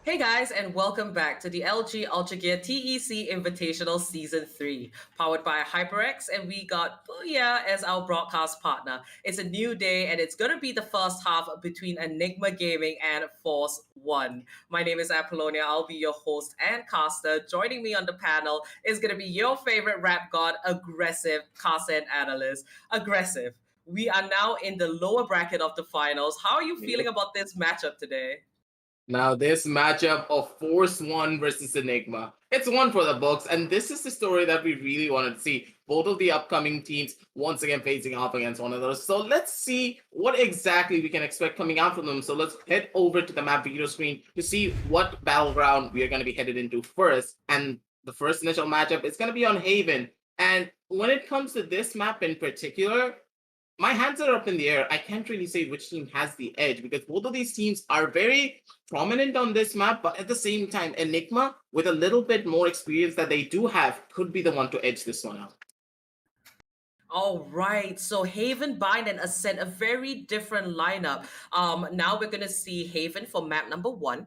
Hey guys, and welcome back to the LG Ultragear TEC Invitational Season 3, powered by HyperX, and we got Booyah as our broadcast partner. It's a new day, and it's going to be the first half between ENIGMA Gaming and Force One. My name is Apollonia. I'll be your host and caster. Joining me on the panel is going to be your favorite rap god, Aggressive, caster and analyst. Aggressive. We are now in the lower bracket of the finals. How are you feeling about this matchup today? Now, this matchup of Force One versus Enigma, it's one for the books, and this is the story that we really wanted to see. Both of the upcoming teams once again facing off against one another. So let's see what exactly we can expect coming out from them. So let's head over to the map video screen to see what battleground we are going to be headed into first. And the first initial matchup is going to be on Haven. And when it comes to this map in particular, my hands are up in the air. I can't really say which team has the edge because both of these teams are very prominent on this map, but at the same time, Enigma, with a little bit more experience that they do have, could be the one to edge this one out. All right, so Haven, Bind, and Ascent, a very different lineup. Now we're gonna see Haven for map number one.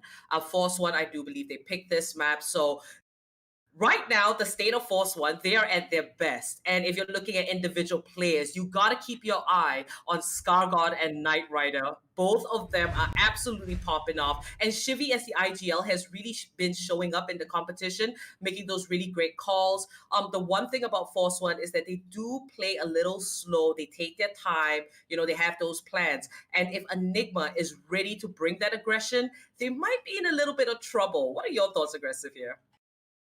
Force One, I do believe they picked this map. So right now, the state of Force One, they are at their best. And if you're looking at individual players, you got to keep your eye on Scargod and Knight Rider. Both of them are absolutely popping off. And Shivy, as the IGL, has really been showing up in the competition, making those really great calls. The one thing about Force One is that they do play a little slow. They take their time. They have those plans. And if Enigma is ready to bring that aggression, they might be in a little bit of trouble. What are your thoughts, Aggressive, here?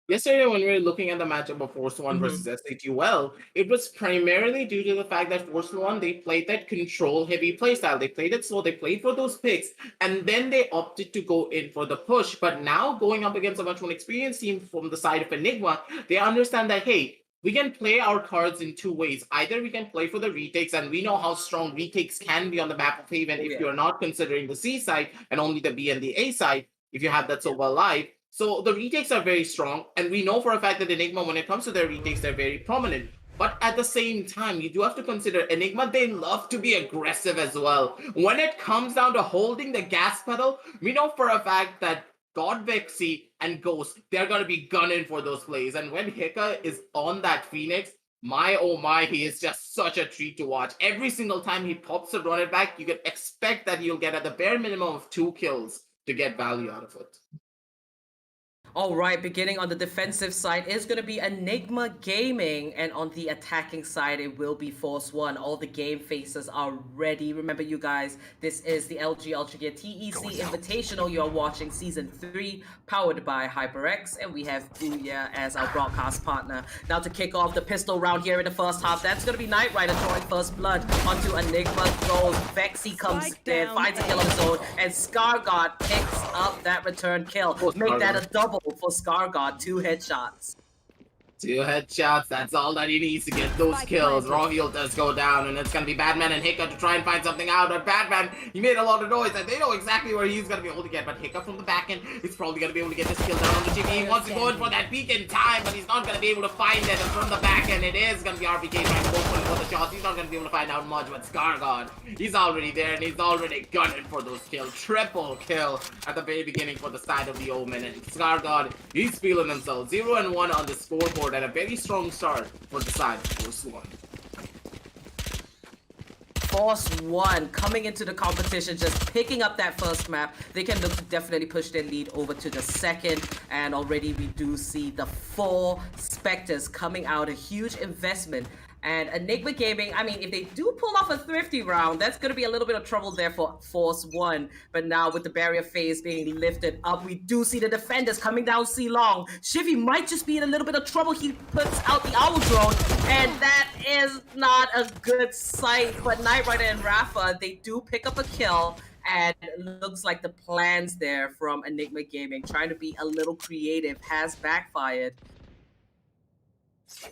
Yesterday, when we were looking at the matchup of Force One versus SATUL, it was primarily due to the fact that Force One, they played that control-heavy playstyle. They played it slow, they played for those picks, and then they opted to go in for the push. But now, going up against a much more experienced team from the side of Enigma, they understand that, hey, we can play our cards in two ways. Either we can play for the retakes, and we know how strong retakes can be on the map of Haven if you're not considering the C side and only the B and the A side, if you have that so well live. So the retakes are very strong, and we know for a fact that Enigma, when it comes to their retakes, they're very prominent. But at the same time, you do have to consider Enigma, they love to be aggressive as well. When it comes down to holding the gas pedal, we know for a fact that God Vexy and Ghost, they're going to be gunning for those plays. And when Hika is on that Phoenix, my oh my, he is just such a treat to watch. Every single time he pops a run it back, you can expect that he'll get at the bare minimum of 2 kills to get value out of it. All right, beginning on the defensive side is going to be Enigma Gaming, and on the attacking side, it will be Force One. All the game faces are ready. Remember, you guys, this is the LG Ultragear TEC Invitational. You're watching Season 3, powered by HyperX, and we have Booyah as our broadcast partner. Now to kick off the pistol round here in the first half, that's going to be Knight Rider drawing first blood onto Enigma. Goes, Vexy comes in, finds a kill on his own, and Scargod picks up that return kill. Make that a double for Scargod, 2 headshots. 2 headshots, that's all that he needs to get those kills. Rogiel does go down, and it's gonna be Batman and Hiccup to try and find something out. But Batman, he made a lot of noise, and they know exactly where he's gonna be able to get. But Hiccup from the back end is probably gonna be able to get this kill down on the GP. He wants to go in for that peek in time, but he's not gonna be able to find it. And from the back end, it is gonna be RPK trying to go for the shots. He's not gonna be able to find out much, but Scargod, he's already there, and he's already gunning for those kills. Triple kill at the very beginning for the side of the Omen. And Scargod, he's feeling himself. 0-1 on the scoreboard, and a very strong start for the side of Force One. Force One coming into the competition, just picking up that first map. They can look to definitely push their lead over to the second, and already we do see the 4 Spectres coming out, a huge investment. And Enigma Gaming, I mean, if they do pull off a thrifty round, that's going to be a little bit of trouble there for Force One. But now with the barrier phase being lifted up, we do see the defenders coming down C-Long. Shivy might just be in a little bit of trouble. He puts out the Owl Drone, and that is not a good sight. But Knight Rider and Rafa, they do pick up a kill. And looks like the plans there from Enigma Gaming, trying to be a little creative, has backfired.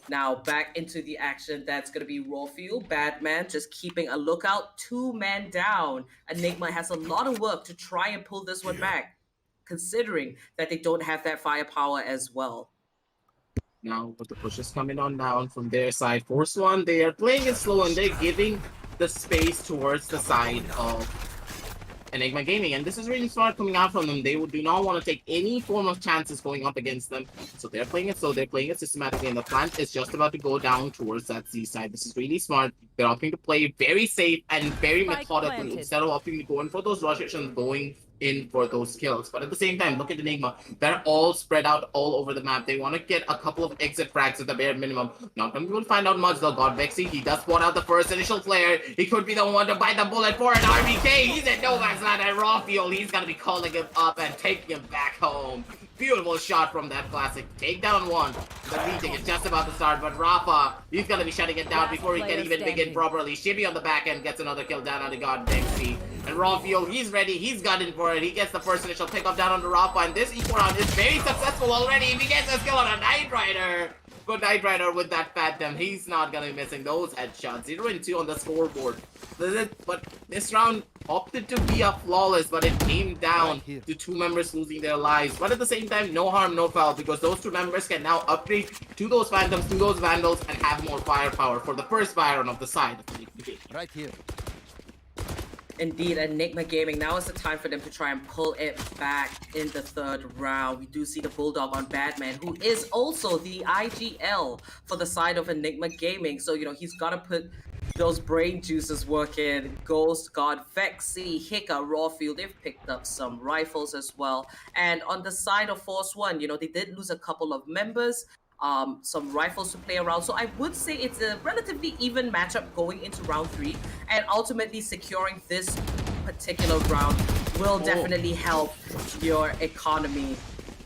Now back into the action. That's going to be Rawfield. Batman just keeping a lookout. 2 men down. Enigma has a lot of work to try and pull this one back, considering that they don't have that firepower as well. Now, with the pushes coming on down from their side, Force One, they are playing it slow, and they're giving the space towards the side of Enigma Gaming. And this is really smart coming out from them. They do not want to take any form of chances going up against them. So they're playing it slow, they're playing it systematically, and the plant is just about to go down towards that C side. This is really smart. They're opting to play very safe and very methodical instead of opting to go in for those rushes and going in for those kills. But at the same time, look at Enigma. They're all spread out all over the map. They want to get a couple of exit frags at the bare minimum. Not going to be able to find out much though. God Vexy, he does spot out the first initial flare. He could be the one to bite the bullet for an RBK. He's at no man's land at raw fuel. He's going to be calling him up and taking him back home. Beautiful shot from that classic. Takedown one. The retake is just about to start, but Rafa, he's going to be shutting it down before he can even begin properly. Shibby on the back end gets another kill down on the God Vexy. And Raw Fuel, he's ready, he's gunning for it. He gets the first initial pickup down on the Rafa, and this equal round is very successful already. He gets a skill on a Knight Rider. Good Knight Rider with that Phantom. He's not gonna be missing those headshots. 0-2 on the scoreboard. But this round opted to be a flawless, but it came down to two members losing their lives. But at the same time, no harm, no foul, because those two members can now upgrade to those Phantoms, to those Vandals, and have more firepower for the first Byron of the side. Right here. Indeed, Enigma Gaming. Now is the time for them to try and pull it back in the third round. We do see the Bulldog on Batman, who is also the IGL for the side of Enigma Gaming. So, he's got to put those brain juices working. Ghost, God, Vexy, Hika, Rawfield, they've picked up some rifles as well. And on the side of Force One, they did lose a couple of members. Some rifles to play around. So I would say it's a relatively even matchup going into round 3, and ultimately securing this particular round will definitely help your economy.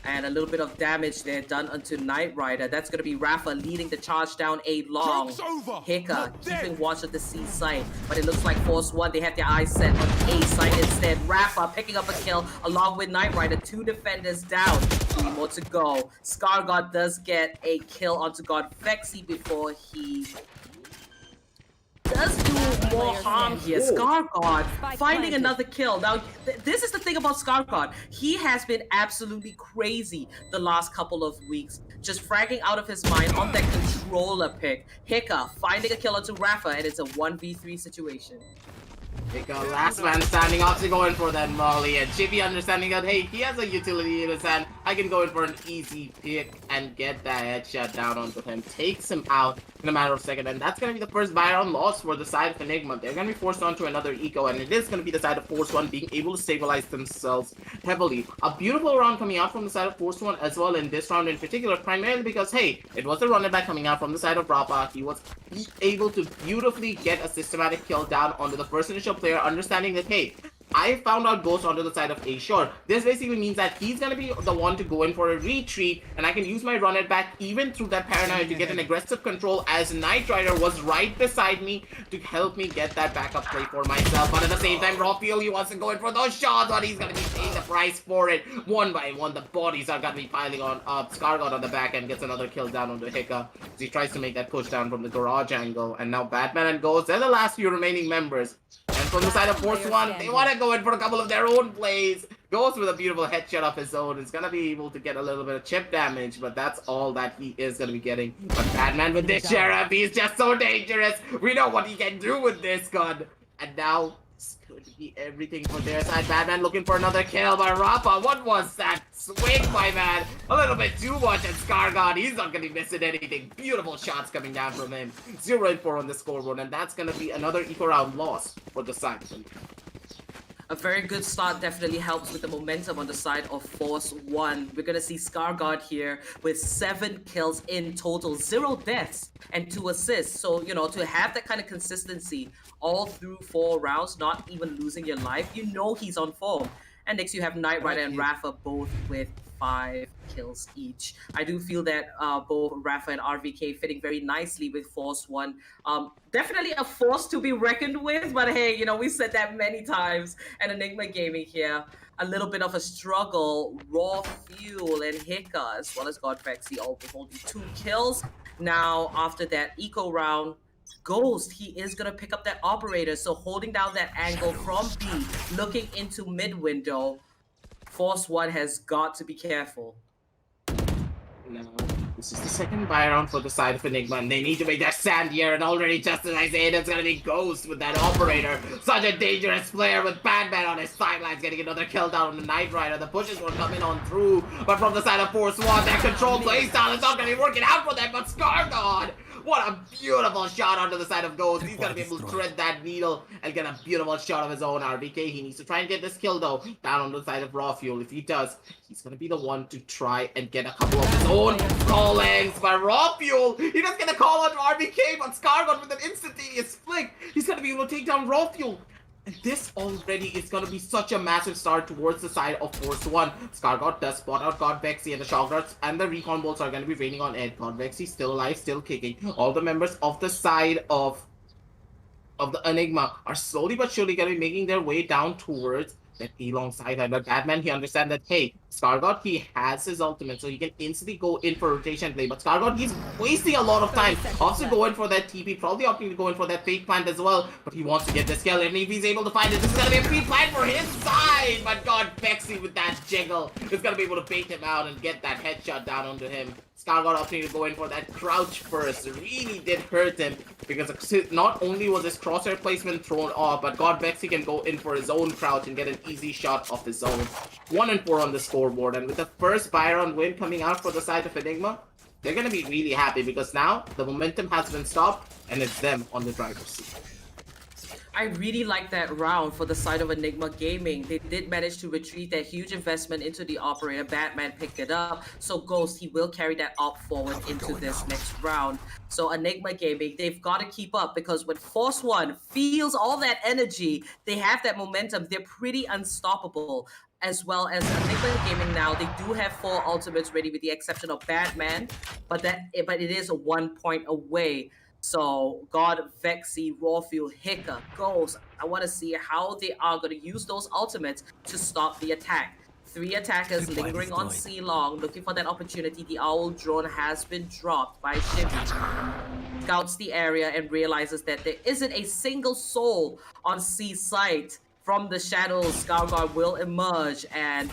And a little bit of damage there done onto Knight Rider. That's going to be Rafa leading the charge down A long. Hika keeping watch of the C site. But it looks like Force One, they have their eyes set on A site instead. Rafa picking up a kill along with Knight Rider. 2 defenders down. 3 more to go. ScarGod does get a kill onto God Vexy before he does do more harm here. ScarGod finding another kill. Now, this is the thing about ScarGod. He has been absolutely crazy the last couple of weeks, just fragging out of his mind on that controller pick. Hika finding a kill onto Rafa, and it's a 1v3 situation. Hika, last man standing, obviously going for that Molly, and Chibi understanding that, hey, he has a utility in his hand. I can go in for an easy pick and get that headshot down onto him. Takes him out in a matter of seconds, and that's going to be the first Byron loss for the side of Enigma. They're going to be forced onto another eco, and it is going to be the side of Force One being able to stabilize themselves heavily. A beautiful round coming out from the side of Force One as well in this round in particular, primarily because, hey, it was the running back coming out from the side of Rafa. He was able to beautifully get a systematic kill down onto the first initial player, understanding that, hey, I found out Ghost onto the side of A. Sure, this basically means that he's gonna be the one to go in for a retreat, and I can use my run it back even through that paranoia to get an aggressive control, as Knight Rider was right beside me to help me get that backup play for myself. But at the same time, Rawfield, he wants to go in for those shots, but he's gonna be paying the price for it. One by one, the bodies are gonna be piling on up. ScarGod on the back end gets another kill down onto Hika. So he tries to make that push down from the garage angle, and now Batman and Ghost, they're the last few remaining members. And from the side of Force One, they want to go in for a couple of their own plays. Goes with a beautiful headshot of his own. Is going to be able to get a little bit of chip damage, but that's all that he is going to be getting. But Batman with this sheriff, he's just so dangerous. We know what he can do with this gun. And now, it's going to be everything for their side. Batman looking for another kill by Rafa. What was that swing, my man? A little bit too much, and ScarGod, he's not going to be missing anything. Beautiful shots coming down from him. 0-4 on the scoreboard, and that's going to be another equal round loss for the side. A very good start definitely helps with the momentum on the side of Force One. We're going to see ScarGod here with 7 kills in total, 0 deaths and 2 assists. So, to have that kind of consistency all through 4 rounds, not even losing your life, he's on form. And next you have Knight Rider and Rafa both with 5 kills each. I do feel that both Rafa and RVK fitting very nicely with Force One. Definitely a force to be reckoned with, but hey, we said that many times. And Enigma Gaming here, a little bit of a struggle. Raw Fuel and Hika, as well as God Vexy, all with only 2 kills. Now, after that eco round, Ghost, he is going to pick up that operator, so holding down that angle from B, looking into mid window. Force One has got to be careful. No. This is the second buy round for the side of Enigma, and they need to make their stand here, and already just as I say it, it's gonna be Ghost with that operator. Such a dangerous player with Batman on his sidelines, getting another kill down on the Knight Rider. The pushes were coming on through, but from the side of Force One, that control playstyle is not gonna be working out for them, but Scargod! What a beautiful shot onto the side of Ghost. He's gonna be able to thread that needle and get a beautiful shot of his own. RBK, he needs to try and get this kill though, down on the side of Raw Fuel. If he does, he's gonna be the one to try and get a couple of his own callings. But Raw Fuel, he doesn't get a call on RBK, but Scargod with an instantaneous flick, he's gonna be able to take down Raw Fuel. And this already is going to be such a massive start towards the side of Force One. Scargod does spot out God Vexy, and the shock darts and the recon bolts are going to be raining on Ed. God Vexy still alive, still kicking. All the members of the side of the Enigma are slowly but surely going to be making their way down towards that Elong side. And the Batman, he understands that, hey, Scargod, he has his ultimate, so he can instantly go in for rotation play. But Scargod, he's wasting a lot of time. Also going for that TP, probably opting to go in for that fake plant as well. But he wants to get this kill, and if he's able to find it, this is going to be a free plant for his side. But God, Bexy with that jiggle is going to be able to bait him out and get that headshot down onto him. Scargod opting to go in for that crouch first. It really did hurt him because not only was his crosshair placement thrown off, but God Bexy can go in for his own crouch and get an easy shot of his own. 1-4 on the scoreboard, and with the first buy round win coming out for the side of Enigma, they're going to be really happy because now the momentum has been stopped and it's them on the driver's seat. I really like that round for the side of Enigma Gaming. They did manage to retreat that huge investment into the operator. Batman picked it up. So Ghost, he will carry that op forward into this next round. So Enigma Gaming, they've got to keep up because when Force One feels all that energy, they have that momentum. They're pretty unstoppable. As well as Enigma Gaming now, they do have 4 ultimates ready with the exception of Batman, but it is a 1 point away. So God, Vexy, Rawfield, Hiccup, Ghost, I want to see how they are going to use those ultimates to stop the attack. 3 attackers lingering on C-Long, looking for that opportunity. The Owl drone has been dropped by Shivy. Scouts the area and realizes that there isn't a single soul on C site. From the shadows, Scargard will emerge, and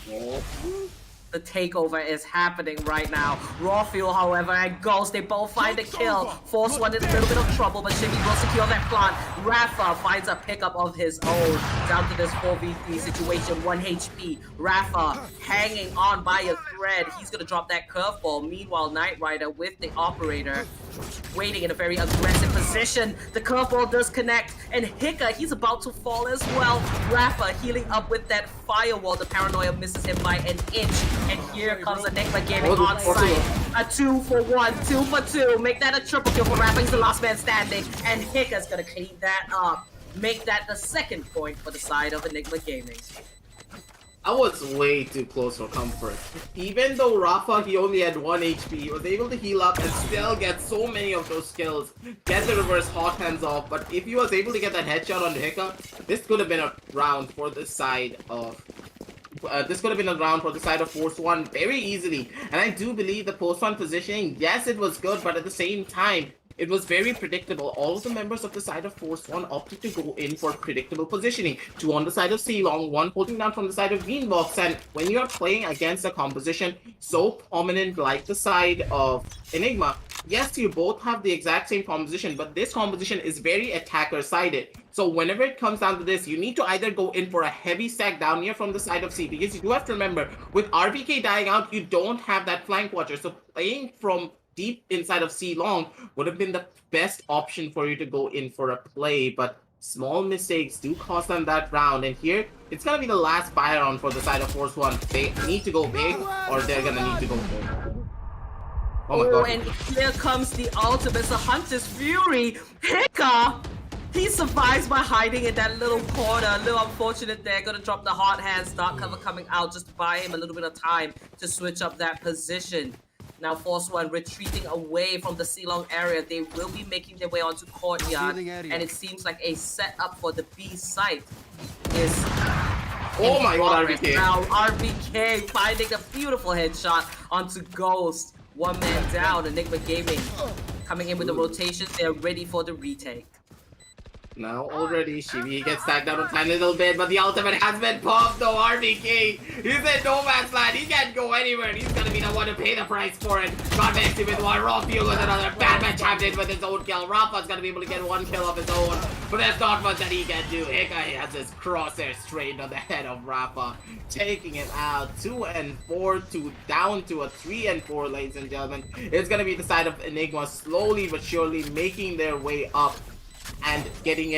the takeover is happening right now. Raw Fuel, however, and Ghost, they both find a kill. Force One in a little bit of trouble, but Shimmy will secure that plant. Rafa finds a pickup of his own. Down to this 4v3 situation, 1 HP. Rafa hanging on by a thread. He's going to drop that curveball. Meanwhile, Knight Rider with the operator waiting in a very aggressive position. The curveball does connect, and Hicka, he's about to fall as well. Rafa healing up with that firewall. The paranoia misses him by an inch, and here comes Enigma Gaming on site. A 2 for 1, 2 for 2. Make that a triple kill for Rafa. He's the last man standing, and Hicka's gonna clean that up. Make that the second point for the side of Enigma Gaming. I was way too close for comfort. Even though Rafa, he only had 1 HP, he was able to heal up and still get so many of those kills. Get the reverse hot hands off, but if he was able to get that headshot on Hiccup, this could have been a round for the side of... Force One very easily. And I do believe the Post One positioning, yes, it was good, but at the same time, it was very predictable. All of the members of the side of Force One opted to go in for predictable positioning. 2 on the side of C-Long, 1 holding down from the side of Greenbox. And when you're playing against a composition so prominent like the side of Enigma, yes, you both have the exact same composition, but this composition is very attacker-sided. So whenever it comes down to this, you need to either go in for a heavy stack down here from the side of C, because you do have to remember, with RBK dying out, you don't have that flank watcher. So playing from deep inside of C-Long would have been the best option for you to go in for a play, but small mistakes do cost them that round. And here, it's going to be the last buy round for the side of Force One. They need to go big, or they're going to need to go big. Oh my god. And here comes the ultimate, the Hunter's Fury. Hicka! He survives by hiding in that little corner. A little unfortunate there. Gonna drop the hot hands. Dark cover coming out just to buy him a little bit of time to switch up that position. Now Force One retreating away from the C-Long area. They will be making their way onto Courtyard. And it seems like a setup for the B site is... Oh my god, RBK. Now RBK finding a beautiful headshot onto Ghost. 1 man down. Enigma Gaming coming in with the rotation. They're ready for the retake. Now already Shivi gets tagged down a tiny little bit, but the ultimate has been popped though. RBK, he's in no man's land. He can't go anywhere. He's gonna be the one to pay the price for it. Got Maxi with one, raw fuel with another. Batman chimed in with his own kill. Rafa's gonna be able to get one kill of his own, but there's not much that he can do. Hika has his crosshairs trained on the head of Rafa, taking him out. 2 and 4 to down to a 3 and 4, ladies and gentlemen. It's gonna be the side of Enigma slowly but surely making their way up and getting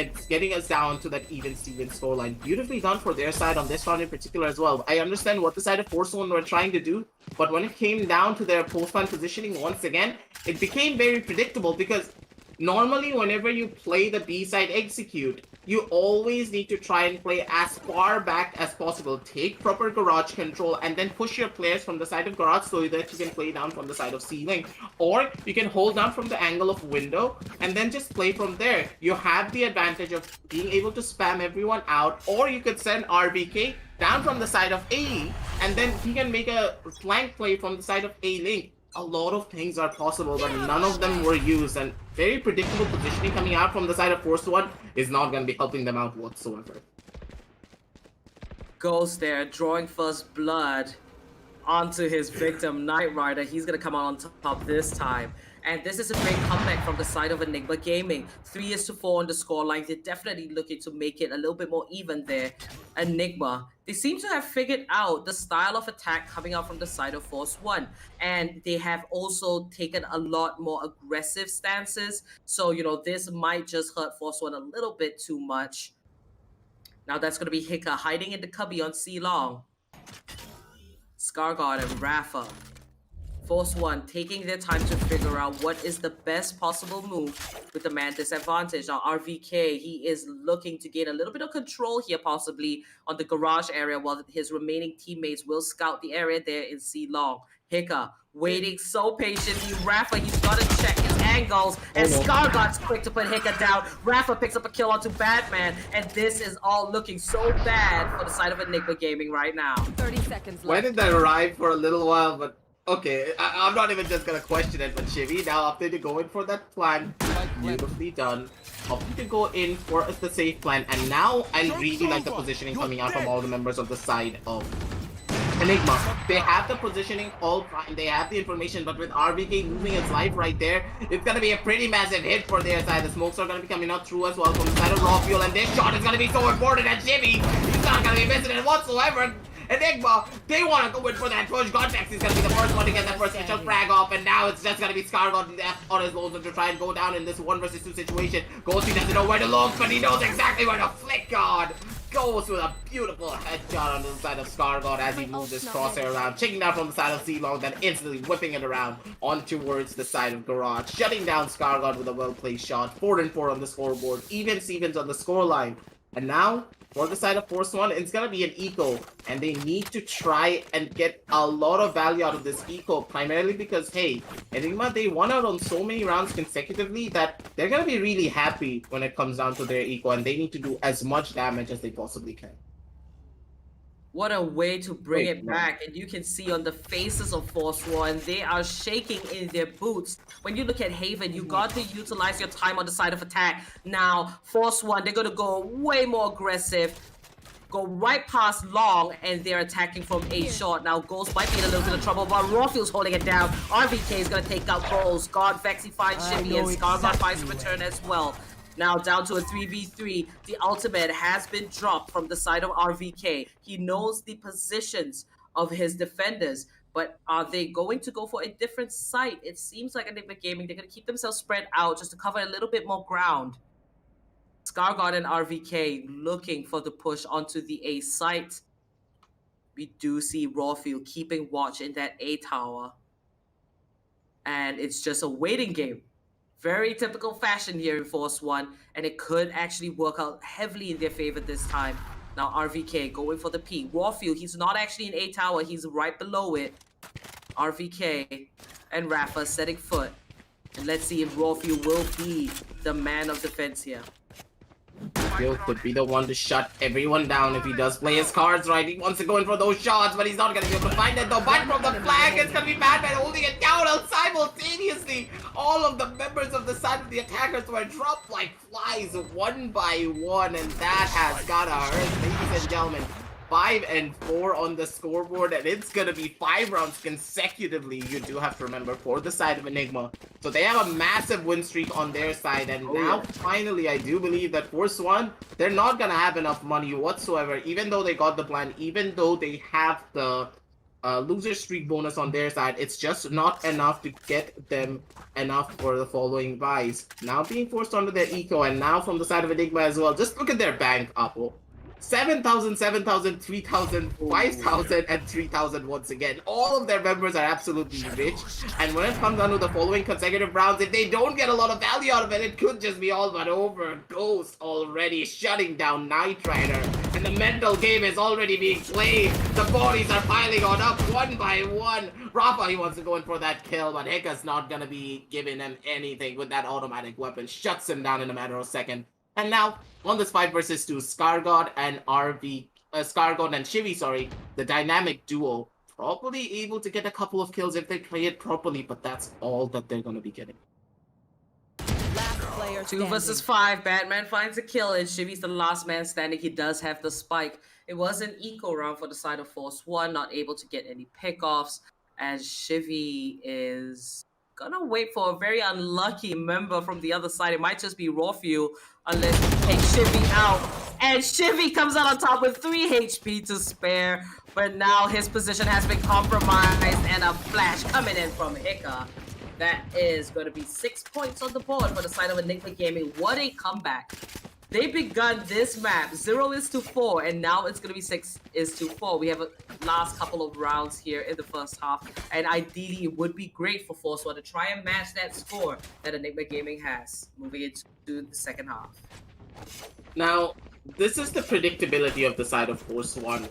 us down to that even Steven scoreline. Beautifully done for their side on this round in particular as well. I understand what the side of Force One were trying to do, but when it came down to their post-plan positioning once again, it became very predictable because normally whenever you play the B side execute, you always need to try and play as far back as possible. Take proper garage control and then push your players from the side of garage so that you can play down from the side of ceiling. Or you can hold down from the angle of window and then just play from there. You have the advantage of being able to spam everyone out, or you could send RBK down from the side of AE and then he can make a flank play from the side of A link. A lot of things are possible, but none of them were used, and very predictable positioning coming out from the side of Force One is not going to be helping them out whatsoever. Goes there, drawing first blood onto his victim, Knight Rider. He's going to come out on top this time. And this is a great comeback from the side of Enigma Gaming. 3-4 on the scoreline. They're definitely looking to make it a little bit more even there. Enigma, they seem to have figured out the style of attack coming out from the side of Force One. And they have also taken a lot more aggressive stances. So, you know, this might just hurt Force One a little bit too much. Now that's going to be Hika hiding in the cubby on C-Long. Scarguard and Rafa. Force One taking their time to figure out what is the best possible move with the man disadvantage. Now RVK, he is looking to gain a little bit of control here possibly on the garage area while his remaining teammates will scout the area there in C-Long. Hika waiting so patiently. Rafa, he's got to check his angles, and Scarguard's quick to put Hika down. Rafa picks up a kill onto Batman, and this is all looking so bad for the side of Enigma Gaming right now. 30 seconds left. Why did that arrive for a little while, but okay, I'm not even just gonna question it, but Shivi now opted to go in for that plan. Beautifully done. Opted to go in for the safe plan, and now I really like the positioning coming out from all the members of the side of Enigma. They have the positioning all fine, they have the information, but with RBK losing his life right there, it's gonna be a pretty massive hit for their side. The smokes are gonna be coming out through as well from the side of raw fuel, and this shot is gonna be so important, and Shivi, he's not gonna be missing it whatsoever. Enigma, they want to go in for that push. Godvex is going to be the first one to get that first initial frag off, and now it's just going to be Scarguard left on his lonesome to try and go down in this 1 versus 2 situation. Ghosty doesn't know where to look, but he knows exactly where to flick on. Goes with a beautiful headshot on the side of Scarguard as he moves his crosshair around, checking down from the side of C-Long, then instantly whipping it around on towards the side of Garage, shutting down Scarguard with a well-placed shot. 4 and 4 on the scoreboard, even Stevens on the scoreline. And now, for the side of Force One, it's gonna be an eco, and they need to try and get a lot of value out of this eco, primarily because, hey, Enigma, they won out on so many rounds consecutively that they're gonna be really happy when it comes down to their eco, and they need to do as much damage as they possibly can. What a way to bring it back. And you can see on the faces of Force One, they are shaking in their boots. When you look at Haven, you got to utilize your time on the side of attack. Now, Force One, they're going to go way more aggressive. Go right past Long, and they're attacking from A short. Now, Ghost might be in a little bit of trouble, but Rawfield's holding it down. RVK is going to take out Ghost. God, Vexy finds Shimmy, and Scarguard finds return as well. Now down to a 3v3. The ultimate has been dropped from the side of RVK. He knows the positions of his defenders, but are they going to go for a different site? It seems like Enigma Gaming, they're going to keep themselves spread out just to cover a little bit more ground. Scarguard and RVK looking for the push onto the A site. We do see Rawfield keeping watch in that A tower. And it's just a waiting game. Very typical fashion here in Force One, and it could actually work out heavily in their favor this time. Now RVK going for the P. Rawfield, he's not actually in A tower, he's right below it. RVK and Rafa setting foot. And let's see if Rawfield will be the man of defense here. kill could be the one to shut everyone down if he does play his cards right. He wants to go in for those shots, but he's not going to be able to find it though. But from the flag, it's going to be Madman holding it down simultaneously. All of the members of the side of the attackers were dropped like flies one by one, and that has gotta hurt, ladies and gentlemen. 5 and 4 on the scoreboard, and it's gonna be 5 rounds consecutively, you do have to remember, for the side of Enigma. So they have a massive win streak on their side, and now finally I do believe that Force One, they're not gonna have enough money whatsoever, even though they got the plan, even though they have the loser streak bonus on their side. It's just not enough to get them enough for the following buys. Now being forced onto their eco, and now from the side of Enigma as well, just look at their bank, Apple. 7,000, 7,000, 3,000, 5,000, and 3,000 once again. All of their members are absolutely rich. And when it comes down to the following consecutive rounds, if they don't get a lot of value out of it, it could just be all but over. Ghost already shutting down Knight Rider. And the mental game is already being played. The bodies are piling on up one by one. Rafa, he wants to go in for that kill, but Hika's not going to be giving him anything with that automatic weapon. Shuts him down in a matter of seconds. And now, on this 5 versus 2, Scargod and Scargod and Shivy, sorry, the dynamic duo, probably able to get a couple of kills if they play it properly, but that's all that they're going to be getting. Last player 2 versus 5, Batman finds a kill, and Shivy's the last man standing. He does have the spike. It was an eco round for the side of Force One, not able to get any pickoffs, as Shivy is gonna wait for a very unlucky member from the other side. It might just be raw fuel unless you take Shivy out. And Shivy comes out on top with 3 HP to spare. But now his position has been compromised, and a flash coming in from Hika. That is going to be 6 points on the board for the side of Enigma Gaming. What a comeback. They begun this map 0-4, and now it's going to be 6-4. We have a last couple of rounds here in the first half, and ideally it would be great for Force One to try and match that score that Enigma Gaming has moving into the second half. Now, this is the predictability of the side of Force One.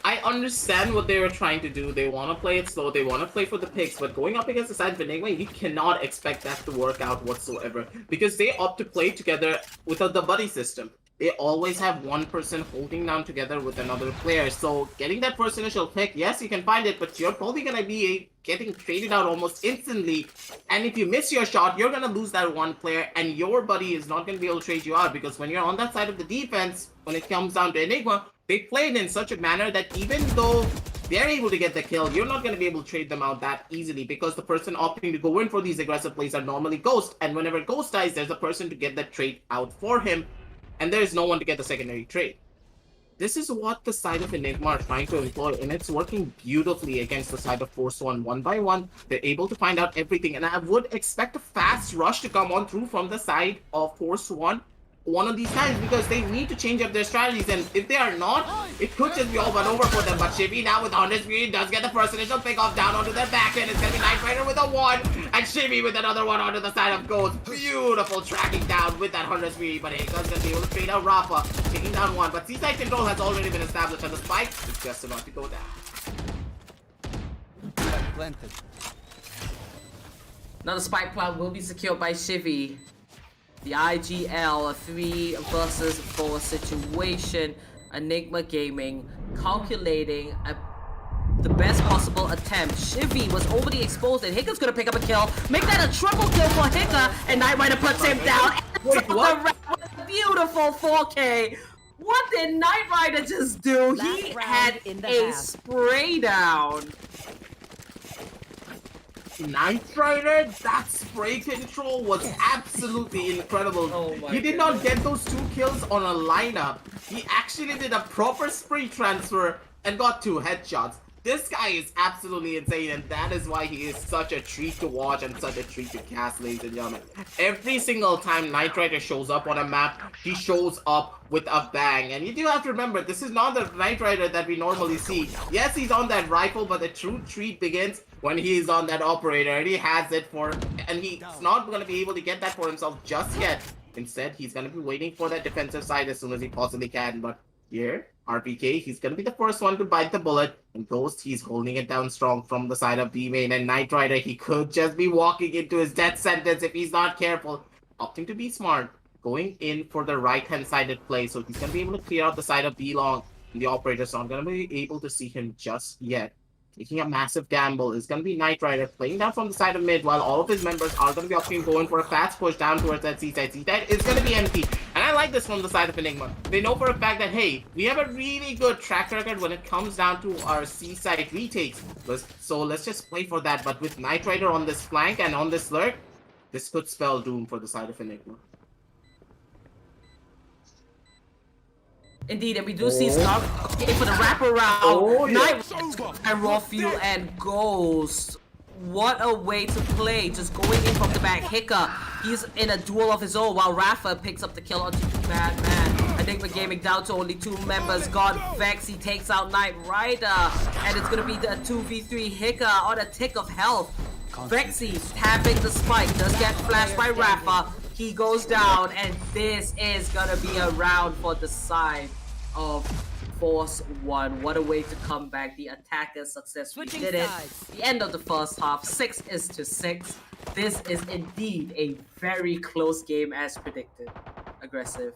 I understand what they were trying to do. They want to play it slow. They want to play for the picks. But going up against the side of Enigma, you cannot expect that to work out whatsoever. Because they opt to play together without the buddy system. They always have one person holding down together with another player. So getting that first initial pick, yes, you can find it. But you're probably going to be getting traded out almost instantly. And if you miss your shot, you're going to lose that one player. And your buddy is not going to be able to trade you out. Because when you're on that side of the defense, when it comes down to Enigma, they played in such a manner that even though they're able to get the kill, you're not going to be able to trade them out that easily because the person opting to go in for these aggressive plays are normally Ghost. And whenever Ghost dies, there's a person to get that trade out for him. And there is no one to get the secondary trade. This is what the side of Enigma are trying to employ, and it's working beautifully against the side of Force One by one. They're able to find out everything, and I would expect a fast rush to come on through from the side of Force one of these times because they need to change up their strategies, and if they are not, it could just be all but over for them. But Shivy now with 100 speed does get the first initial pick off down onto their back end. It's gonna be Knight Rider with a 1 and Shivy with another 1 onto the side of Ghost. Beautiful tracking down with that 100 speed, but Hika's gonna be able to trade out Rafa, taking down 1. But seaside control has already been established, and the spike is just about to go down. planted. Now the spike plant will be secured by Shivy. The IGL, a 3 versus 4 situation. Enigma Gaming calculating the best possible attempt. Shivy was overly exposed, and Hika's gonna pick up a kill, make that a triple kill for Hika, and Knight Rider puts him down. Wait, what? Beautiful 4K. What did Knight Rider just do? He had a spray down. Knight Rider, that spray control was absolutely incredible. Oh he did not get those 2 kills on a lineup. He actually did a proper spray transfer and got 2 headshots. This guy is absolutely insane, and that is why he is such a treat to watch and such a treat to cast, ladies and gentlemen. Every single time Knight Rider shows up on a map, he shows up with a bang. And you do have to remember, this is not the Knight Rider that we normally see. Yes, he's on that rifle, but the true treat begins when he is on that operator, and he has it for, and he's not going to be able to get that for himself just yet. Instead, he's going to be waiting for that defensive side as soon as he possibly can. But here, RPK, he's going to be the first one to bite the bullet. And Ghost, he's holding it down strong from the side of B main. And Knight Rider, he could just be walking into his death sentence if he's not careful. Opting to be smart. going in for the right-hand sided play. So he's going to be able to clear out the side of B long. And the operator's not going to be able to see him just yet. Taking a massive gamble is going to be Knight Rider playing down from the side of mid while all of his members are going to be opting going for a fast push down towards that C side. C side is going to be empty. And I like this from the side of ENIGMA. They know for a fact that, hey, we have a really good track record when it comes down to our C side retakes. So let's just play for that. But with Knight Rider on this flank and on this lurk, this could spell doom for the side of ENIGMA. Indeed, and we do see Scar for the wraparound. Knight and raw fuel and Ghost. What a way to play. Just going in from the back. Hika, he's in a duel of his own while Rafa picks up the kill onto Bad Man. ENIGMA Gaming down to only 2 members. God Vex, he takes out Knight Rider. And it's going to be the 2v3 Hika on a tick of health. Vexy tapping the spike. Does get flashed by Rafa. He goes down, and this is gonna be a round for the side of Force One. What a way to come back. The attackers successfully did it. The end of the first half, 6-6. This is indeed a very close game as predicted. Aggressive.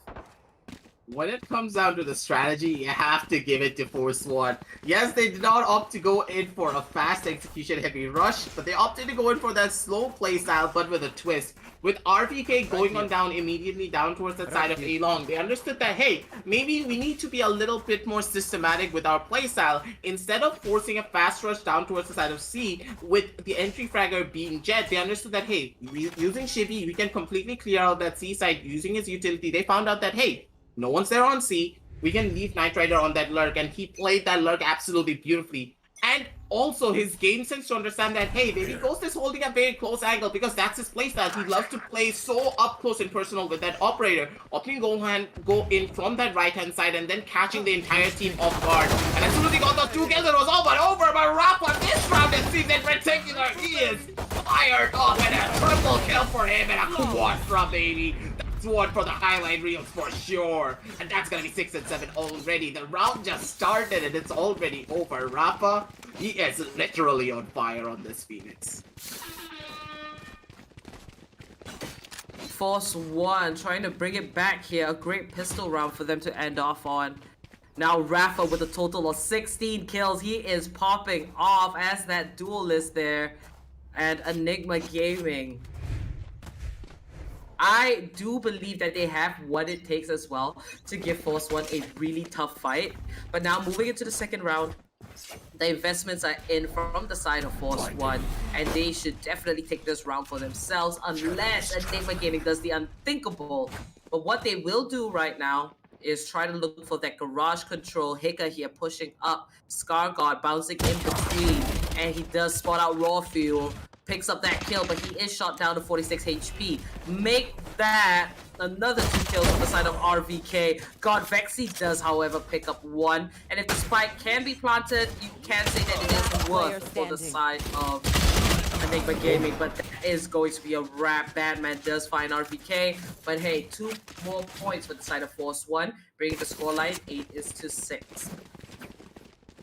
When it comes down to the strategy, you have to give it to Force One. Yes, they did not opt to go in for a fast execution heavy rush, but they opted to go in for that slow playstyle, but with a twist. With RVK going on down immediately down towards the side of A-Long, they understood that, hey, maybe we need to be a little bit more systematic with our playstyle. Instead of forcing a fast rush down towards the side of C, with the entry fragger being Jet, they understood that, hey, using Shibby, we can completely clear out that C side using his utility. They found out that, hey, no one's there on C. We can leave Knight Rider on that lurk, and he played that lurk absolutely beautifully. And also his game sense to understand that, hey, Baby Ghost is holding a very close angle because that's his playstyle. He loves to play so up close and personal with that operator. Opting go in from that right-hand side and then catching the entire team off guard. And as soon as he got those two kills, it was all but over. But Rafa, this round, it seems in particular, he is fired up, and a triple kill for him and a quadra, baby. One for the highlight reels for sure. And that's gonna be 6 and 7 already. The round just started and it's already over. Rafa, he is literally on fire on this Phoenix. Force One trying to bring it back here. A great pistol round for them to end off on. Now Rafa with a total of 16 kills. He is popping off as that duelist there. And ENIGMA Gaming, I do believe that they have what it takes as well to give Force One a really tough fight. But now moving into the second round, the investments are in from the side of Force One, and they should definitely take this round for themselves unless ENIGMA Gaming does the unthinkable. But what they will do right now is try to look for that garage control. Hika here pushing up, Scar God bouncing in between, and he does spot out raw fuel. Picks up that kill, but he is shot down to 46 HP. Make that another 2 kills on the side of RVK. God Vexy does, however, pick up 1. And if the spike can be planted, you can say that it is worth for the side of ENIGMA Gaming, but that is going to be a wrap. Badman does find RVK, but hey, 2 more points for the side of Force One, bringing the scoreline 8-6.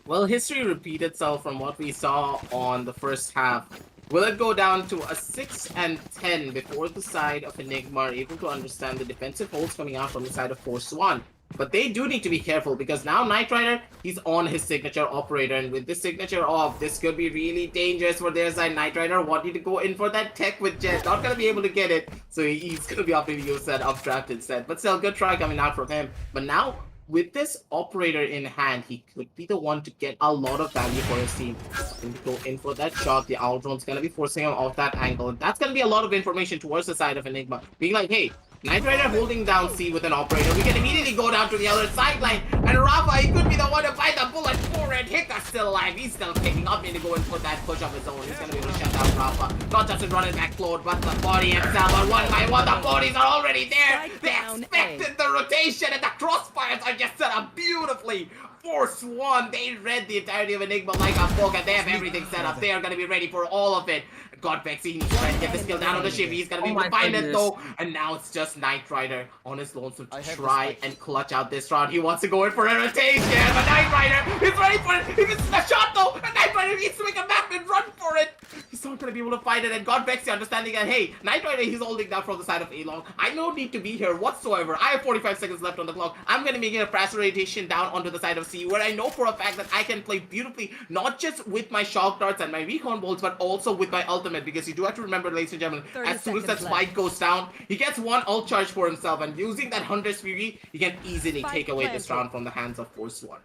Well, history repeats itself from what we saw on the first half. Will it go down to a 6 and 10 before the side of ENIGMA are able to understand the defensive holds coming out from the side of Force One? But they do need to be careful because now Knight Rider, he's on his signature operator, and with this signature off, this could be really dangerous for their side. Knight Rider wanting to go in for that tech with Jet, not gonna be able to get it, so he's gonna be opting to use that updraft instead. But still, good try coming out from him. But now, with this operator in hand, he could be the one to get a lot of value for his team. Going to go in for that shot. The owl drone's gonna be forcing him off that angle. That's gonna be a lot of information towards the side of ENIGMA. Being like, hey, Knight Rider holding down C with an operator. We can immediately go down to the other sideline. And Rafa, he could be the one to find the bullet for it. Hika's still alive. He's still kicking up. Need to go and put that push of his own. He's gonna be able to shut down Rafa. Not just running back Claude, but the body himself. And one by one, the bodies are already there. They expected the rotation, and the crossfires are just set up beautifully. Force One, they read the entirety of ENIGMA like a book, and they have everything set up. They are gonna be ready for all of it. God Vexy, he's trying to get the skill down on the ship. He's gonna be able to find it though. And now it's just Knight Rider on his lonesome to try and clutch out this round. He wants to go in for a rotation, but Knight Rider is ready for it. He misses the shot though, and Knight Rider needs to make a map and run for it. He's not gonna be be able to fight it. And God Vexy understanding that, hey, Knight Rider, he's holding down from the side of A-Long. I don't need to be here whatsoever. I have 45 seconds left on the clock. I'm going to make it a pressure rotation down onto the side of C, where I know for a fact that I can play beautifully, not just with my shock darts and my recon bolts, but also with my ultimate. Because you do have to remember, ladies and gentlemen, as soon as that spike goes down, he gets one ult charge for himself. And using that Hunter's Fury, he can easily take away this round from the hands of Force One.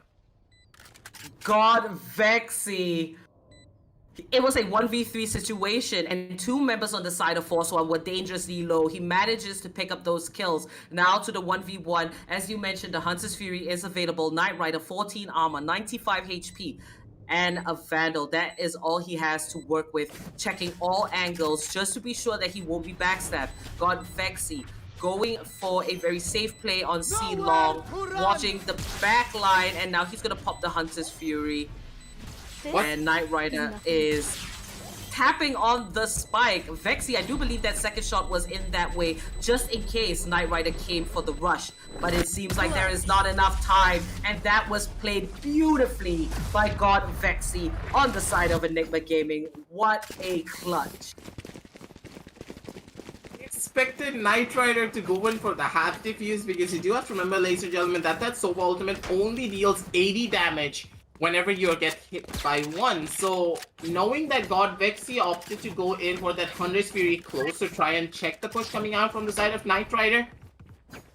God Vexy. It was a 1v3 situation, and two members on the side of Force One were dangerously low. He manages to pick up those kills. Now to the 1v1. As you mentioned, the Hunter's Fury is available. Knight Rider, 14 armor, 95 HP, and a Vandal. That is all he has to work with. Checking all angles just to be sure that he won't be backstabbed. God Vexy going for a very safe play on C long, watching the back line, and now he's going to pop the Hunter's Fury. What? And Knight Rider is tapping on the spike. Vexy, I do believe that second shot was in that way, just in case Knight Rider came for the rush. But it seems like there is not enough time, and that was played beautifully by God Vexy on the side of Enigma Gaming. What a clutch. Expected Knight Rider to go in for the half defuse, because you do have to remember, ladies and gentlemen, that Sova ultimate only deals 80 damage whenever you get hit by one. So knowing that God Vexy opted to go in for that Hunter's Fury close to try and check the push coming out from the side of Knight Rider,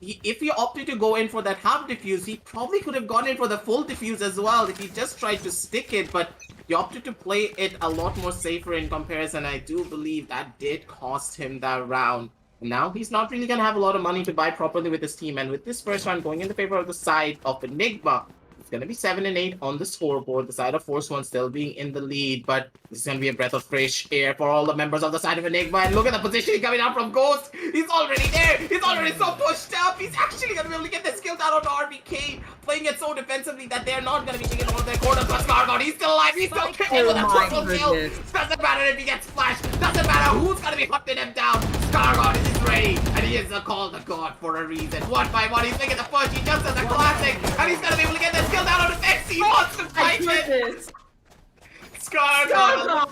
if he opted to go in for that half defuse, he probably could have gone in for the full defuse as well if he just tried to stick it, but he opted to play it a lot more safer in comparison. I do believe that did cost him that round. Now he's not really going to have a lot of money to buy properly with his team, and with this first round going in the favor of the side of Enigma, it's going to be 7 and 8 on the scoreboard. The side of Force One still being in the lead, but this is going to be a breath of fresh air for all the members of the side of Enigma. And look at the positioning coming out from Ghost. He's already there. He's already so pushed up. He's actually going to be able to get the skill down onto RBK, playing it so defensively that they're not going to be taking over their corner. Plus Gargon, he's still alive. He's still kicking with a triple kill. Doesn't matter if he gets flashed. Doesn't matter who's going to be hunting him down. Scargon is ready, and he is called a god for a reason. 1 by 1, he's making the push. He just has a classic, and he's going to be able to get the skill down on the Vexy. He wants to fight it. Scargon,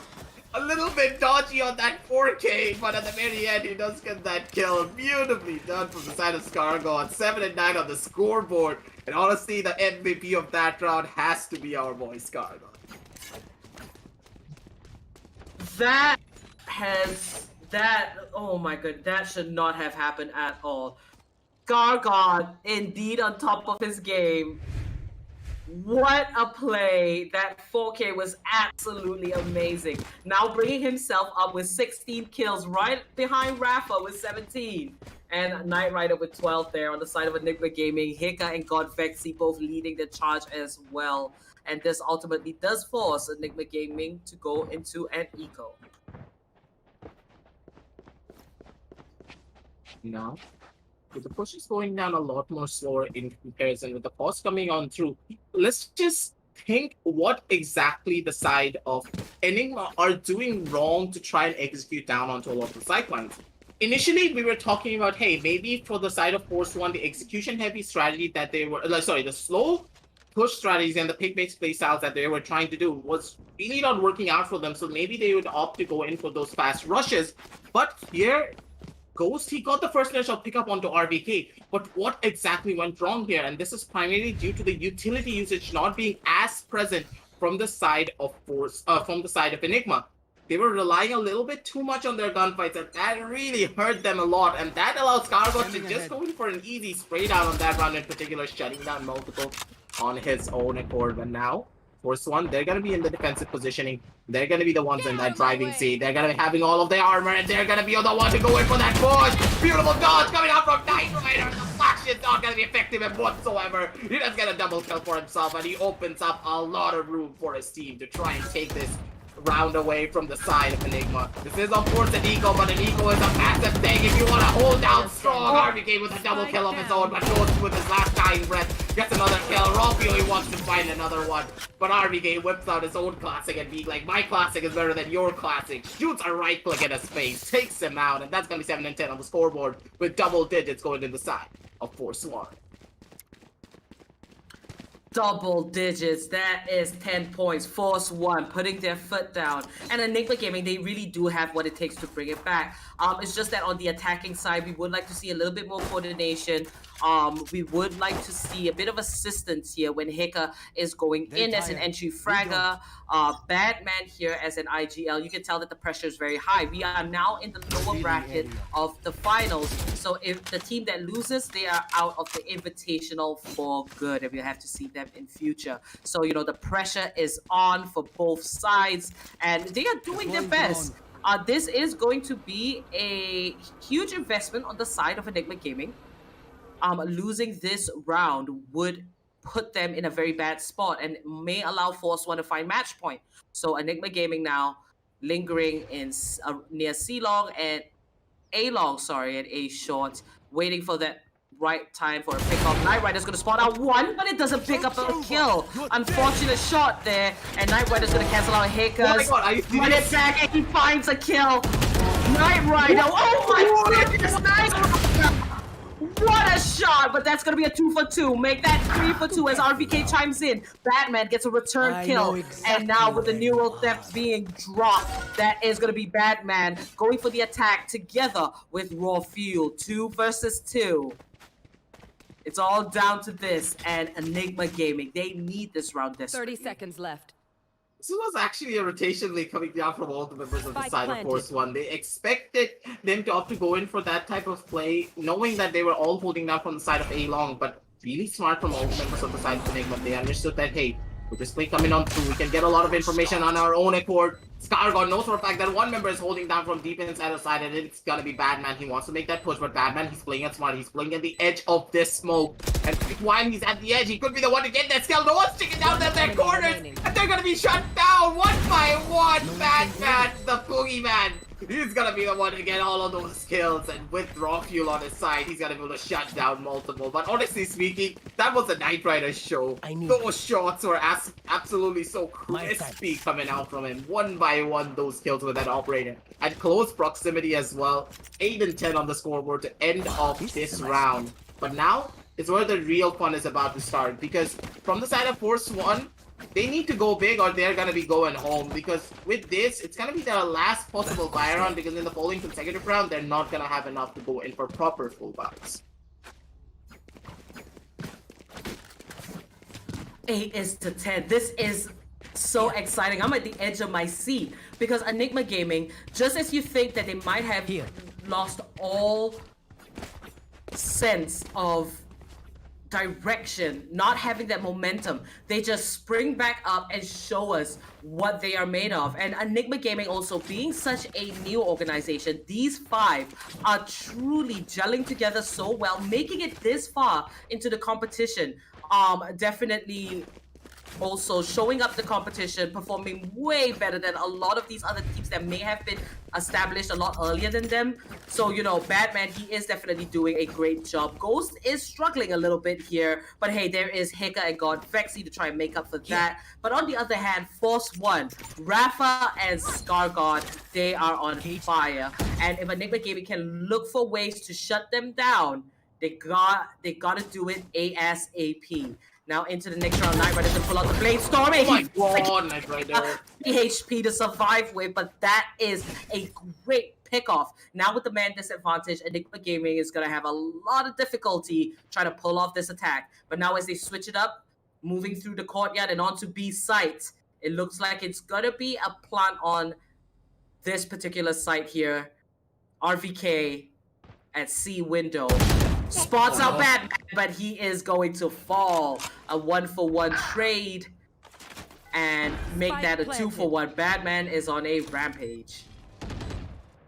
a little bit dodgy on that 4K, but at the very end, he does get that kill. Beautifully done from the side of Scargon. 7 and 9 on the scoreboard. And honestly, the MVP of that round has to be our boy Scargon. Oh my god, that should not have happened at all. Gargon, indeed on top of his game. What a play. That 4K was absolutely amazing. Now bringing himself up with 16 kills, right behind Rafa with 17. And Knight Rider with 12 there on the side of Enigma Gaming. Hika and God Vexy both leading the charge as well. And this ultimately does force Enigma Gaming to go into an eco. Now, with the push is going down a lot more slower in comparison with the pause coming on through, let's just think what exactly the side of Enigma are doing wrong to try and execute down onto a lot of the sidelines. Initially, we were talking about, hey, maybe for the side of Force One, the execution-heavy strategy that they were, the slow push strategies and the pick-based playstyles that they were trying to do was really not working out for them, so maybe they would opt to go in for those fast rushes. But here, Ghost, he got the first initial pickup onto RVK, but what exactly went wrong here? And this is primarily due to the utility usage not being as present from the side of Enigma. They were relying a little bit too much on their gunfights, and that really hurt them a lot. And that allowed Scargot to just go in for an easy spray down on that round in particular, shutting down multiple on his own accord. But now, Force One, they're going to be in the defensive positioning. They're going to be the ones in that driving seat. They're going to be having all of their armor, and they're going to be the one to go in for that push. Beautiful dodge coming out from Knight Rider. The flash is not going to be effective whatsoever. He does get a double kill for himself, and he opens up a lot of room for his team to try and take this round away from the side of Enigma. This is of course an eco, but an eco is a massive thing if you want to hold down strong. RBK with a double kill of his own, but goes with his last dying breath, gets another kill. Rompio, he wants to find another one, but RBK whips out his own classic and being like, my classic is better than your classic. Shoots a right click in his face, takes him out, and that's going to be 7 and 10 on the scoreboard with double digits going to the side of Force One. double digits. That is 10 points. Force One putting their foot down. And Enigma Gaming, they really do have what it takes to bring it back. It's just that on the attacking side, we would like to see a little bit more coordination. We would like to see a bit of assistance here when Hika is going in as an entry fragger. Batman here as an IGL. You can tell that the pressure is very high. We are now in the lower bracket of the finals. So if the team that loses, they are out of the Invitational for good, and we'll have to see them in future. So, you know, the pressure is on for both sides, and they are doing their best. This is going to be a huge investment on the side of Enigma Gaming. Losing this round would put them in a very bad spot and may allow Force One to find match point. So Enigma Gaming now lingering in near C long and A long, sorry, and A short, waiting for that right time for a pick-up. Knight Rider's gonna spot out one, but it doesn't pick up a kill. Unfortunate shot there, and Knight Rider's gonna cancel out Hickers. Oh my god, are you Run it back, and he finds a kill. Knight Rider, oh my goodness, Knight Rider! What a shot, but that's gonna be a 2 for 2. Make that 3 for 2 as RVK chimes in. Batman gets a return kill, and now with the neural theft being dropped, that is gonna be Batman going for the attack together with Raw Fuel. 2 versus 2. It's all down to this, and Enigma Gaming, they need this round desperately. 30 seconds left. This was actually a rotation lead coming down from all the members of the side of Force One. They expected them to opt to go in for that type of play, knowing that they were all holding down from the side of A long, but really smart from all the members of the side of Enigma. They understood that, hey, with this play coming on through, we can get a lot of information on our own accord. Scargon knows for a fact that one member is holding down from deep inside the side, and it's gonna be Batman. He wants to make that push, but Batman, he's playing it smart. He's playing at the edge of this smoke. And while he's at the edge, he could be the one to get that skill. No one's sticking down their corners, and they're gonna be shut down one by one. Batman, the boogeyman. He's gonna be the one to get all of those kills, and with Raw Fuel on his side, he's gonna be able to shut down multiple. But honestly speaking, that was a Knight Rider show. Those shots were absolutely so crispy coming out from him. One by one, those kills with that operator. At close proximity as well. 8 and 10 on the scoreboard to end off this round. But now is where the real fun is about to start, because from the side of Force One, they need to go big or they're gonna be going home, because with this, it's gonna be their last possible buy round, because in the following consecutive round, they're not gonna have enough to go in for proper full buys. 8 is to 10. This is so exciting. I'm at the edge of my seat, because Enigma Gaming, just as you think that they might have lost all sense of direction, not having that momentum, they just spring back up and show us what they are made of. And Enigma Gaming also being such a new organization, these 5 are truly gelling together so well, making it this far into the competition. Definitely also showing up the competition, performing way better than a lot of these other teams that may have been established a lot earlier than them. So, you know, Batman, he is definitely doing a great job. Ghost is struggling a little bit here, but hey, there is Hika and God Vexy to try and make up for that. But on the other hand, Force One, Rafa and Scargon, they are on fire. And if Enigma Gaming can look for ways to shut them down, they gotta do it ASAP. Now into the next round, Knight Rider can pull out the Blade Storm. Oh my god, Knight Rider. HP to survive with, but that is a great pickoff. Now with the man disadvantage, Enigma Gaming is going to have a lot of difficulty trying to pull off this attack. But now as they switch it up, moving through the courtyard and onto B site, it looks like it's going to be a plant on this particular site here. RVK at C window. Spots out Batman, but he is going to fall. A 1-for-1 trade and make that a 2-for-1. Batman is on a rampage.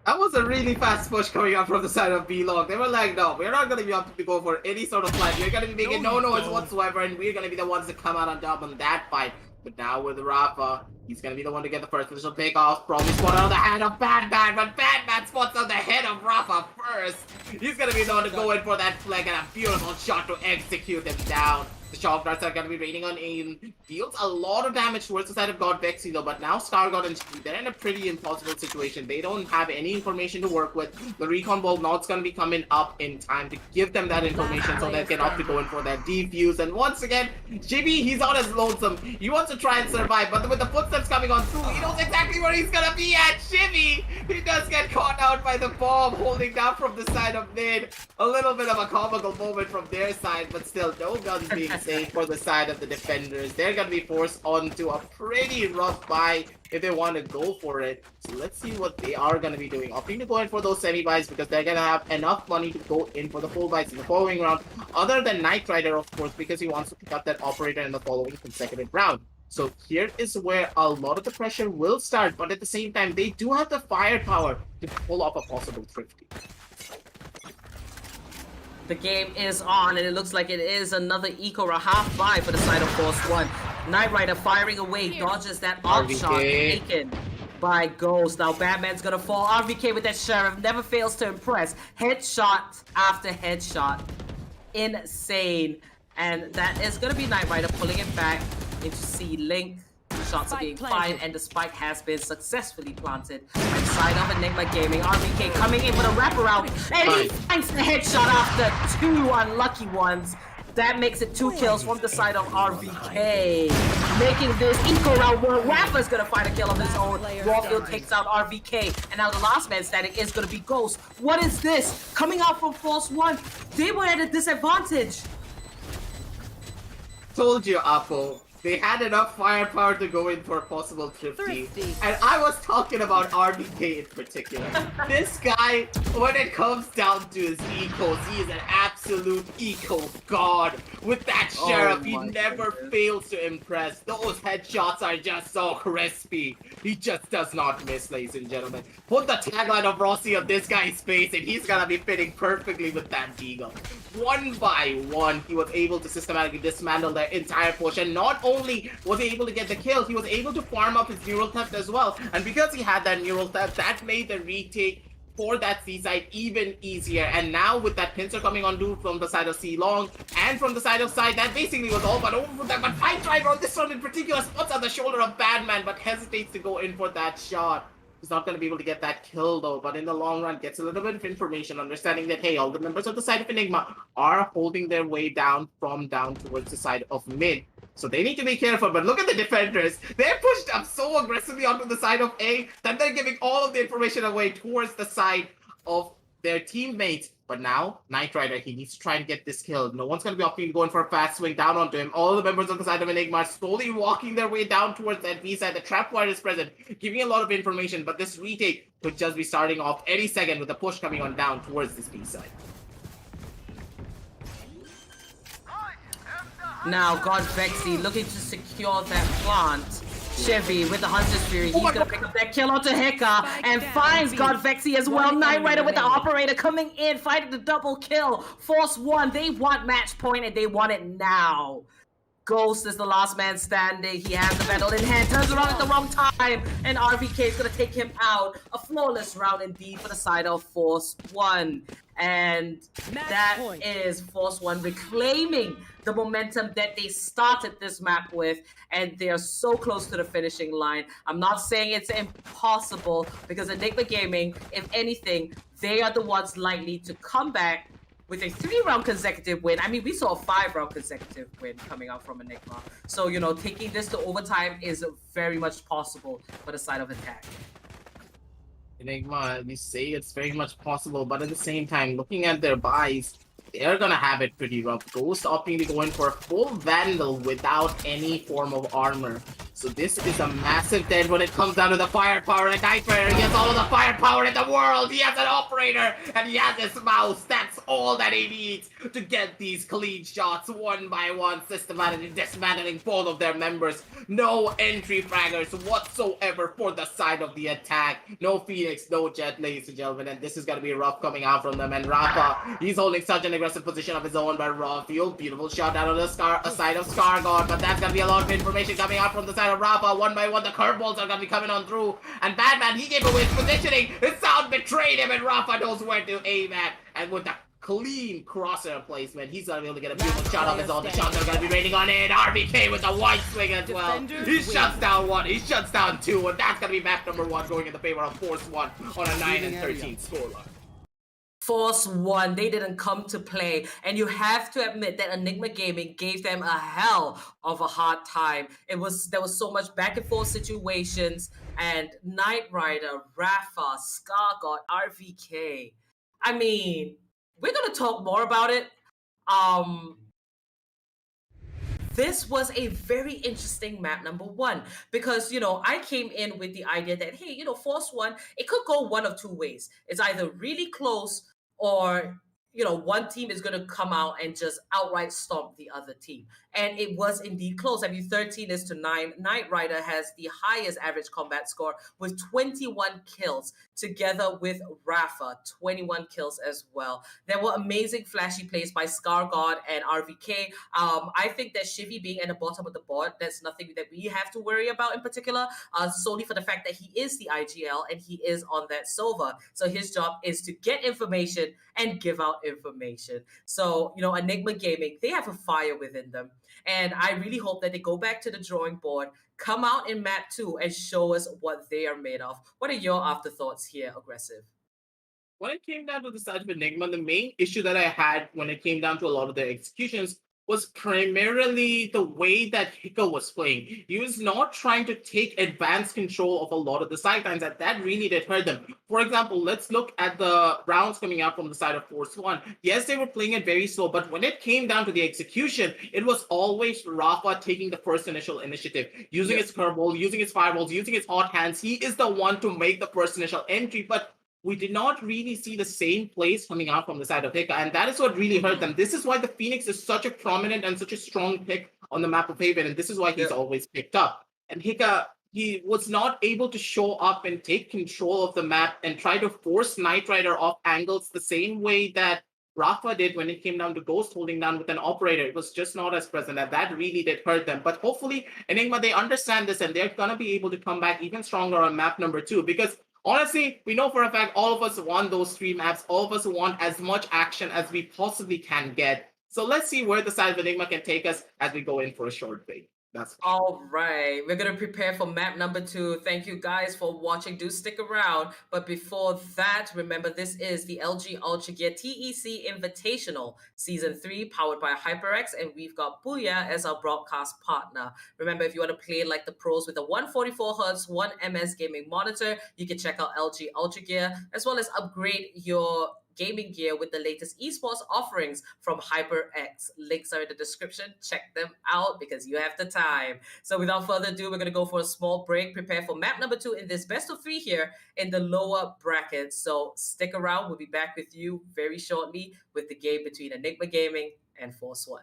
That was a really fast push coming out from the side of B-Long. They were like, no, we're not going to be up to go for any sort of fight. We're going to be making no noise whatsoever, and we're going to be the ones that come out on top on that fight. But now with Rafa, he's going to be the one to get the first initial takeoff. Probably spot on the head of Batman, but Batman spots on the head of Rafa first. He's going to be the one to go in for that flag, and a beautiful shot to execute him down. The shock darts are going to be raining on aim. Deals a lot of damage towards the side of God Vexy though, but now Scargod and Chibi, they're in a pretty impossible situation. They don't have any information to work with. The recon ball not's going to be coming up in time to give them that information so they can opt to go in for that defuse. And once again, Chibi, he's on his lonesome. He wants to try and survive, but with the footsteps coming on through, he knows exactly where he's going to be at. Chibi, he does get caught out by the bomb holding down from the side of mid. A little bit of a comical moment from their side, but still no guns being saved for the side of the defenders. They're gonna be forced onto a pretty rough buy if they want to go for it. So let's see what they are gonna be doing. Opting to go in for those semi buys because they're gonna have enough money to go in for the full buys in the following round. Other than Knight Rider, of course, because he wants to pick up that operator in the following consecutive round. So here is where a lot of the pressure will start, but at the same time, they do have the firepower to pull off a possible thrifty. The game is on, and it looks like it is another eco or a half buy for the side of Force 1. Knight Rider firing away, dodges that arc shot taken by Ghost. Now Batman's gonna fall. RVK with that Sheriff never fails to impress. Headshot after headshot. Insane. And that is gonna be Knight Rider pulling it back into C-Link. Shots are being fired, and the spike has been successfully planted by the side of ENIGMA Gaming. RVK coming in with a wraparound, and he finds the headshot after two unlucky ones. That makes it 2 kills from the side of RVK, making this eco round where Rafa's gonna find a kill of his own. Warfield takes out RVK, and now the last man standing is gonna be Ghost. What is this? Coming out from Force 1, they were at a disadvantage. Told you, Apple. They had enough firepower to go in for a possible thrifty. And I was talking about RBK in particular. This guy, when it comes down to his ecos, he is an absolute eco god. With that Sheriff, he never fails to impress. Those headshots are just so crispy. He just does not miss, ladies and gentlemen. Put the tagline of Rossi on this guy's face and he's gonna be fitting perfectly with that deagle. One by one, he was able to systematically dismantle their entire push, and not only was he able to get the kill, he was able to farm up his neural theft as well. And because he had that neural theft, that made the retake for that C side even easier. And now with that pincer coming on dude from the side of C long and from the side of side, that basically was all but over for them. But Fight Driver on this one in particular spots on the shoulder of Batman, but hesitates to go in for that shot. He's not going to be able to get that kill though, but in the long run gets a little bit of information, understanding that, hey, all the members of the side of ENIGMA are holding their way down towards the side of mid. So they need to be careful, but look at the defenders. They're pushed up so aggressively onto the side of A that they're giving all of the information away towards the side of their teammates. But now, Knight Rider, he needs to try and get this kill. No one's going to be opting to go in for a fast swing down onto him. All the members of the side of ENIGMA are slowly walking their way down towards that B side. The trapwire is present, giving a lot of information, but this retake could just be starting off any second with a push coming on down towards this B side. Now, God Vexy looking to secure that plant. Chevy with the Hunter's Fury, he's gonna pick up that kill onto Heka and finds God Vexy as well. Knight Rider with the operator coming in, fighting the double kill. Force 1, they want match point and they want it now. Ghost is the last man standing. He has the battle in hand, turns around at the wrong time, and RVK is gonna take him out. A flawless round indeed for the side of Force 1. And that is Force 1 reclaiming the momentum that they started this map with, and they are so close to the finishing line. I'm not saying it's impossible, because ENIGMA Gaming, if anything, they are the ones likely to come back with a 3-round consecutive win. I mean, we saw a 5-round consecutive win coming out from ENIGMA. So, you know, taking this to overtime is very much possible for the side of attack. ENIGMA, you say it's very much possible, but at the same time, looking at their buys, they're gonna have it pretty rough. Ghost opting to go in for a full Vandal without any form of armor. So this is a massive dead when it comes down to the firepower. And Knight Rider, he has all of the firepower in the world. He has an operator and he has his mouse. That's all that he needs to get these clean shots one by one, systematically dismantling both of their members. No entry fraggers whatsoever for the side of the attack. No Phoenix, no Jet, ladies and gentlemen. And this is gonna be rough coming out from them. And Rafa, he's holding such an aggressive position of his own, but Rawfield, beautiful shot down on the side of Scargod, but that's gonna be a lot of information coming out from the side of Rafa. One by one, the curveballs are gonna be coming on through, and Batman, he gave away his positioning. His sound betrayed him, and Rafa knows where to aim at, and with the clean crosshair placement. He's gonna be able to get a beautiful shot off his own. The shots are gonna be raining on it. RBK with the white swing as well. He shuts down one, he shuts down two, and that's gonna be map number 1 going in the favor of Force 1 on a 9-13 scoreline. Force 1, they didn't come to play, and you have to admit that Enigma Gaming gave them a hell of a hard time. There was so much back and forth situations, and Knight Rider, Rafa, Scargott, RVK. I mean, we're gonna talk more about it. This was a very interesting map, number 1, because, I came in with the idea that, hey, Force 1, it could go one of two ways. It's either really close or, one team is going to come out and just outright stomp the other team. And it was indeed close. 13-9. Knight Rider has the highest average combat score with 21 kills, together with Rafa, 21 kills as well. There were amazing flashy plays by Scargott and RVK. I think that Shivy being at the bottom of the board, that's nothing that we have to worry about in particular, solely for the fact that he is the IGL and he is on that Sova. So his job is to get information and give out information. So, Enigma Gaming, they have a fire within them. And I really hope that they go back to the drawing board, come out in map 2 and show us what they are made of. What are your afterthoughts here, Aggressive? When it came down to the side of Enigma, the main issue that I had when it came down to a lot of the executions was primarily the way that Hika was playing. He was not trying to take advanced control of a lot of the sidelines, and that really did hurt them. For example, let's look at the rounds coming out from the side of Force 1. Yes, they were playing it very slow, but when it came down to the execution, it was always Rafa taking the first initial initiative, using his curveball, using his fireballs, using his hot hands. He is the one to make the first initial entry, but we did not really see the same plays coming out from the side of Hika, and that is what really hurt them. This is why the Phoenix is such a prominent and such a strong pick on the map of Haven, and this is why he's always picked up. And Hika, he was not able to show up and take control of the map and try to force Knight Rider off angles the same way that Rafa did when it came down to Ghost holding down with an operator. It was just not as present, and that really did hurt them. But hopefully, Enigma, they understand this, and they're going to be able to come back even stronger on map number 2, because honestly, we know for a fact all of us want those 3 maps. All of us want as much action as we possibly can get. So let's see where the side of Enigma can take us as we go in for a short break. That's all right. We're going to prepare for map number 2. Thank you guys for watching. Do stick around. But before that, remember, this is the LG Ultragear TEC Invitational Season 3, powered by HyperX, and we've got Booyah as our broadcast partner. Remember, if you want to play like the pros with a 144Hz 1MS gaming monitor, you can check out LG Ultragear, as well as upgrade your gaming gear with the latest esports offerings from HyperX. Links are in the description. Check them out because you have the time. So without further ado, we're going to go for a small break. Prepare for map number 2 in this best of 3 here in the lower bracket. So stick around. We'll be back with you very shortly with the game between Enigma Gaming and Force 1.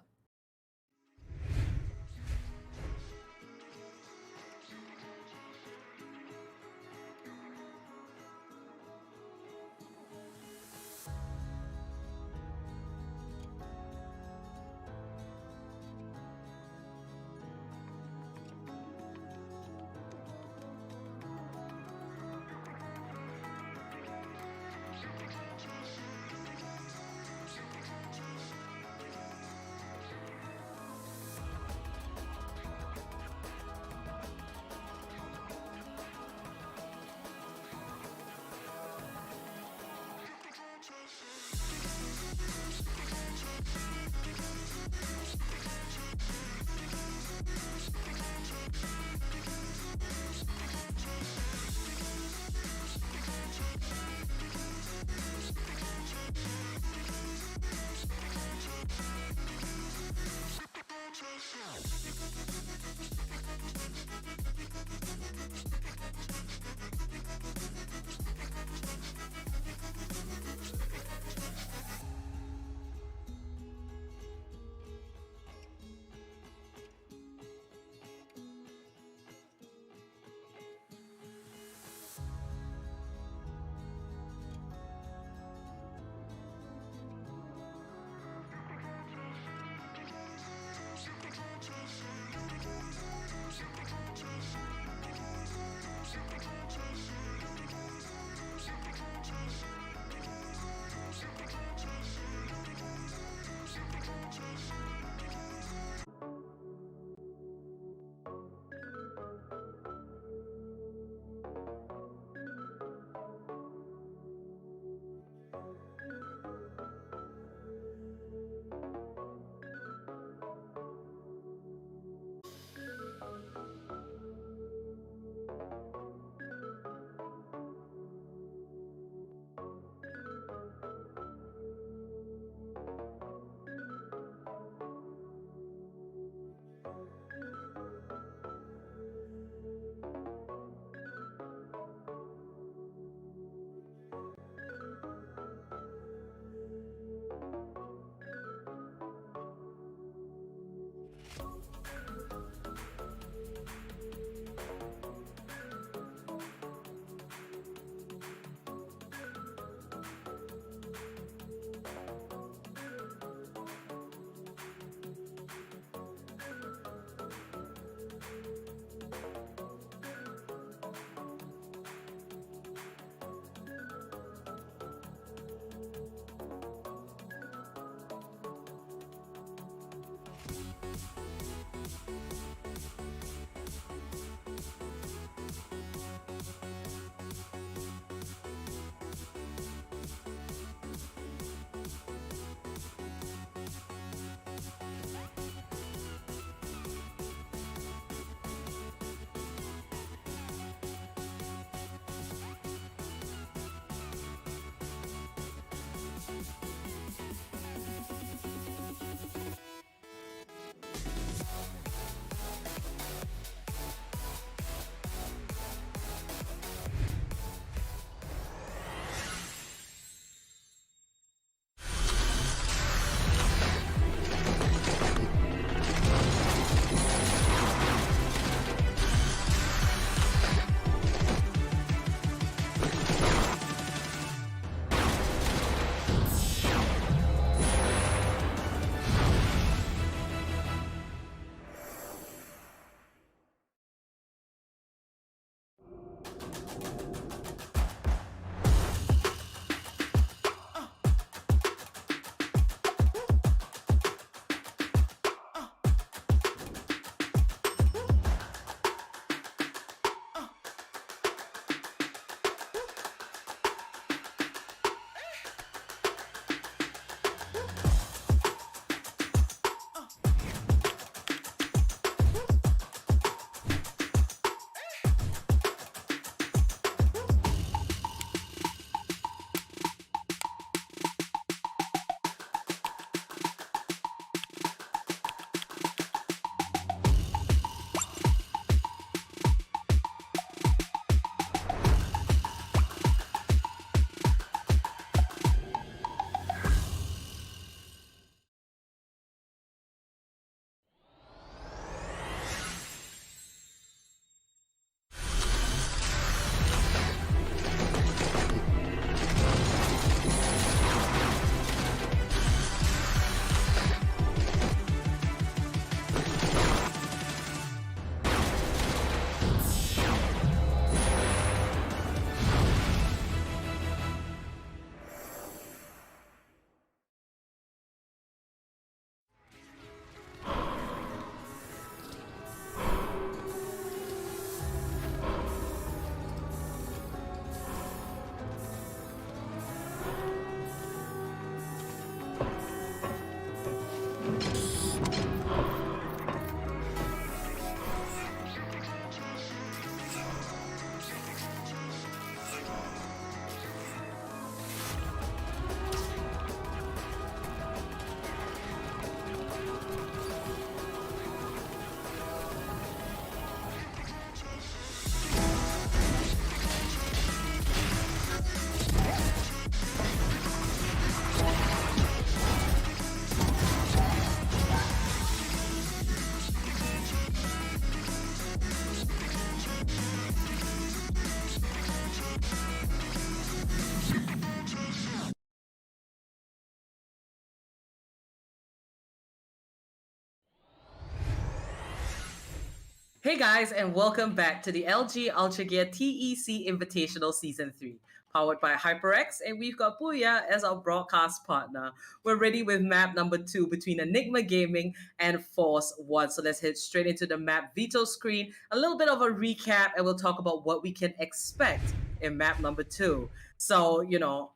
Hey guys, and welcome back to the LG Ultragear TEC Invitational Season 3, powered by HyperX, and we've got Booyah as our broadcast partner. We're ready with map number 2 between Enigma Gaming and Force 1. So let's head straight into the map veto screen, a little bit of a recap, and we'll talk about what we can expect in map number 2. So,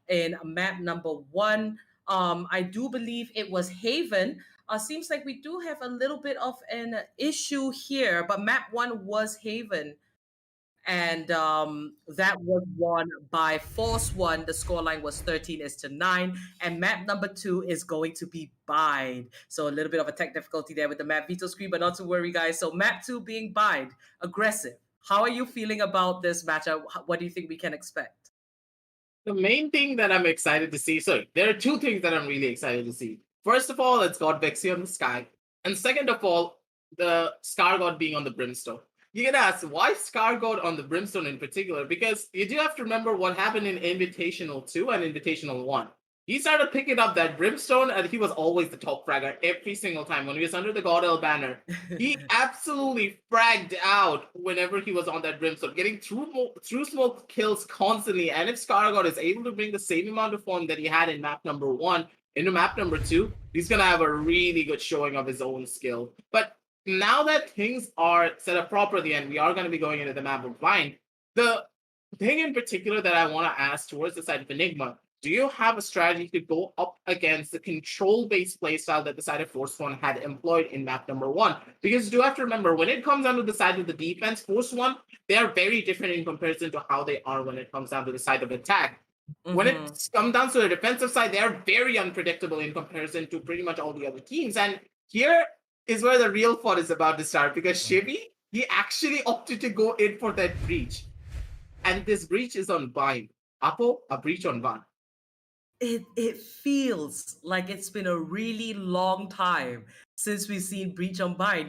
in map number 1, I do believe it was Haven. Seems like we do have a little bit of an issue here, but map 1 was Haven. And that was won by Force 1. The scoreline was 13-9. And map number 2 is going to be Bind. So a little bit of a tech difficulty there with the map veto screen, but not to worry, guys. So map 2 being Bind, aggressive. How are you feeling about this matchup? What do you think we can expect? The main thing that I'm excited to see, so there are two things that I'm really excited to see. First of all, it's got Vexy on the sky. And second of all, the Scar God being on the Brimstone. You can ask, why Scar God on the Brimstone in particular? Because you do have to remember what happened in Invitational 2 and Invitational 1. He started picking up that Brimstone, and he was always the top fragger every single time. When he was under the Godel banner, he absolutely fragged out whenever he was on that Brimstone, getting through smoke kills constantly. And if Scar God is able to bring the same amount of form that he had in map number 1 into map number 2, he's going to have a really good showing of his own skill. But now that things are set up properly and we are going to be going into the map of Bind, the thing in particular that I want to ask towards the side of Enigma, do you have a strategy to go up against the control-based playstyle that the side of Force 1 had employed in map number 1? Because you do have to remember, when it comes down to the side of the defense, Force 1, they are very different in comparison to how they are when it comes down to the side of attack. When it comes down to the defensive side, they are very unpredictable in comparison to pretty much all the other teams. And here is where the real fun is about to start, because Shivy, he actually opted to go in for that breach. And this breach is on Bind. Apo, a breach on Bind. It feels like it's been a really long time since we've seen Breach Unbind.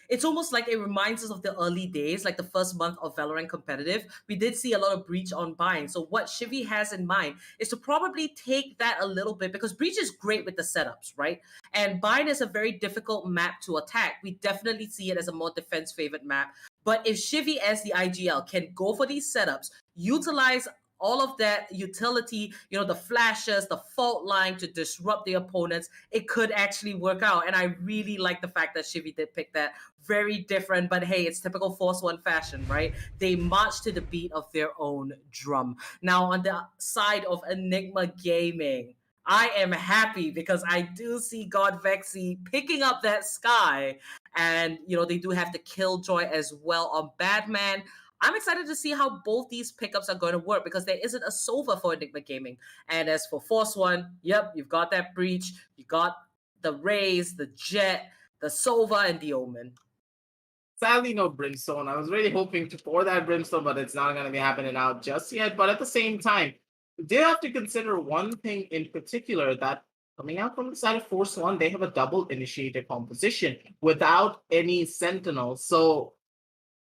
It's almost like it reminds us of the early days, like the first month of Valorant competitive. We did see a lot of Breach Unbind. So what Shivy has in mind is to probably take that a little bit, because Breach is great with the setups, right? And Bind is a very difficult map to attack. We definitely see it as a more defense favored map. But if Shivy as the IGL can go for these setups, utilize all of that utility, the flashes, the fault line to disrupt the opponents, it could actually work out. And I really like the fact that Shivy did pick that. Very different, but hey, it's typical Force 1 fashion, right? They march to the beat of their own drum. Now, on the side of Enigma Gaming, I am happy because I do see God Vexy picking up that Sky. And, they do have the Killjoy as well on Batman. I'm excited to see how both these pickups are going to work, because there isn't a Sova for Enigma Gaming. And as for Force 1, yep, you've got that Breach, you got the Raze, the Jet, the Sova, and the Omen. Sadly, no Brimstone. I was really hoping for that Brimstone, but it's not going to be happening out just yet. But at the same time, they have to consider one thing in particular, that coming out from the side of Force 1, they have a double initiator composition without any Sentinels. So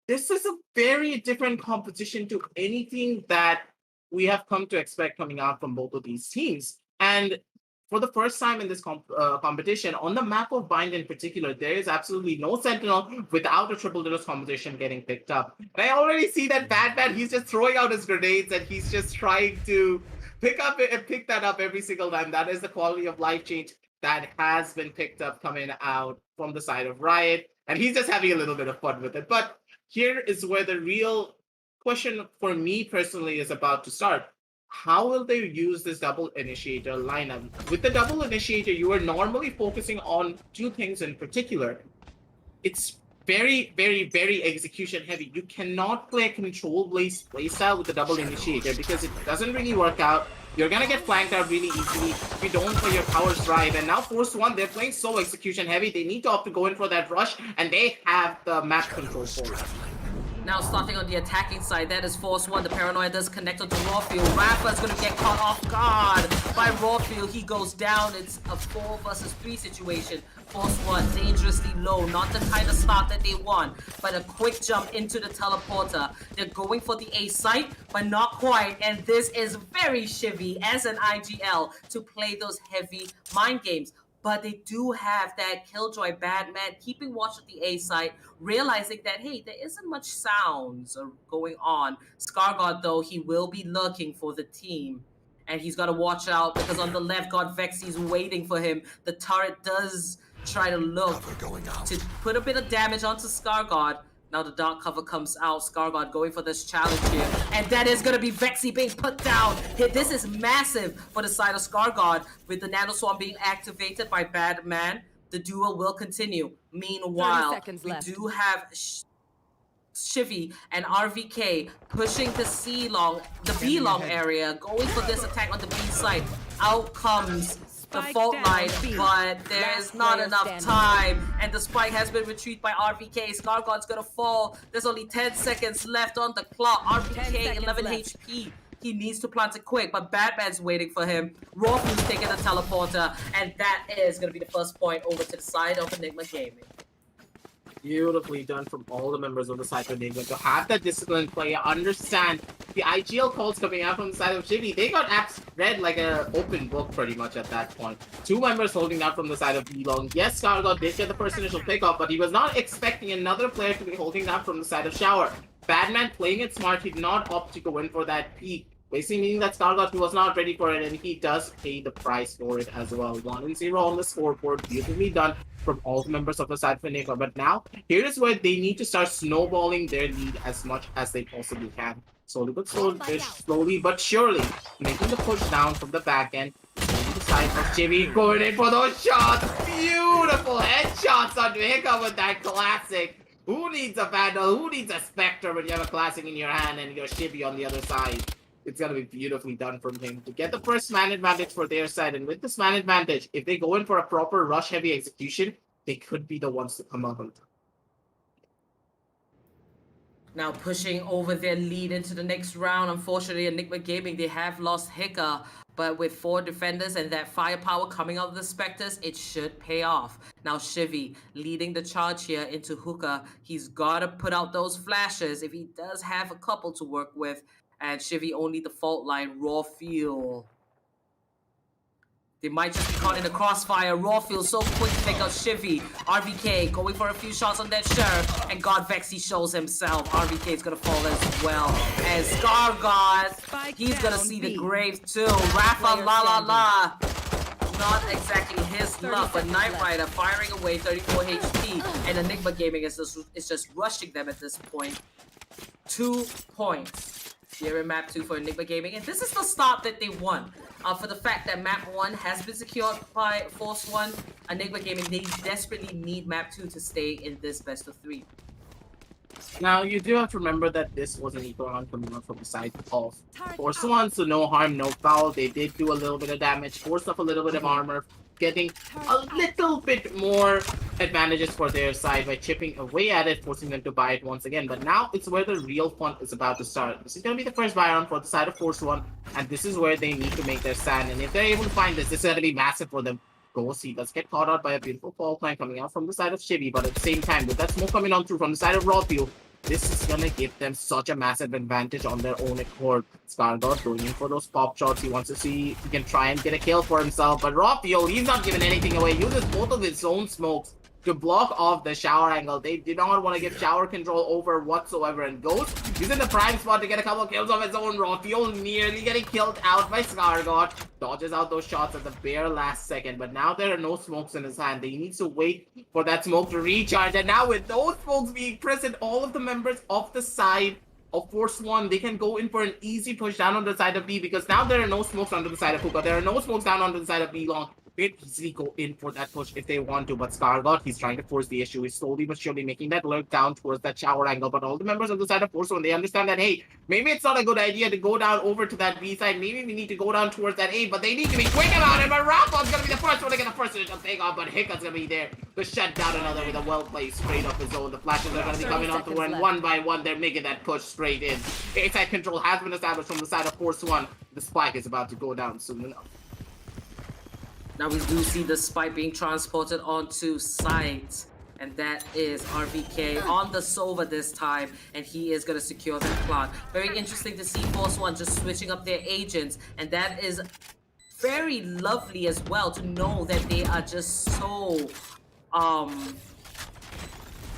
this is a very different competition to anything that we have come to expect coming out from both of these teams. And for the first time in this competition, on the map of Bind in particular, there is absolutely no Sentinel without a triple dose composition getting picked up. And I already see that Batman, he's just throwing out his grenades and he's just trying to pick that up every single time. That is the quality of life change that has been picked up coming out from the side of Riot. And he's just having a little bit of fun with it. But here is where the real question for me personally is about to start. How will they use this double initiator lineup? With the double initiator, you are normally focusing on two things in particular. It's very, very, very execution heavy. You cannot play a control-based playstyle with the double initiator because it doesn't really work out. You're gonna get flanked out really easily if you don't play your powers right. And now Force 1, they're playing so execution heavy, they need to opt to go in for that rush, and they have the map control for it. Now starting on the attacking side, that is Force 1. The Paranoia does connect onto Rawfield. Rafa's going to get caught off guard by Rawfield. He goes down. It's a 4 versus 3 situation. Force 1 dangerously low. Not the kind of start that they want, but a quick jump into the teleporter. They're going for the A site, but not quite. And this is very Shivy as an IGL to play those heavy mind games. but they do have that Killjoy Batman keeping watch of the A site, realizing that, hey, there isn't much sounds going on. Scargod, though, he will be looking for the team. And he's got to watch out because on the left, God Vexy's waiting for him. The turret does try to look to put a bit of damage onto Scargod. Now the dark cover comes out. Scargod going for this challenge here. And that is going to be Vexy being put down. This is massive for the side of Scargod. With the Nano Swarm being activated by Batman, the duel will continue. Meanwhile, we do have Shivy and RVK pushing the B-long area, going for this attack on the B side. Out comes the fault line, but there's not enough time, and the spike has been retrieved by RVK. Scargod's gonna fall. There's only 10 seconds left on the clock. RVK, 11 HP. He needs to plant it quick, but Batman's waiting for him. Rawfu's taking the teleporter, and that is gonna be the first point over to the side of Enigma Gaming. Beautifully done from all the members of the side of Enigma to have that disciplined player understand the IGL calls coming out from the side of Shivy. They got apps read like an open book pretty much at that point. Two members holding out from the side of B-Long. Yes, Scargod did get the first initial pickup, but he was not expecting another player to be holding out from the side of Shower. Badman playing it smart, he did not opt to go in for that peak. Basically meaning that Scargod was not ready for it, and he does pay the price for it as well. 1-0 on the scoreboard, beautifully done from all the members of the side of Enigma. But now, here is where they need to start snowballing their lead as much as they possibly can. Slowly but surely, making the push down from the back end. The side of Jimmy going in for those shots. Beautiful headshots on Hiccup with that classic. Who needs a Vandal? Who needs a Spectre when you have a classic in your hand and your Shibby on the other side? It's going to be beautifully done from him to get the first man advantage for their side. And with this man advantage, if they go in for a proper rush-heavy execution, they could be the ones to come up on top. Now pushing over their lead into the next round. Unfortunately, Enigma Gaming, they have lost Hika. But with 4 defenders and that firepower coming out of the Spectres, it should pay off. Now Shivy leading the charge here into Hookah. He's got to put out those flashes if he does have a couple to work with. And Shivy only the fault line. Raw Fuel. They might just be caught in the crossfire. Raw Fuel so quick to take out Shivy. RVK going for a few shots on that Sheriff. And God Vexy shows himself. RVK is going to fall as well. And Scargod, he's going to see the grave too. Rafa la la la. Not exactly his luck, but Knight Rider firing away 34 HP. And Enigma Gaming is just rushing them at this point. 2 points here in map 2 for Enigma Gaming, and this is the start that they want. For the fact that map 1 has been secured by Force 1, Enigma Gaming, they desperately need map 2 to stay in this best of 3. Now, you do have to remember that this was an equal round coming up from the side of Force 1, so no harm, no foul. They did do a little bit of damage, forced up a little bit of armor, getting a little bit more advantages for their side by chipping away at it, forcing them to buy it once again. But now it's where the real fun is about to start. This is going to be the first buy round for the side of Force 1, and this is where they need to make their stand. And if they're able to find this, this is going to be massive for them. Go see, does get caught out by a beautiful fall plan coming out from the side of Shivy, but at the same time, with that smoke coming on through from the side of Raw Fuel, this is gonna give them such a massive advantage on their own accord. Scargod going in for those pop shots. He wants to see if he can try and get a kill for himself. But Raw Fuel, he's not giving anything away. He uses both of his own smokes to block off the shower angle. They did not want to give shower control over whatsoever. And Ghost, he's in the prime spot to get a couple of kills of his own. Raw Fuel nearly getting killed out by Scargod. Dodges out those shots at the bare last second. But now there are no smokes in his hand. He needs to wait for that smoke to recharge. And now with those smokes being present, all of the members of the side of Force 1, they can go in for an easy push down on the side of B, because now there are no smokes onto the side of Hookah. There are no smokes down onto the side of B long. They can easily go in for that push if they want to, but Scargod, he's trying to force the issue. He's slowly but surely making that lurk down towards that shower angle, but all the members of the side of Force 1, they understand that, hey, maybe it's not a good idea to go down over to that B side. Maybe we need to go down towards that A, but they need to be quick about it. But Rafa's gonna be the first one to get the first initial takeoff, but Hiccup's gonna be there to shut down another with a well-placed straight off his own. The flashes are gonna be coming on through, and one by one, they're making that push straight in. A-side control has been established from the side of Force 1. The spike is about to go down soon enough. Now we do see the spike being transported onto site, and that is RVK on the Sova this time, and he is going to secure that plant. Very interesting to see Force 1 just switching up their agents, and that is very lovely as well to know that they are just so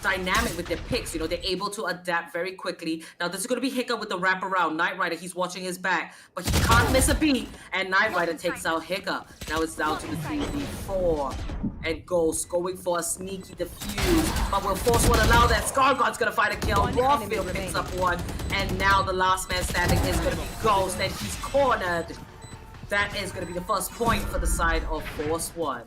dynamic with their picks. You know, they're able to adapt very quickly. Now, this is going to be Hiccup with the wraparound. Knight Rider, he's watching his back, but he can't miss a beat. And Knight Rider takes out Hiccup. Now it's down to the 3v4. And Ghost going for a sneaky defuse. But will Force One allow that? Scargod's going to find a kill. Rawfield picks up one. And now the last man standing is going to be Ghost. And he's cornered. That is going to be the first point for the side of Force One.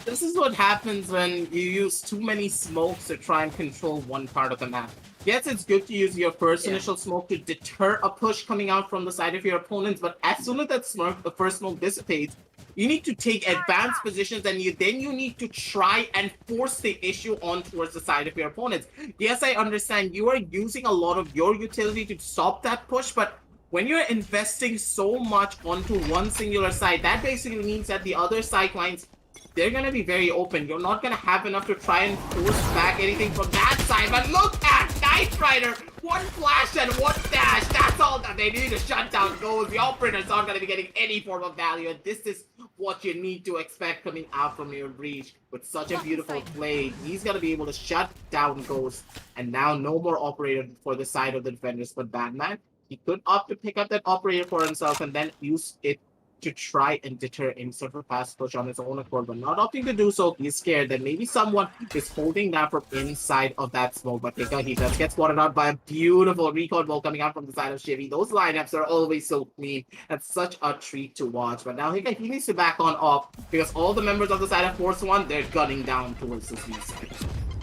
This is what happens when you use too many smokes to try and control one part of the map. Yes, it's good to use your first initial smoke to deter a push coming out from the side of your opponents, but as soon as that smoke, the first smoke dissipates, you need to take advanced positions and then you need to try and force the issue on towards the side of your opponents. Yes, I understand you are using a lot of your utility to stop that push, but when you're investing so much onto one singular side, that basically means that the other sidelines, they're going to be very open. You're not going to have enough to try and force back anything from that side. But look at Knight Rider! One flash and one dash. That's all that they need to shut down goals. The operators aren't going to be getting any form of value. And this is what you need to expect coming out from your breach. With such a beautiful play, he's going to be able to shut down Ghost. And now no more operator for the side of the defenders. But Batman, he could opt to pick up that operator for himself and then use it to try and deter any sort of fast push on his own accord, but not opting to do so. He's scared that maybe someone is holding that from inside of that smoke. But he does get spotted out by a beautiful recoil ball coming out from the side of Chevy. Those lineups are always so clean. That's such a treat to watch. But now he needs to back on off because all the members of the side of Force One, they're gunning down towards the B side.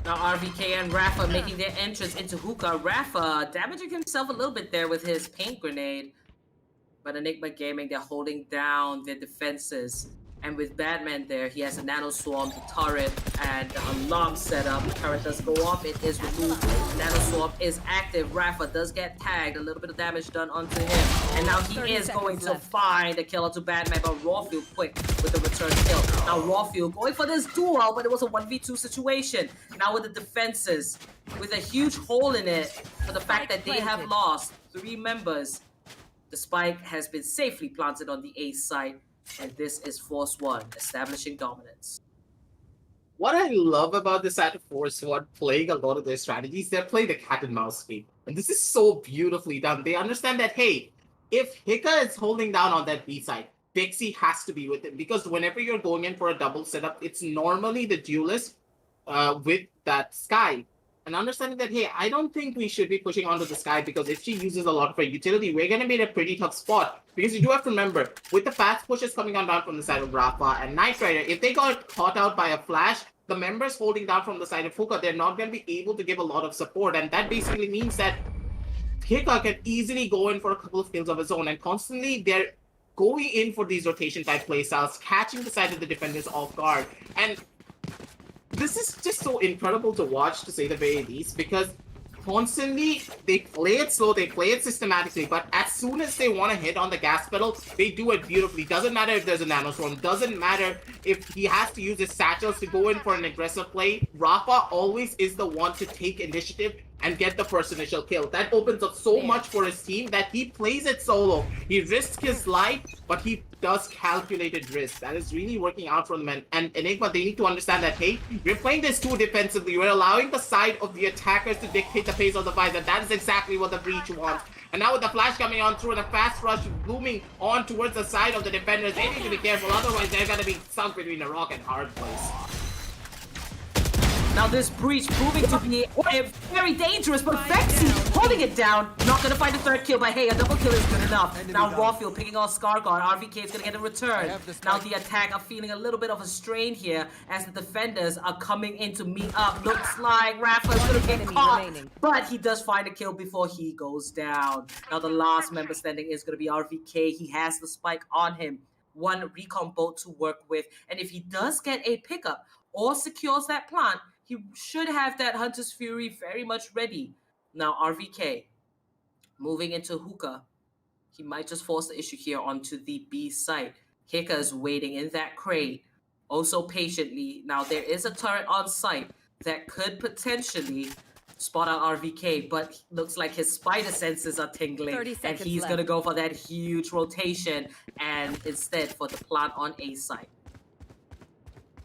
Now RVK and Rafa making their entrance into Hookah. Rafa damaging himself a little bit there with his paint grenade. But Enigma Gaming, they're holding down their defenses. And with Batman there, he has a Nano Swarm, the turret, and the alarm setup. The turret does go off, it is removed. Nano Swarm is active. Rafa does get tagged, a little bit of damage done onto him. And now he is going to find a kill onto Batman, but Rawfield quick with the return kill. Now Rawfield going for this duel, but it was a 1v2 situation. Now with the defenses, with a huge hole in it for the fact that they have lost 3 members. The spike has been safely planted on the A site, and this is Force One establishing dominance. What I love about the side of Force One playing a lot of their strategies, they're playing the cat and mouse game. And this is so beautifully done. They understand that, hey, if Hika is holding down on that B side, Pixie has to be with him. Because whenever you're going in for a double setup, it's normally the duelist with that Sky. And understanding that, hey, I don't think we should be pushing onto the Sky because if she uses a lot of her utility, we're going to be in a pretty tough spot. Because you do have to remember, with the fast pushes coming on down from the side of Rafa and Knight Rider, if they got caught out by a flash, the members holding down from the side of Fuka, they're not going to be able to give a lot of support. And that basically means that Hika can easily go in for a couple of kills of his own. And constantly, they're going in for these rotation type playstyles, catching the side of the defenders off guard. And this is just so incredible to watch, to say the very least, because constantly they play it slow, they play it systematically, but as soon as they want to hit on the gas pedal, they do it beautifully. Doesn't matter if there's a nanoswarm, doesn't matter if he has to use his satchels to go in for an aggressive play. Rafa always is the one to take initiative and get the first initial kill. That opens up so much for his team that he plays it solo. He risks his life, but he does calculated risk. That is really working out for them. And Enigma, they need to understand that, hey, you're playing this too defensively. You're allowing the side of the attackers to dictate the pace of the fight, and that is exactly what the breach wants. And now with the flash coming on through and a fast rush blooming on towards the side of the defenders, they need to be careful, otherwise they're going to be sunk between a rock and hard place. Now this breach proving to be very dangerous, but Vexy holding it down. Not going to find a third kill, but hey, a double kill is good enough. Now Rawfield picking on Scarguard. RVK is going to get a return. Now the attack are feeling a little bit of a strain here as the defenders are coming in to meet up. Looks like Rafa is going to get caught, but he does find a kill before he goes down. Now the last member standing is going to be RVK. He has the spike on him. One recon boat to work with, and if he does get a pickup or secures that plant, he should have that Hunter's Fury very much ready. Now RVK moving into Hookah. He might just force the issue here onto the B site. Hika is waiting in that crate, also patiently. Now there is a turret on site that could potentially spot out RVK, but looks like his spider senses are tingling, 30 and seconds he's left. gonna go for that huge rotation and instead for the plant on A site.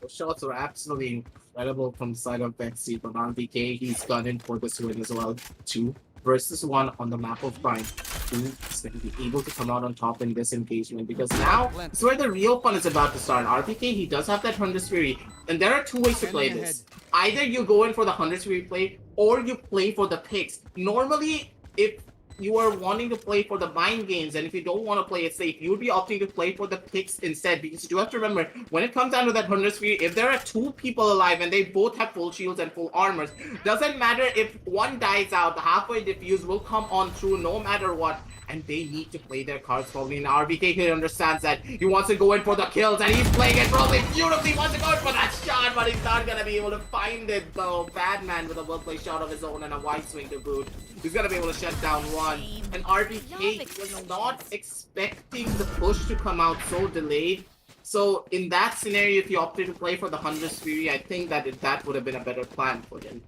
The shots are absolutely incredible from the side of Betsy, but RVK, he's gone in for this win as well. 2 versus 1 on the map of Prime. Who is going to be able to come out on top in this engagement? Because now is where the real fun is about to start. RVK, he does have that Hunter's Fury, and there are 2 ways to play this. Either you go in for the Hunter's Fury play, or you play for the picks. Normally, if you are wanting to play for the mind games, and if you don't want to play it safe, you would be opting to play for the picks instead, because you do have to remember, when it comes down to that Hunter's Fury, if there are 2 people alive and they both have full shields and full armors, doesn't matter if one dies out, the halfway diffuse will come on through no matter what, and they need to play their cards probably. And RVK here understands that he wants to go in for the kills, and he's playing it probably beautifully. He wants to go in for that shot, but he's not gonna be able to find it though. Badman with a well-played shot of his own and a wide swing to boot. He's gonna be able to shut down one. And RVK was not expecting the push to come out so delayed. So in that scenario, if he opted to play for the Hunter's Fury, I think that that would have been a better plan for him.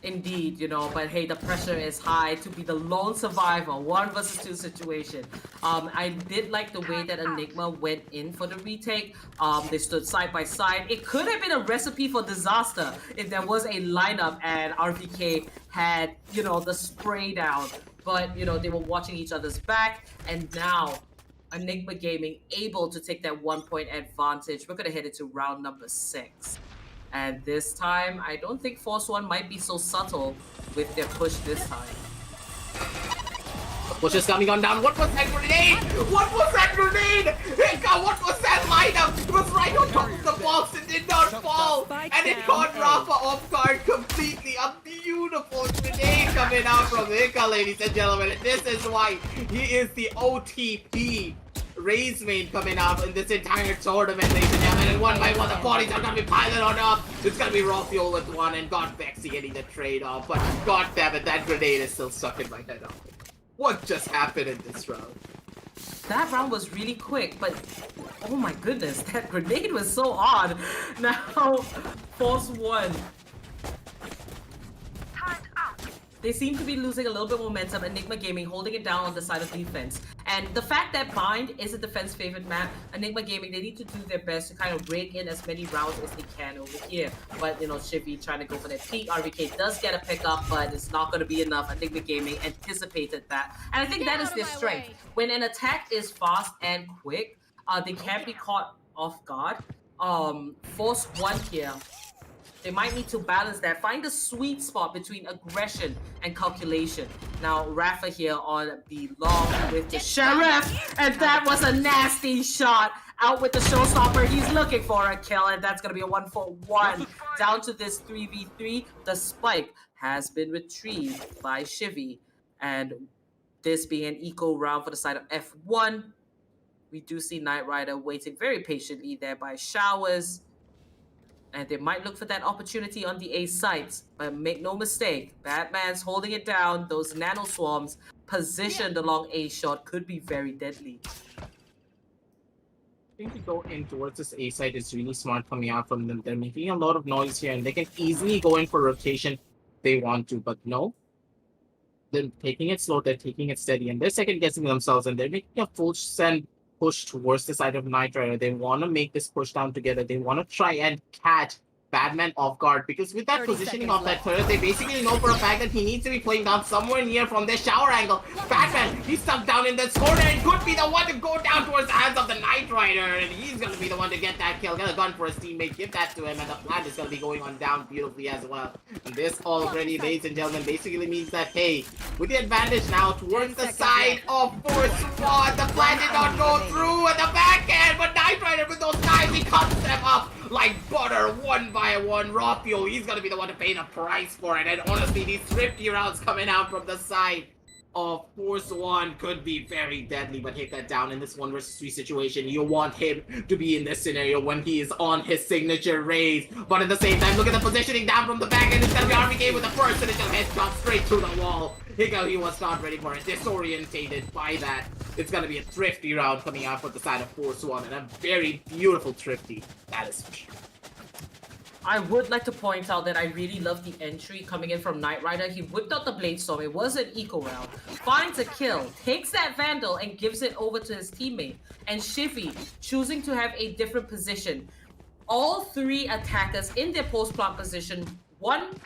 Indeed, you know, but hey, the pressure is high to be the lone survivor, 1 versus 2 situation. I did like the way that ENIGMA went in for the retake. They stood side by side. It could have been a recipe for disaster if there was a lineup and RVK had, you know, the spray down. But, you know, they were watching each other's back, and now ENIGMA Gaming able to take that 1-point advantage. We're going to head into round number 6. And this time, I don't think Force One might be so subtle with their push this time. The push is coming on down. What was that grenade? What was that grenade? Hika, what was that lineup? It was right on top of the box. It did not fall. And it caught Rafa off guard completely. A beautiful grenade coming out from Hika, ladies and gentlemen. And this is why he is the OTP. Raise main coming out in this entire tournament, ladies and gentlemen, and 1 by 1 the bodies are gonna be piling on up. It's gonna be raw fuel with 1, and God Vexy getting the trade off, but god damn it, that grenade is still stuck in my head. What just happened in this round? That round was really quick, but oh my goodness, that grenade was so odd. Now, Force One. They seem to be losing a little bit of momentum. ENIGMA Gaming holding it down on the side of defense. And the fact that Bind is a defense favorite map, ENIGMA Gaming, they need to do their best to kind of rake in as many rounds as they can over here. But, you know, Shivy trying to go for that peak. RVK does get a pickup, but it's not going to be enough. ENIGMA Gaming anticipated that. And I think that is their strength. When an attack is fast and quick, they can't be caught off guard. Force One here. They might need to balance that. Find the sweet spot between aggression and calculation. Now, Rafa here on the long with the Sheriff. And that was a nasty shot. Out with the showstopper. He's looking for a kill. And that's going to be a 1-for-1. Down to this 3v3. The spike has been retrieved by Shivy. And this being an eco round for the side of F1. We do see Knight Rider waiting very patiently there by Showers. And they might look for that opportunity on the A sites. But make no mistake, Batman's holding it down. Those nano swarms positioned along A shot could be very deadly. I think to go in towards this A site is really smart coming out from them. They're making a lot of noise here, and they can easily go in for rotation if they want to. But no, they're taking it slow, they're taking it steady, and they're second guessing themselves, and they're making a full send push towards the side of Knight Rider. They want to make this push down together. They want to try and catch Batman off guard, because with that positioning of that turret, they basically know for a fact that he needs to be playing down somewhere near from their shower angle. Batman, he's stuck down in this corner and could be the one to go down towards the hands of the Knight Rider, and he's going to be the one to get that kill. Get a gun for his teammate, give that to him, and the plant is going to be going on down beautifully as well. And this already, ladies and gentlemen, basically means that, hey, with the advantage now towards the side of Force One, the plant did not go through at the back end, but Knight Rider with those knives, he cuts them up like butter, 1 by 1. Raw fuel, he's gonna be the one to pay the price for it. And honestly, these thrifty rounds coming out from the side of Force One could be very deadly. But Hika down in this 1 versus 3 situation. You want him to be in this scenario when he is on his signature raise. But at the same time, look at the positioning down from the back end. It's gonna be RVK with the first initial headshot straight through the wall. Hika, he was not ready for it. Disorientated by that. It's gonna be a thrifty round coming out from the side of Force One, and a very beautiful thrifty. That is for sure. I would like to point out that I really love the entry coming in from Knight Rider. He whipped out the Blade Storm. It was an eco round. Finds a kill, takes that Vandal and gives it over to his teammate. And Shivy choosing to have a different position. All three attackers in their post-plant position. One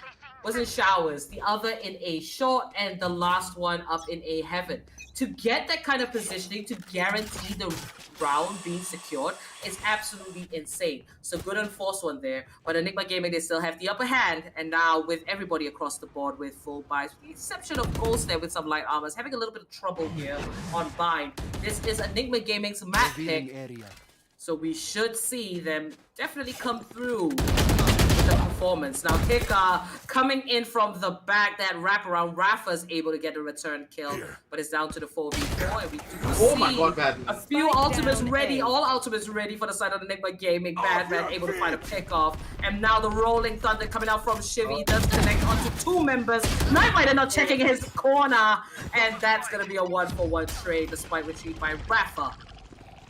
was in showers, the other in a short, and the last one up in a heaven. To get that kind of positioning to guarantee the round being secured is absolutely insane. So good on Force One there. But Enigma Gaming, they still have the upper hand. And now with everybody across the board with full buys, with the exception of Ghost there with some light armors, having a little bit of trouble here on Bind. This is Enigma Gaming's map pick. So we should see them definitely come through with the performance. Now Hika coming in from the back, that wraparound. Rafa's able to get a return kill, but it's down to the 4v4. And we do see a few ultimates ready, all ultimates ready for the side of Enigma Gaming. Badman able to find a pick off. And now the Rolling Thunder coming out from Shivy does connect onto two members. Knight Rider not checking his corner. And that's going to be a 1-for-1 trade despite retreat by Rafa.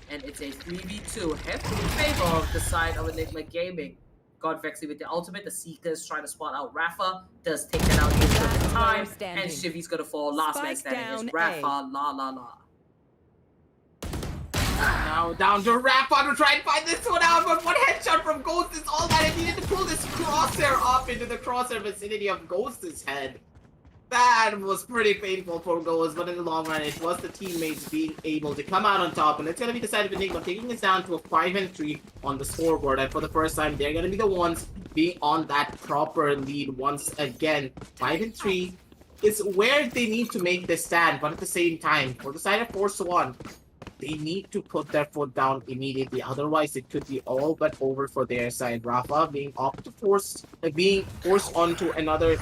And it's a 3v2, heavily in favor of the side of Enigma Gaming. God Vexy with the ultimate, the Seekers trying to spot out Rafa, does take that out in the time, and Shivy's gonna fall. Last man standing is Rafa, Now down to Rafa to try and find this one out, but one headshot from Ghost is all that it needed to pull this crosshair up into the crosshair vicinity of Ghost's head. That was pretty painful for Ghost, but in the long run, it was the teammates being able to come out on top, and it's going to be the side of Enigma taking this down to a 5-3 on the scoreboard, and for the first time, they're going to be the ones being on that proper lead once again. 5-3 is where they need to make this stand, but at the same time, for the side of Force One, they need to put their foot down immediately, otherwise it could be all but over for their side. Rafa being forced onto another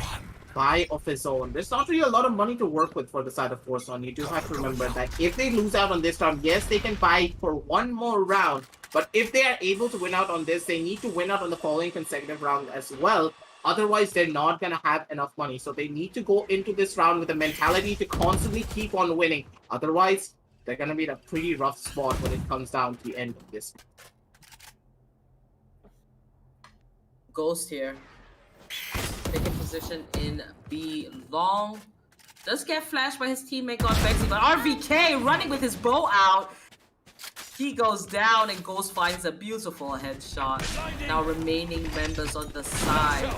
buy of his own. There's not really a lot of money to work with for the side of Force One. You do have to remember that if they lose out on this round, yes, they can buy for one more round, but if they are able to win out on this, they need to win out on the following consecutive round as well. Otherwise, they're not going to have enough money. So they need to go into this round with a mentality to constantly keep on winning. Otherwise, they're going to be in a pretty rough spot when it comes down to the end of this. Ghost here. Taking position in B long. Does get flashed by his teammate God Vexy, but RVK running with his bow out. He goes down and Ghost finds a beautiful headshot. Now remaining members on the side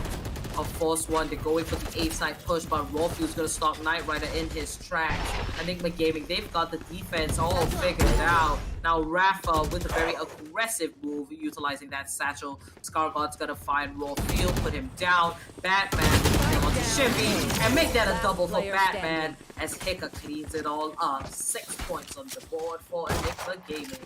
of Force One, they're going for the A side push, but Rawfield's gonna stop Knight Rider in his tracks. Enigma Gaming, they've got the defense all figured out. Now Rafa with a very aggressive move, utilizing that satchel. Scargod's gonna find Rawfield, put him down. Batman onto Shivy, and make that a double for Batman as Hika cleans it all up. 6 points on the board for Enigma Gaming.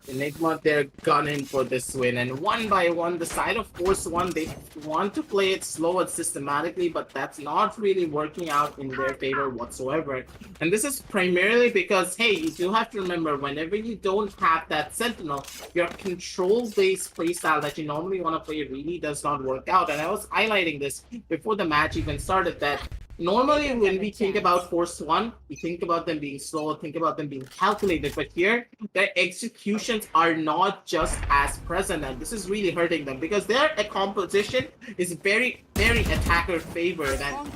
Enigma, they're gunning for this win, and one by one, the side of Force One, they want to play it slow and systematically, but that's not really working out in their favor whatsoever. And this is primarily because, hey, you do have to remember, whenever you don't have that Sentinel, your control-based playstyle that you normally want to play really does not work out. And I was highlighting this before the match even started, that normally when we think about Force One, we think about them being slow, think about them being calculated, but here, their executions are not just as present, and this is really hurting them because their composition is very, very attacker-favored, and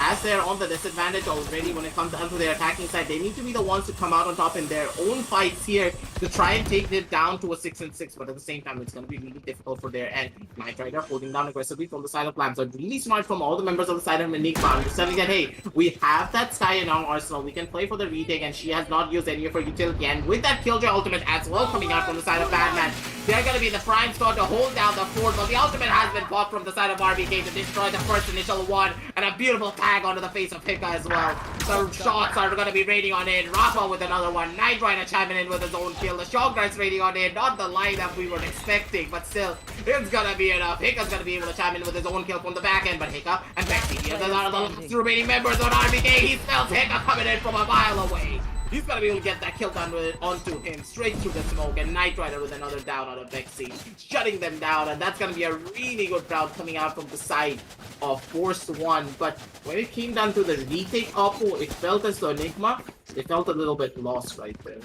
as they're on the disadvantage already when it comes down to their attacking side, they need to be the ones to come out on top in their own fights here to try and take it down to a 6-6, but at the same time, it's going to be really difficult for their end. Knight Rider holding down aggressively from the side of Lambs, so really smart from all the members of the side of Enigma, understanding that, hey, we have that Sky in our arsenal, we can play for the retake, and she has not used any of her utility, and with that Killjoy ultimate as well coming out from the side of Batman, they're going to be the prime spot to hold down the fort, but the ultimate has been popped from the side of RBK to destroy the first initial one, and a beautiful tag onto the face of Hika as well. The shots are going to be raining on in. Rafa with another one. Knight Rider chiming in with his own kill. The shock darts raining on in. Not the lineup we were expecting, but still, it's going to be enough. Hika's going to be able to chime in with his own kill from the back end, but Hika and Vexy here. There are the remaining members on RBK. He smells Hika coming in from a mile away. He's gonna be able to get that kill done with onto him, straight through the smoke, and Knight Rider with another down on a Vexy, shutting them down, and that's gonna be a really good round coming out from the side of Force One. But when it came down to the retake Oppo, it felt as though Enigma, they felt a little bit lost right there.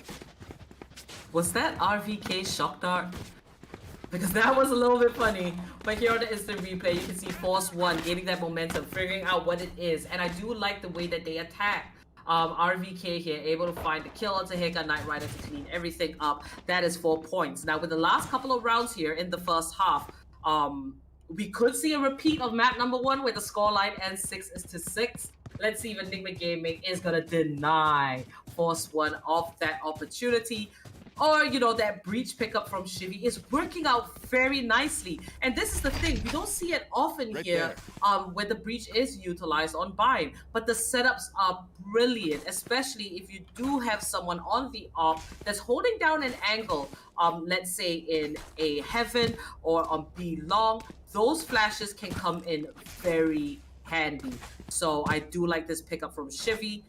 Was that RVK shock dart? because that was a little bit funny. But here on the instant replay, you can see Force One gaining that momentum, figuring out what it is, and I do like the way that they attack. RVK here able to find the kill onto Hika, Knight Rider to clean everything up. That is 4 points. Now with the last couple of rounds here in the first half, we could see a repeat of map number 1 where the scoreline ends 6-6. Let's see if Enigma Gaming is gonna deny Force One of that opportunity. Or, you know, that breach pickup from Shivy is working out very nicely. And this is the thing, we don't see it often here when the breach is utilized on Bind. But the setups are brilliant, especially if you do have someone on the op that's holding down an angle, let's say in a Heaven or on B long. Those flashes can come in very handy. So I do like this pickup from Shivy.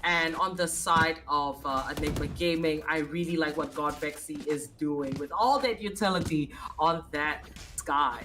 And on the side of Enigma Gaming, I really like what God Vexy is doing with all that utility on that Sky.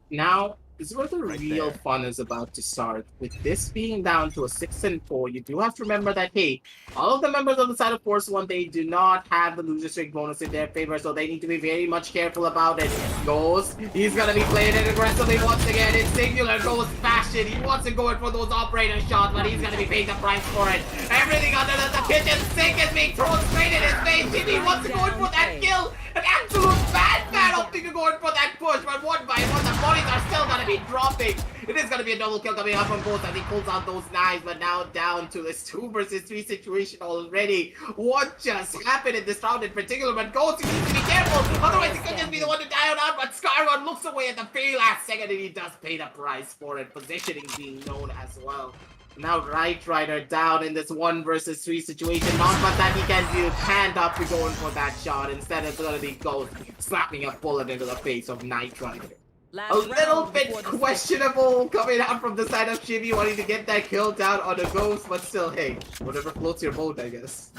Now, this is where the real fun is about to start. With this being down to a 6-4, you do have to remember that, hey, all of the members on the side of Force One, they do not have the loser streak bonus in their favor, so they need to be very much careful about it. Ghost, he's gonna be playing it aggressively once again in singular Ghost fashion. He wants to go in for those operator shots, but he's gonna be paying the price for it. Everything under the kitchen sink is being thrown straight in his face. He wants to go in for that kill. An absolute bad opting to go in for that push, but one by one, the bodies are still gonna be dropping. It is gonna be a double kill coming up from both as he pulls out those knives, but now down to this 2 versus 3 situation already. What just happened in this round in particular? But Ghost needs to be careful, otherwise he could just be the one to die out. But Skyron looks away at the very last second, and he does pay the price for it. Positioning being known as well. Now Knight Rider down in this 1 versus 3 situation. Not but that he can do hand up to going for that shot. Instead it's gonna be Ghost slapping a bullet into the face of Knight Rider. A little bit questionable coming out from the side of Shivy, wanting to get that kill down on a Ghost, but still, hey, whatever floats your boat, I guess.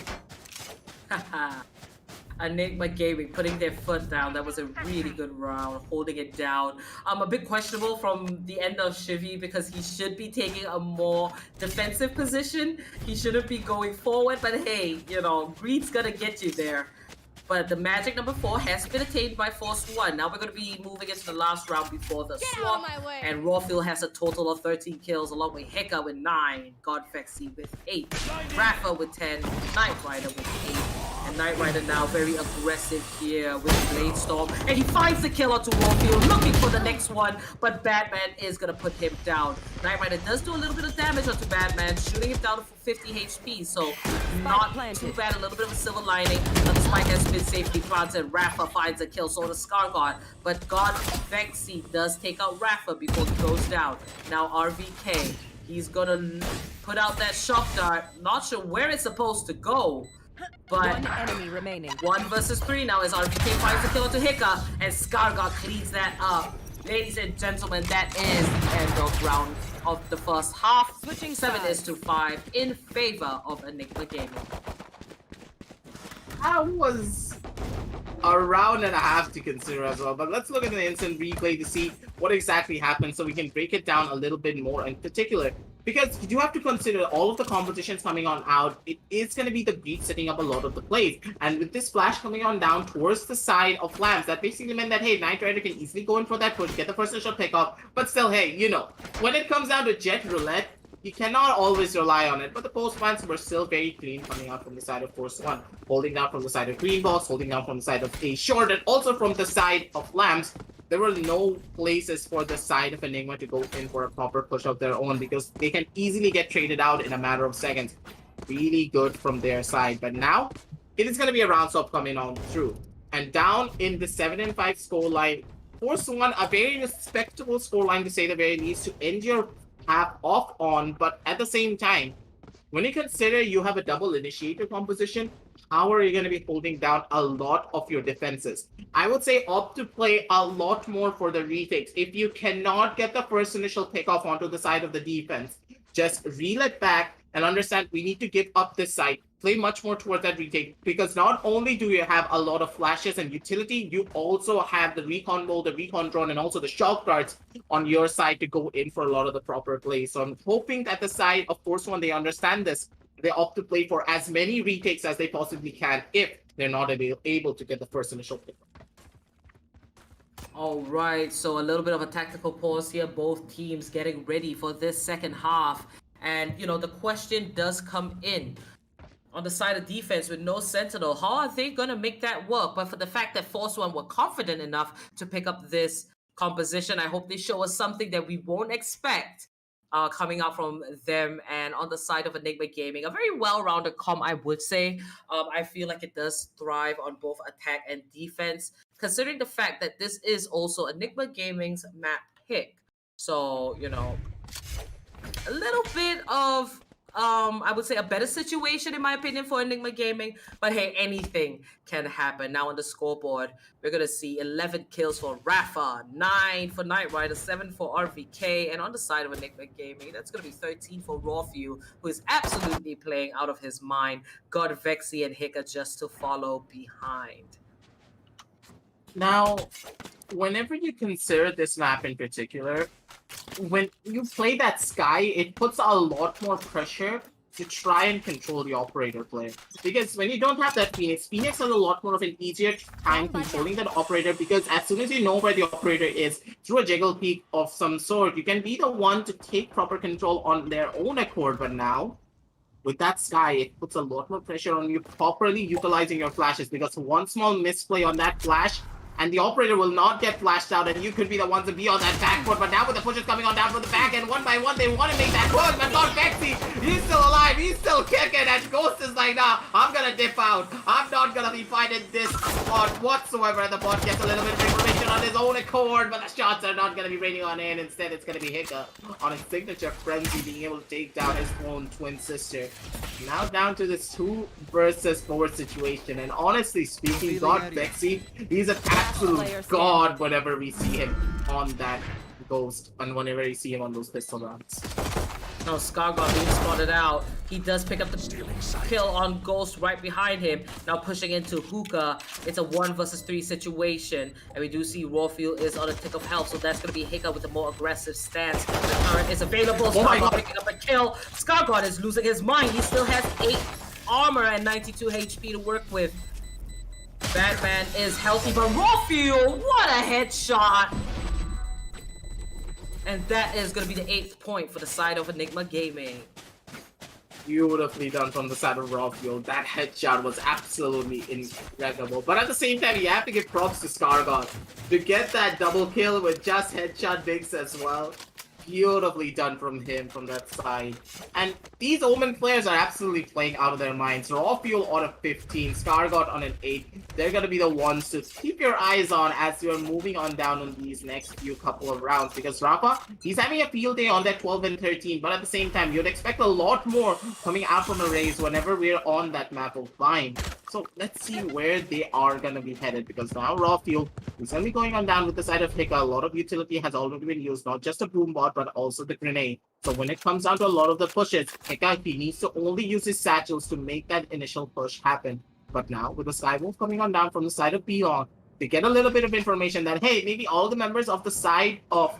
Enigma Gaming putting their foot down. That was a really good round, holding it down. A bit questionable from the end of Shivy because he should be taking a more defensive position. He shouldn't be going forward, but hey, you know, greed's gonna get you there. But the magic number 4 has been attained by Force One. Now we're going to be moving into the last round before the swap. And Rawfield has a total of 13 kills, along with Hika with 9, Godfexy with 8, Rafa with 10, Knight Rider with 8. And Knight Rider now very aggressive here with Blade Storm. And he finds the kill onto Rawfield, looking for the next one. But Batman is going to put him down. Knight Rider does do a little bit of damage onto Batman, shooting him down to 50 HP. So not too bad, a little bit of a silver lining. But the spike has been safely planted. Rafa finds a kill, so does Scar God. But God Vexy does take out Rafa before he goes down. Now RVK, he's gonna put out that shock dart. Not sure where it's supposed to go. But 1 enemy remaining. 1 versus 3 now as RVK finds the kill to Hika, and Scar God cleans that up. Ladies and gentlemen, that is the end of round of the first half. Switching 7-5 in favor of Enigma Gaming. That was a round and a half to consider as well, but let's look at the instant replay to see what exactly happened so we can break it down a little bit more in particular. Because you do have to consider all of the competitions coming on out, it is going to be the breach setting up a lot of the plays. And with this flash coming on down towards the side of Lambs, that basically meant that, hey, Knight Rider can easily go in for that push, get the first initial pick up, but still, hey, you know, when it comes down to Jet Roulette, you cannot always rely on it, but the post plans were still very clean coming out from the side of Force One, holding down from the side of Green Box, holding down from the side of A Short, and also from the side of Lambs. There were no places for the side of Enigma to go in for a proper push of their own because they can easily get traded out in a matter of seconds. Really good from their side, but now it is going to be a round swap coming on through. And down in the 7-5 scoreline, Force One, a very respectable scoreline to say the very least, to end your half off on, but at the same time, when you consider you have a double initiator composition, how are you going to be holding down a lot of your defenses? I would say opt to play a lot more for the retakes. If you cannot get the first initial pickoff onto the side of the defense, just reel it back and understand we need to give up this side. Play much more towards that retake because not only do you have a lot of flashes and utility, you also have the recon bow, the recon drone, and also the shock darts on your side to go in for a lot of the proper plays. So I'm hoping that the side of Force One, they understand this. They opt to play for as many retakes as they possibly can if they're not able to get the first initial pick. All right, so a little bit of a tactical pause here. Both teams getting ready for this second half. And, the question does come in on the side of defense with no Sentinel. How are they going to make that work? But for the fact that Force One were confident enough to pick up this composition, I hope they show us something that we won't expect coming out from them. And on the side of Enigma Gaming, a very well-rounded comp, I would say. I feel like it does thrive on both attack and defense, considering the fact that this is also Enigma Gaming's map pick. So, a little bit of I would say a better situation in my opinion for Enigma Gaming, but hey, anything can happen. Now on the scoreboard, we're gonna see 11 kills for Rafa, 9 for Knight Rider, 7 for RVK, and on the side of Enigma Gaming, that's gonna be 13 for Rawfuel, who is absolutely playing out of his mind. God Vexy and Hika just to follow behind. Now, whenever you consider this map in particular, when you play that Sky, it puts a lot more pressure to try and control the operator play. Because when you don't have that Phoenix has a lot more of an easier time controlling that operator, because as soon as you know where the operator is, through a jiggle peek of some sort, you can be the one to take proper control on their own accord. But now, with that Sky, it puts a lot more pressure on you properly utilizing your flashes, because one small misplay on that flash, and the operator will not get flashed out, and you could be the ones to be on that backboard. But now with the pushes coming on down from the back, and one by one, they want to make that work. But not Vexy, he's still alive, he's still kicking, and Ghost is like, nah, I'm gonna dip out. I'm not gonna be fighting this bot whatsoever. And the bot gets a little bit of information on his own accord, but the shots are not gonna be raining on in. Instead, it's gonna be Hika on his signature frenzy, being able to take down his own twin sister. Now down to this 2 versus 4 situation, and honestly speaking, God Vexy, he's a absolute god whenever we see him on that Ghost, and whenever we see him on those pistol rounds. No, Scargot being spotted out. He does pick up the kill on Ghost right behind him. Now pushing into Hookah. It's a 1 versus 3 situation. And we do see Rawfuel is on a tick of health. So that's going to be Hika with a more aggressive stance. The turret is available. Scargot picking up a kill. Scargot is losing his mind. He still has 8 armor and 92 HP to work with. Batman is healthy, but Rawfuel, what a headshot! And that is going to be the 8th point for the side of Enigma Gaming. Beautifully done from the side of Rawfuel. That headshot was absolutely incredible. But at the same time, you have to give props to Scargot to get that double kill with just headshot digs as well. Beautifully done from him from that side. And these Omen players are absolutely playing out of their minds. Rawfuel on a 15, Scargot on an 8. They're going to be the ones to keep your eyes on as you're moving on down on these next few couple of rounds. Because Rafa, he's having a field day on that 12 and 13. But at the same time, you'd expect a lot more coming out from a race whenever we're on that map of Vine. So let's see where they are going to be headed. Because now Rawfuel is going to be going on down with the side of Hika. A lot of utility has already been used. Not just a boom bot, but also the grenade. So when it comes down to a lot of the pushes, Hika, he needs to only use his satchels to make that initial push happen. But now, with the Skywolf coming on down from the side of Beyond, they get a little bit of information that, hey, maybe all the members of the side of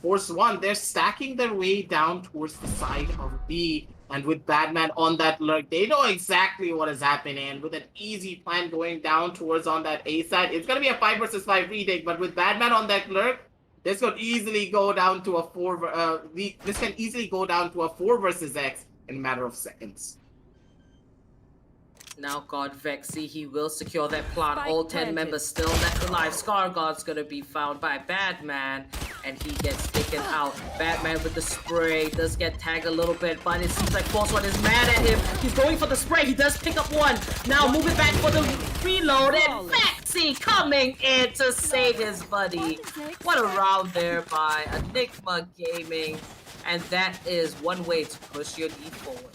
Force 1, they're stacking their way down towards the side of B. And with Batman on that lurk, they know exactly what is happening. And with an easy plan going down towards on that A side, it's going to be a 5 versus 5 retake. But with Batman on that lurk, this could easily go down to a 4. This can easily go down to a 4 versus X in a matter of seconds. Now God Vexy, he will secure that plot. All 10 members still left alive. Scargot's gonna be found by Batman, and he gets taken out. Batman with the spray does get tagged a little bit, but it seems like Force One is mad at him. He's going for the spray. He does pick up one. Now moving back for the reload, and Vexy coming in to save his buddy. What a round there by Enigma Gaming, and that is one way to push your lead forward.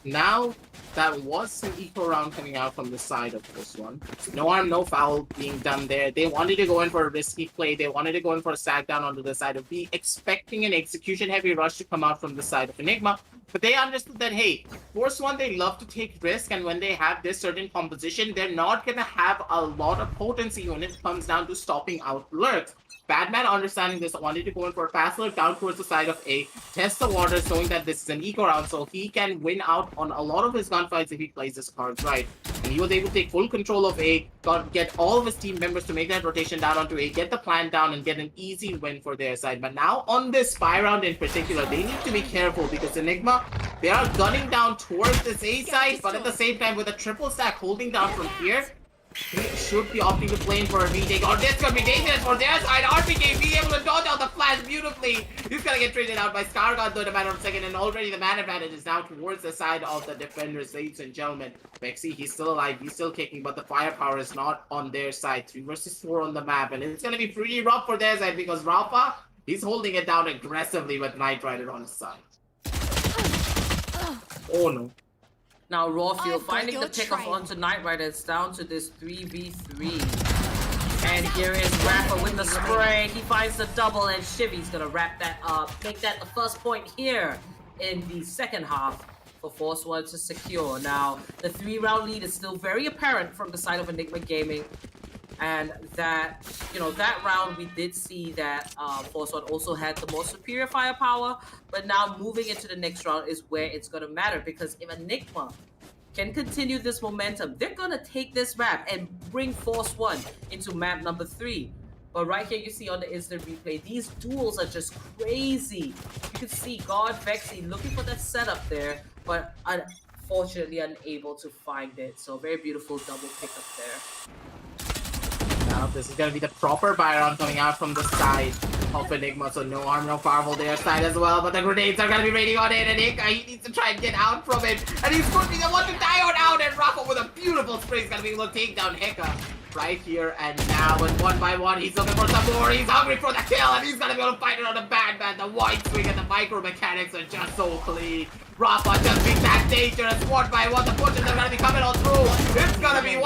Now, that was an equal round coming out from the side of this one. No harm, no foul being done there. They wanted to go in for a risky play. They wanted to go in for a sack down onto the side of B, expecting an execution-heavy rush to come out from the side of Enigma. But they understood that, hey, Force 1, they love to take risk, and when they have this certain composition, they're not going to have a lot of potency when it comes down to stopping out lurks. Batman, understanding this, wanted to go in for a fast lurk down towards the side of A, test the waters, knowing that this is an eco round, so he can win out on a lot of his gunfights if he plays his cards right. and he was able to take full control of A, get all of his team members to make that rotation down onto A, get the plan down, and get an easy win for their side. But now on this spy round in particular, they need to be careful because Enigma, they are gunning down towards this A side, but at the same time with a triple stack holding down from here, he should be opting to play in for a retake, or this could be dangerous for their side. RPK being able to dodge out the flash beautifully. He's gonna get traded out by Skargard though in a matter of a second, and already the man advantage is now towards the side of the defenders, ladies and gentlemen. Vexy, he's still alive, he's still kicking, but the firepower is not on their side. 3 versus 4 on the map, and it's gonna be pretty rough for their side because Rafa, he's holding it down aggressively with Knight Rider on his side. Oh no. Now Rawfield finding the pickoff onto Knight Rider. It's down to this 3v3. And here is Rafa with the spray. He finds the double, and Shivy's gonna wrap that up. Make that the first point here in the second half for Force One to secure. Now, the 3-round lead is still very apparent from the side of Enigma Gaming. And that, that round we did see that Force One also had the more superior firepower, but now moving into the next round is where it's going to matter, because if Enigma can continue this momentum, they're going to take this map and bring Force One into map number 3. But right here you see on the instant replay, these duels are just crazy. You can see God Vexy looking for that setup there, but unfortunately unable to find it. So very beautiful double pickup there. Now this is gonna be the proper Byron coming out from the side of Enigma, so no harm, no foul for their side as well, but the grenades are gonna be raining on it, and he needs to try and get out from it, and he's going to be the one to die on out, and Rafa with a beautiful spray is gonna be able to take down Heka right here and now, and one by one he's looking for some more, he's hungry for the kill, and he's gonna be able to fight it on the bad man. The white swing and the micro mechanics are just so clean. Rafa just being that dangerous one by one, the pushes are gonna be coming all through. It's gonna be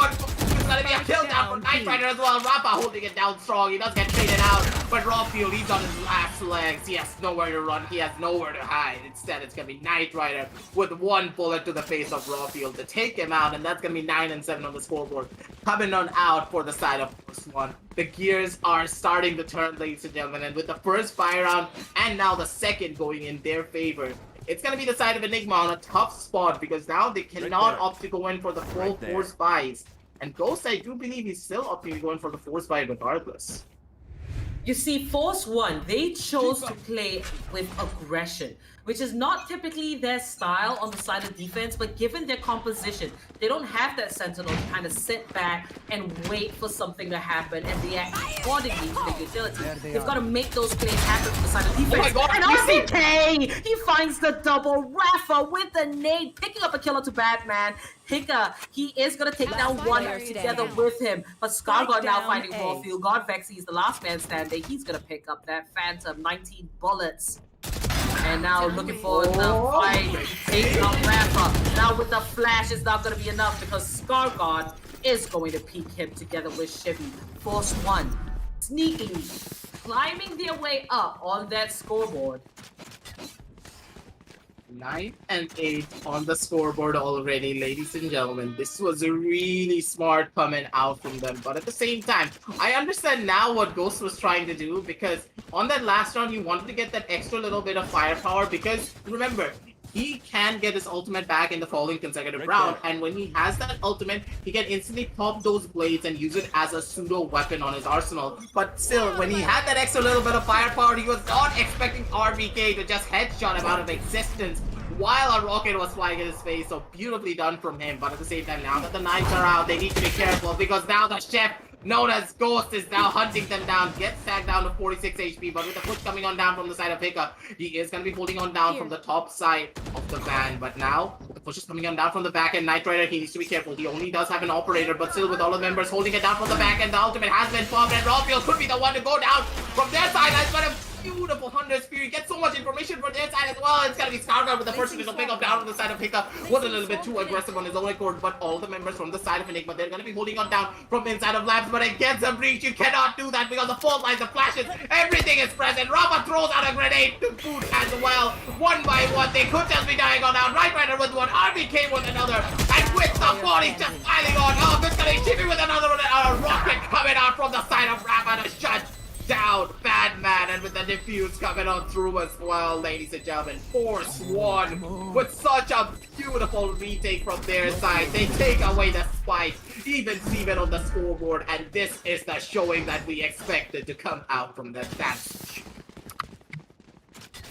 gonna be a kill down for Knight Rider as well. Rafa holding it down strong. He does get traded out, but Rawfield, he's on his last legs. He has nowhere to run. He has nowhere to hide. Instead, it's gonna be Knight Rider with one bullet to the face of Rawfield to take him out, and that's gonna be 9 and 7 on the scoreboard. Coming on out for the side of Force One. The gears are starting to turn, ladies and gentlemen, and with the first fire round and now the second going in their favor, it's going to be the side of Enigma on a tough spot because now they cannot opt to go in for the full 4 spies. And Ghost, I do believe he's still opting to go in for the 4 spy regardless. You see, Force One, they chose to play with aggression, which is not typically their style on the side of defense, but given their composition, they don't have that sentinel to kind of sit back and wait for something to happen and react accordingly to the utility. They've got to make those plays happen from the side of defense. Oh my God, and RCK! He finds the double. Rafa with the nade, picking up a killer to Batman. Hika, he is going to take down one together with him, but Skargard now finding Rawfield. God Vexy is the last man standing. He's going to pick up that Phantom, 19 bullets. And now looking forward to the fight, taking out Rafa. Now with the flash, it's not going to be enough because Skargard is going to peek him together with Shivy. Force One, sneakily climbing their way up on that scoreboard. 9 and 8 on the scoreboard already, ladies and gentlemen. This was a really smart coming out from them, but at the same time, I understand now what Ghost was trying to do, because on that last round, he wanted to get that extra little bit of firepower, because remember, he can get his ultimate back in the following consecutive round, and when he has that ultimate, he can instantly pop those blades and use it as a pseudo weapon on his arsenal. But still, when he had that extra little bit of firepower, he was not expecting RBK to just headshot him out of existence while a rocket was flying in his face. So beautifully done from him. But at the same time, now that the knights are out, they need to be careful, because now the chef, known as Ghost, is now hunting them down. Gets sacked down to 46 HP, but with the push coming on down from the side of Hiccup, he is going to be holding on down from the top side of the van. But now, the push is coming on down from the back end. Knight Rider, he needs to be careful. He only does have an operator, but still with all the members holding it down from the back end, the ultimate has been formed, and Rawfield could be the one to go down from their side. That's got a beautiful Hunter Spear. Get so much information from their side as well. It's going to be Skargard with the first initial pick up down on the side of Hiccup. Was a little bit too aggressive on his own accord, but all the members from the side of Enigma, they're going to be holding on down from inside of Labs, but it gets a breach. You cannot do that because the fault lines, the flashes, everything is present. Rafa throws out a grenade to boot as well. One by one, they could just be dying on down. Right Rider with one, RBK with another, and with the bodies just piling on. Oh, it's going to be Chippy with another one, and a rocket coming out from the side of Rafa to shut down, bad man, and with the defuse coming on through as well, ladies and gentlemen. Force One with such a beautiful retake from their side. They take away the spike, even Steven on the scoreboard, and this is the showing that we expected to come out from the match.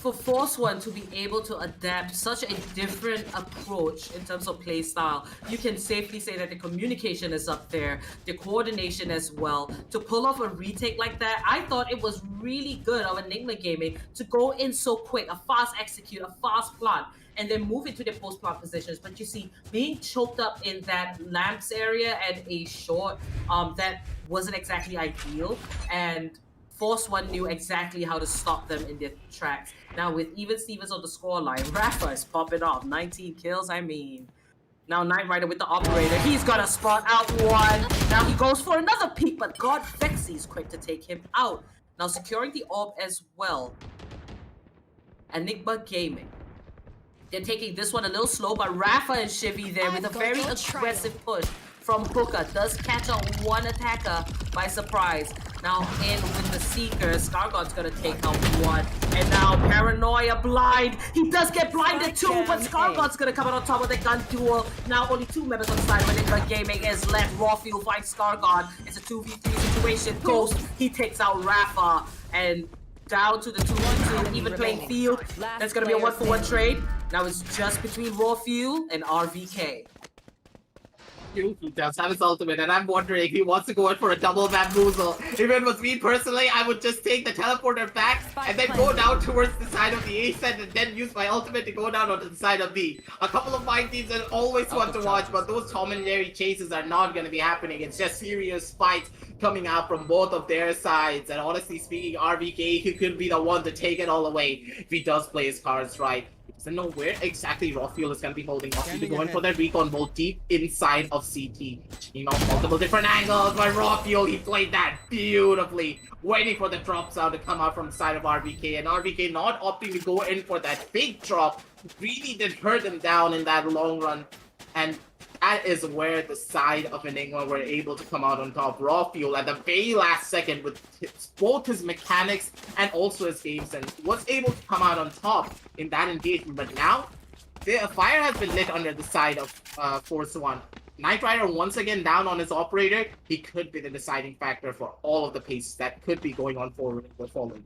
For Force One to be able to adapt such a different approach in terms of play style, you can safely say that the communication is up there, the coordination as well. To pull off a retake like that, I thought it was really good of Enigma Gaming to go in so quick, a fast execute, a fast plot, and then move into their post-plant positions. But you see, being choked up in that lamps area and a short, that wasn't exactly ideal. And Force One knew exactly how to stop them in their tracks. Now with even Stevens on the scoreline, Rafa is popping off. 19 kills, I mean. Now Knight Rider with the operator. He's gonna spot out one. Now he goes for another peek, but God Vexy's quick to take him out. Now securing the orb as well. Enigma Gaming. They're taking this one a little slow, but Rafa and Shivy there with a very aggressive push from Hookah. Does catch out one attacker by surprise. Now in with the Seeker, Scargod's gonna take out one. And now Paranoia blind. He does get blinded too, but Scargod's gonna come out on top of the gun duel. Now only 2 members on the side of Enigma Gaming is left. Raw Fuel fights Scargod. It's a 2v3 situation. Ghost, he takes out Rafa. And down to the 2v2, even playing field. That's gonna be a 1-for-1 trade. Now it's just between Raw Fuel and RVK. He does have his ultimate, and I'm wondering if he wants to go in for a double bamboozle. If it was me personally, I would just take the teleporter back and then go down towards the side of the A set and then use my ultimate to go down onto the side of B. A couple of my teams are always fun to watch, but those Tom and Jerry chases are not going to be happening. It's just serious fights coming out from both of their sides. And honestly speaking, RVK, he could be the one to take it all away if he does play his cards right. He doesn't know where exactly Raw Fuel is going to be holding off. He's going for that recon bolt deep inside of CT. You know, multiple different angles, but Raw Fuel, he played that beautifully. Waiting for the drop sound to come out from the side of RVK, and RVK not opting to go in for that big drop really did hurt him down in that long run. And that is where the side of Enigma were able to come out on top. Raw Fuel at the very last second with both his mechanics and also his game sense was able to come out on top in that engagement. But now, the fire has been lit under the side of Force One. Knight Rider once again down on his operator. He could be the deciding factor for all of the paces that could be going on forward in the following.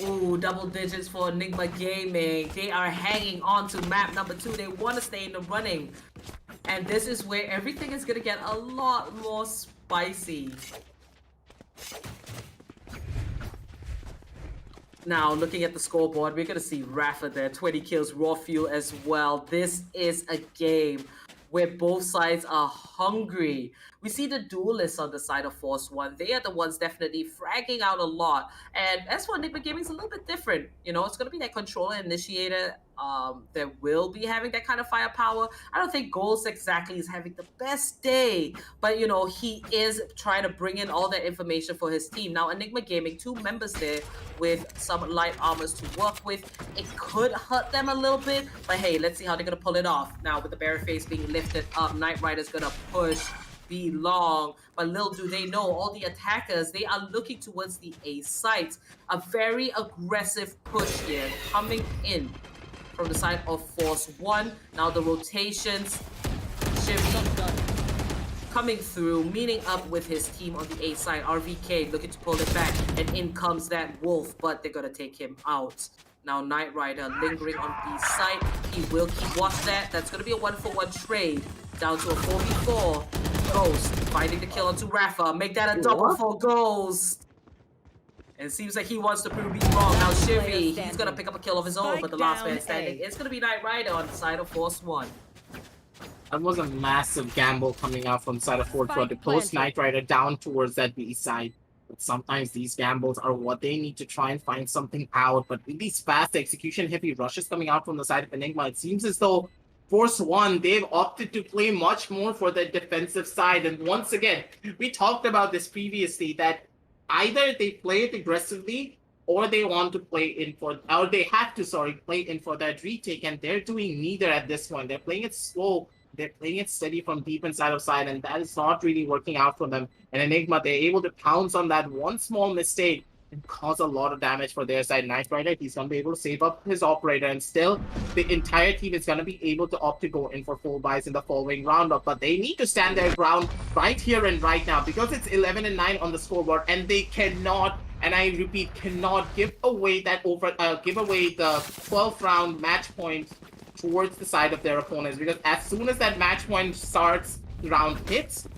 Ooh, double digits for Enigma Gaming. They are hanging on to map number 2. They want to stay in the running. And this is where everything is going to get a lot more spicy. Now, looking at the scoreboard, we're going to see Rafa there. 20 kills, Raw Fuel as well. This is a game where both sides are hungry. We see the duelists on the side of Force One. They are the ones definitely fragging out a lot. And as for Enigma Gaming, it's a little bit different. You know, it's going to be that controller initiator that will be having that kind of firepower. I don't think Goals exactly is having the best day, but you know, he is trying to bring in all that information for his team. Now, Enigma Gaming, 2 members there with some light armors to work with. It could hurt them a little bit, but hey, let's see how they're going to pull it off. Now, with the barrier face being lifted up, Knight Rider's going to push be long, but little do they know, all the attackers, they are looking towards the A site. A very aggressive push here coming in from the side of Force One. Now the rotations, Shivy coming through, meeting up with his team on the A side. RVK looking to pull it back, and in comes that Wolf, but they're gonna take him out. Now Knight Rider lingering on B side. He will keep watch that. That's gonna be a 1-for-1 trade. Down to a 4v4. Ghost finding the kill onto Rafa. Make that a double for Ghost. And it seems like he wants to prove he's wrong. Now Shivy, he's gonna pick up a kill of his own, but the last man standing is gonna be Knight Rider on the side of Force One. That was a massive gamble coming out from the side of Force One to post Knight Rider down towards that B side. But sometimes these gambles are what they need to try and find something out. But with these fast execution heavy rushes coming out from the side of Enigma, it seems as though Force One, they've opted to play much more for the defensive side. And once again, we talked about this previously, that either they play it aggressively or they want to play in for, or they have to, play in for that retake. And they're doing neither at this point. They're playing it slow they're playing it steady from deep inside of side, and that is not really working out for them. And Enigma, they're able to pounce on that one small mistake and cause a lot of damage for their side. Knight Rider, he's going to be able to save up his operator, and still the entire team is going to be able to opt to go in for full buys in the following roundup. But they need to stand their ground right here and right now because it's 11-9 on the scoreboard, and they cannot, and I repeat, cannot give away that give away the 12th round match point towards the side of their opponents, because as soon as that match point starts, round hits,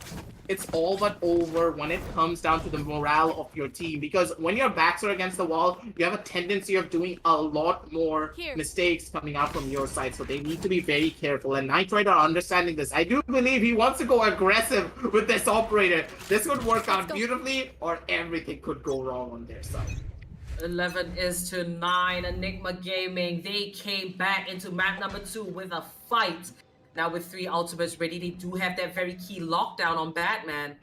it's all but over when it comes down to the morale of your team. Because when your backs are against the wall, you have a tendency of doing a lot more mistakes coming out from your side. So they need to be very careful. And Knight Rider are understanding this. I do believe he wants to go aggressive with this operator. This would work out beautifully, or everything could go wrong on their side. 11-9. Enigma Gaming, they came back into map number 2 with a fight. Now with 3 ultimates ready, they do have that very key lockdown on Batman.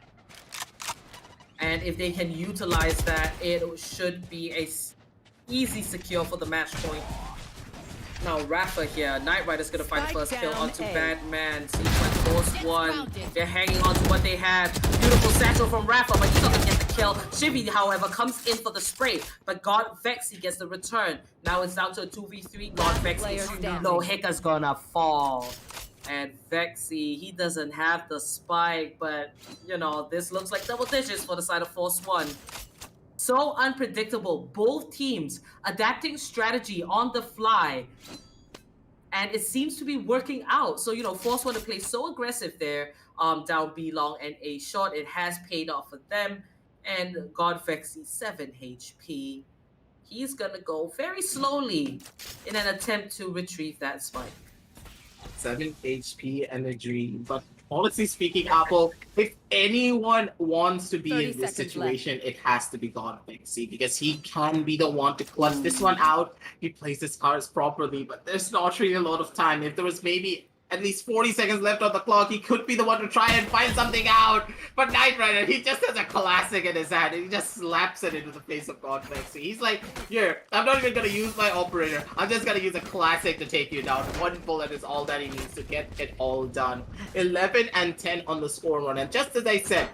And if they can utilize that, it should be a easy secure for the match point. Now Rafa here, Knight Rider's gonna find the first kill onto Batman. Sequence force 1. They're hanging on to what they have. Beautiful satchel from Rafa, but he's not gonna get the kill. Shivy, however, comes in for the spray, but God Vexy gets the return. Now it's down to a 2v3. God Vexy is too low. Hika's gonna fall. And Vexy, he doesn't have the spike, but you know, this looks like double digits for the side of Force 1. So unpredictable. Both teams adapting strategy on the fly. And it seems to be working out. So, you know, Force 1 to play so aggressive there, down B long and A short. It has paid off for them. And God Vexy, 7 HP. He's gonna go very slowly in an attempt to retrieve that spike. 7 HP and a dream. But honestly speaking, Apple, if anyone wants to be in this situation, it has to be God Vexy, because he can be the one to clutch this one out. He plays his cards properly, but there's not really a lot of time. If there was maybe at least 40 seconds left on the clock, he could be the one to try and find something out. But Knight Rider, he just has a classic in his hand, and he just slaps it into the face of God Vexy. He's like, here, I'm not even gonna use my operator. I'm just gonna use a classic to take you down. One bullet is all that he needs to get it all done. 11-10 on the score run, and just as I said,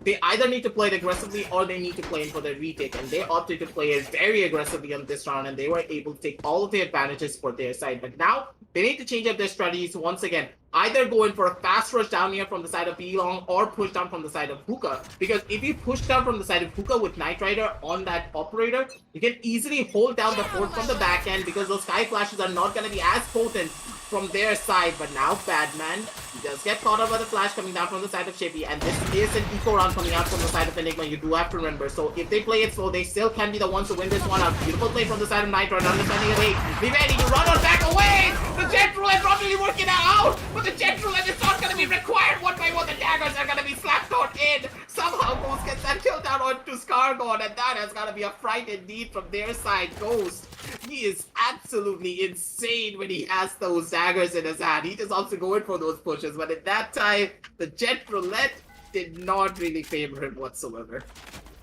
they either need to play it aggressively or they need to play in for the retake, and they opted to play it very aggressively on this round, and they were able to take all of the advantages for their side. But now they need to change up their strategies once again. Either go in for a fast rush down here from the side of B-Long or push down from the side of Hookah. Because if you push down from the side of Hookah with Knight Rider on that operator, you can easily hold down the fort from the back end, because those Sky Flashes are not going to be as potent from their side. But now Batman, he does get caught up by the flash coming down from the side of Chippy, and this is an eco round coming out from the side of Enigma, you do have to remember. So if they play it slow, they still can be the ones to win this one. A beautiful play from the side of Knight Rider, understanding it. Be ready to run on back away! The Jet Roulette not really working out, but the Jet Roulette is not going to be required one by one. The daggers are going to be slapped on in. Somehow Ghost gets that kill down onto Scargon, and that has got to be a fright indeed from their side. Ghost, he is absolutely insane when he has those daggers in his hand. He just wants to go in for those pushes, but at that time, the Jet Roulette did not really favor him whatsoever.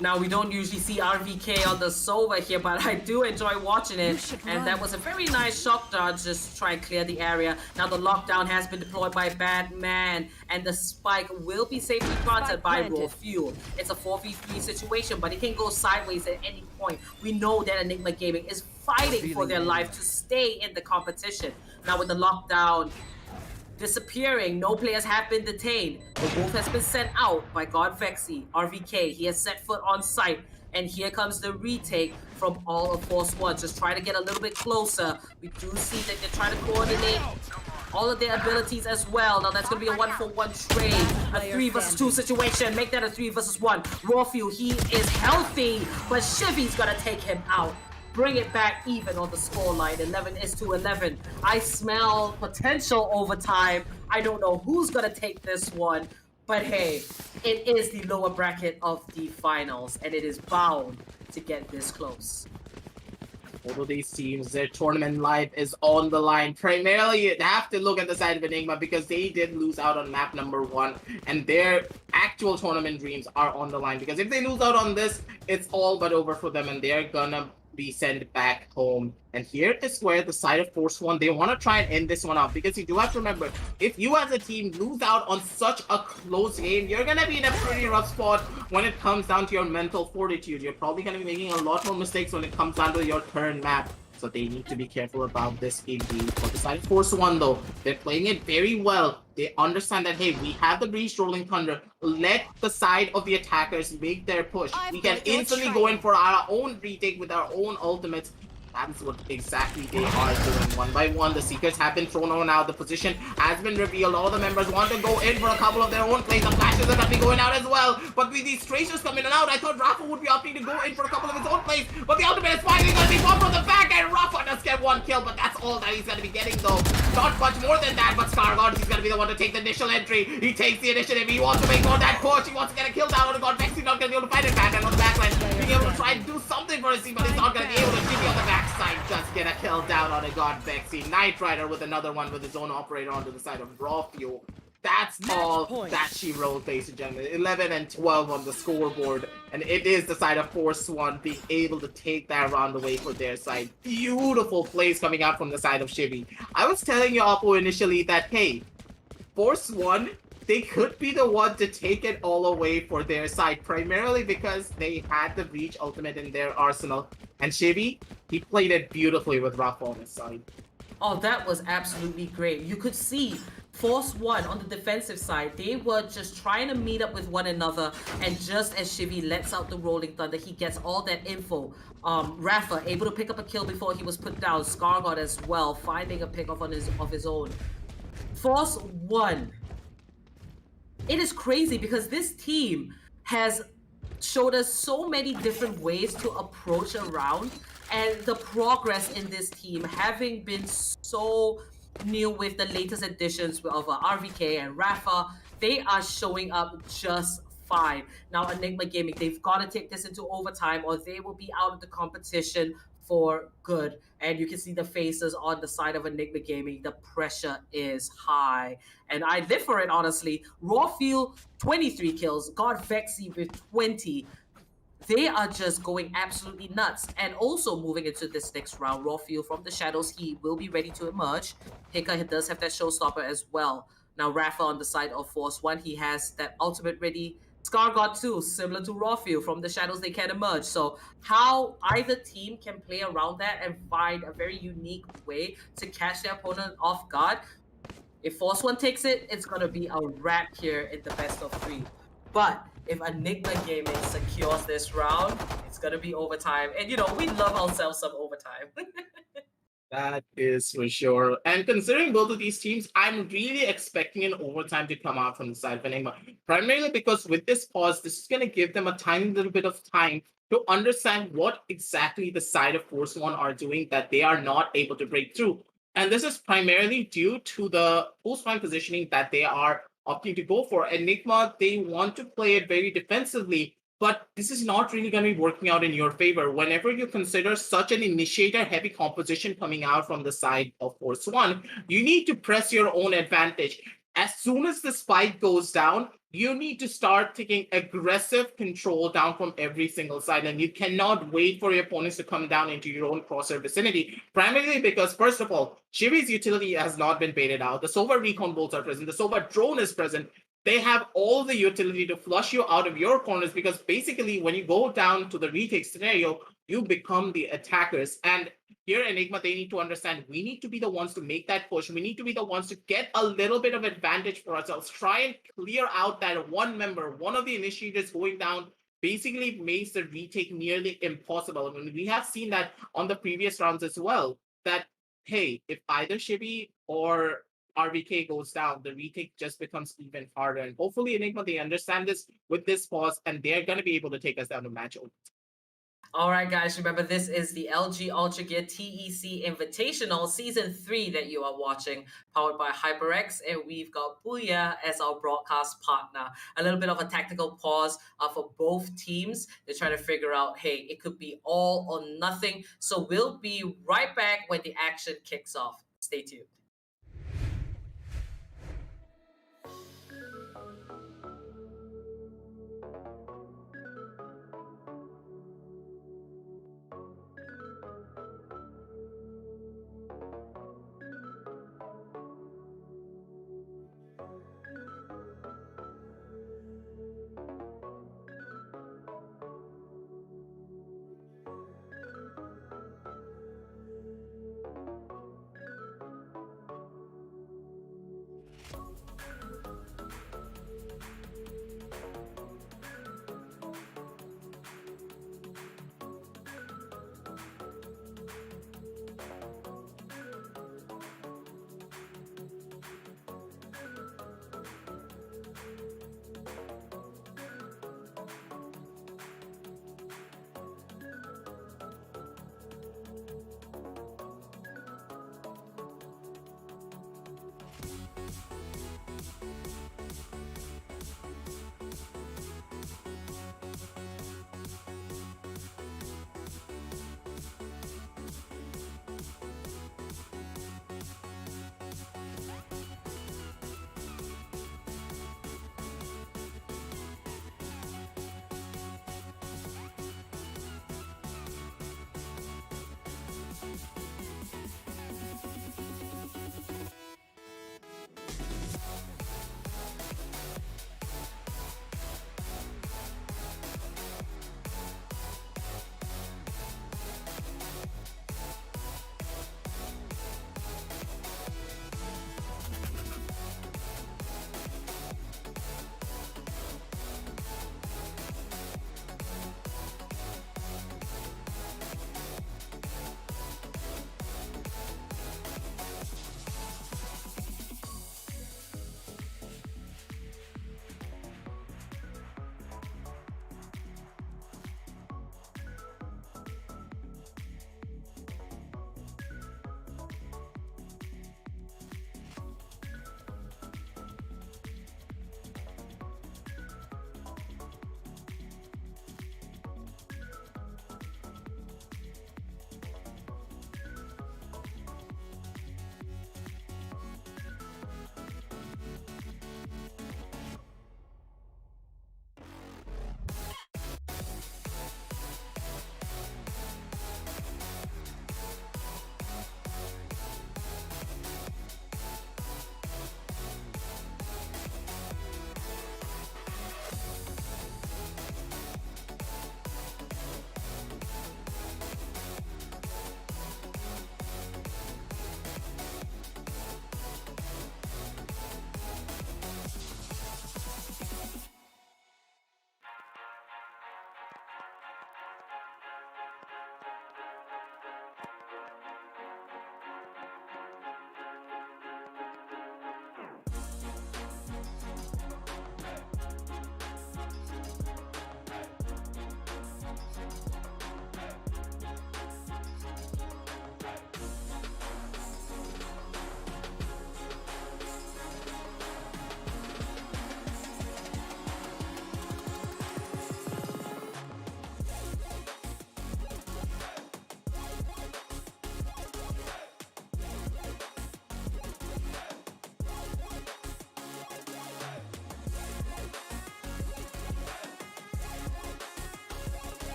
Now, we don't usually see RVK on the Sova here, but I do enjoy watching it. And that was a very nice shock dodge, just try and clear the area. Now, the lockdown has been deployed by Batman, and the spike will be safely planted by Raw Fuel. It's a 4v3 situation, but it can go sideways at any point. We know that Enigma Gaming is fighting for their life to stay in the competition. Now, with the lockdown disappearing, no players have been detained. The wolf has been sent out by God Vexy. RVK, he has set foot on site, and here comes the retake from all of Force 1. Just try to get a little bit closer. We do see that they're trying to coordinate all of their abilities as well. Now that's going to be a 1-for-1 trade. A 3 versus 2 situation. Make that a 3 versus 1. Raw Fuel, he is healthy, but Shivy's going to take him out. Bring it back even on the scoreline. 11-11. I smell potential overtime. I don't know who's going to take this one. But hey, it is the lower bracket of the finals, and it is bound to get this close. Both of these teams, their tournament life is on the line. Primarily, you have to look at the side of Enigma, because they did lose out on map number 1, and their actual tournament dreams are on the line. Because if they lose out on this, it's all but over for them, and they're gonna be sent back home. And here is where the side of Force One, they want to try and end this one off, because you do have to remember, if you as a team lose out on such a close game, you're going to be in a pretty rough spot when it comes down to your mental fortitude. You're probably going to be making a lot more mistakes when it comes down to your turn map. So they need to be careful about this indeed. For the side of Force One, though, they're playing it very well. They understand that, hey, we have the breach rolling thunder. Let the side of the attackers make their push. We can instantly go in for our own retake with our own ultimates. That's what exactly they are doing. One by one, the Seekers have been thrown on out. The position has been revealed. All the members want to go in for a couple of their own plays. The flashes are going to be going out as well. But with these tracers coming in and out, I thought Rafa would be opting to go in for a couple of his own plays. But the ultimate is finally going to be one from the back, and Rafa does get one kill. But that's all that he's going to be getting, though. Not much more than that, but Scargod, he's going to be the one to take the initial entry. He takes the initiative. He wants to make more that push. He wants to get a kill down on the God. Vexy not going to be able to find it back. And on the backline, being able to try and do something for his team, but he's not going to be able to. Jimmy on the backside just get a kill down on a God Vexy. Knight Rider with another one with his own operator onto the side of Raw Fuel. That's all that she rolled, ladies and gentlemen. 11 and 12 on the scoreboard. And it is the side of Force One being able to take that round away for their side. Beautiful plays coming out from the side of Shivi. I was telling you, Oppo, initially that, hey, Force One, they could be the one to take it all away for their side, primarily because they had the Breach ultimate in their arsenal. And Shivi, he played it beautifully with Rafa on his side. Oh, that was absolutely great. You could see Force One on the defensive side, they were just trying to meet up with one another, and just as Shivi lets out the Rolling Thunder, he gets all that info. Rafa able to pick up a kill before he was put down. Scargod as well, finding a pick off on his own. Force One. It is crazy because this team has showed us so many different ways to approach a round, and the progress in this team having been so new with the latest additions of RVK and Rafa, they are showing up just fine. Now Enigma Gaming, they've got to take this into overtime or they will be out of the competition for good. And you can see the faces on the side of Enigma Gaming. The pressure is high. And I live for it, honestly. Raw Fuel, 23 kills. God Vexy with 20. They are just going absolutely nuts. And also moving into this next round, Raw Fuel from the shadows, he will be ready to emerge. Hika does have that showstopper as well. Now Rafa on the side of Force One, he has that ultimate ready. Scargod too, similar to Raw Fuel, from the shadows they can emerge. So how either team can play around that and find a very unique way to catch their opponent off guard. If Force One takes it, it's gonna be a wrap here in the best of 3. But if Enigma Gaming secures this round, it's gonna be overtime. And you know, we love ourselves some overtime. That is for sure. And considering both of these teams, I'm really expecting an overtime to come out from the side of Enigma. Primarily because with this pause, this is going to give them a tiny little bit of time to understand what exactly the side of Force One are doing that they are not able to break through. And this is primarily due to the post-prime positioning that they are opting to go for. Enigma, they want to play it very defensively, but this is not really going to be working out in your favor. Whenever you consider such an initiator-heavy composition coming out from the side of Force One, you need to press your own advantage. As soon as the spike goes down, you need to start taking aggressive control down from every single side, and you cannot wait for your opponents to come down into your own crosshair vicinity. Primarily because, first of all, Shivi's utility has not been baited out. The Sova recon bolts are present. The Sova drone is present. They have all the utility to flush you out of your corners, because basically when you go down to the retake scenario, you become the attackers. And here Enigma, they need to understand, we need to be the ones to make that push. We need to be the ones to get a little bit of advantage for ourselves. Try and clear out that one member, one of the initiators going down, basically makes the retake nearly impossible. I mean, we have seen that on the previous rounds as well, that, hey, if either Shibi or RVK goes down, the retake just becomes even harder. And hopefully Enigma, they understand this with this pause, and they're going to be able to take us down to match over. All right, guys, remember this is the LG Ultragear TEC Invitational Season 3 that you are watching, powered by HyperX, and we've got Booyah as our broadcast partner. A little bit of a tactical pause for both teams. They're trying to figure out, hey, it could be all or nothing. So we'll be right back when the action kicks off. Stay tuned.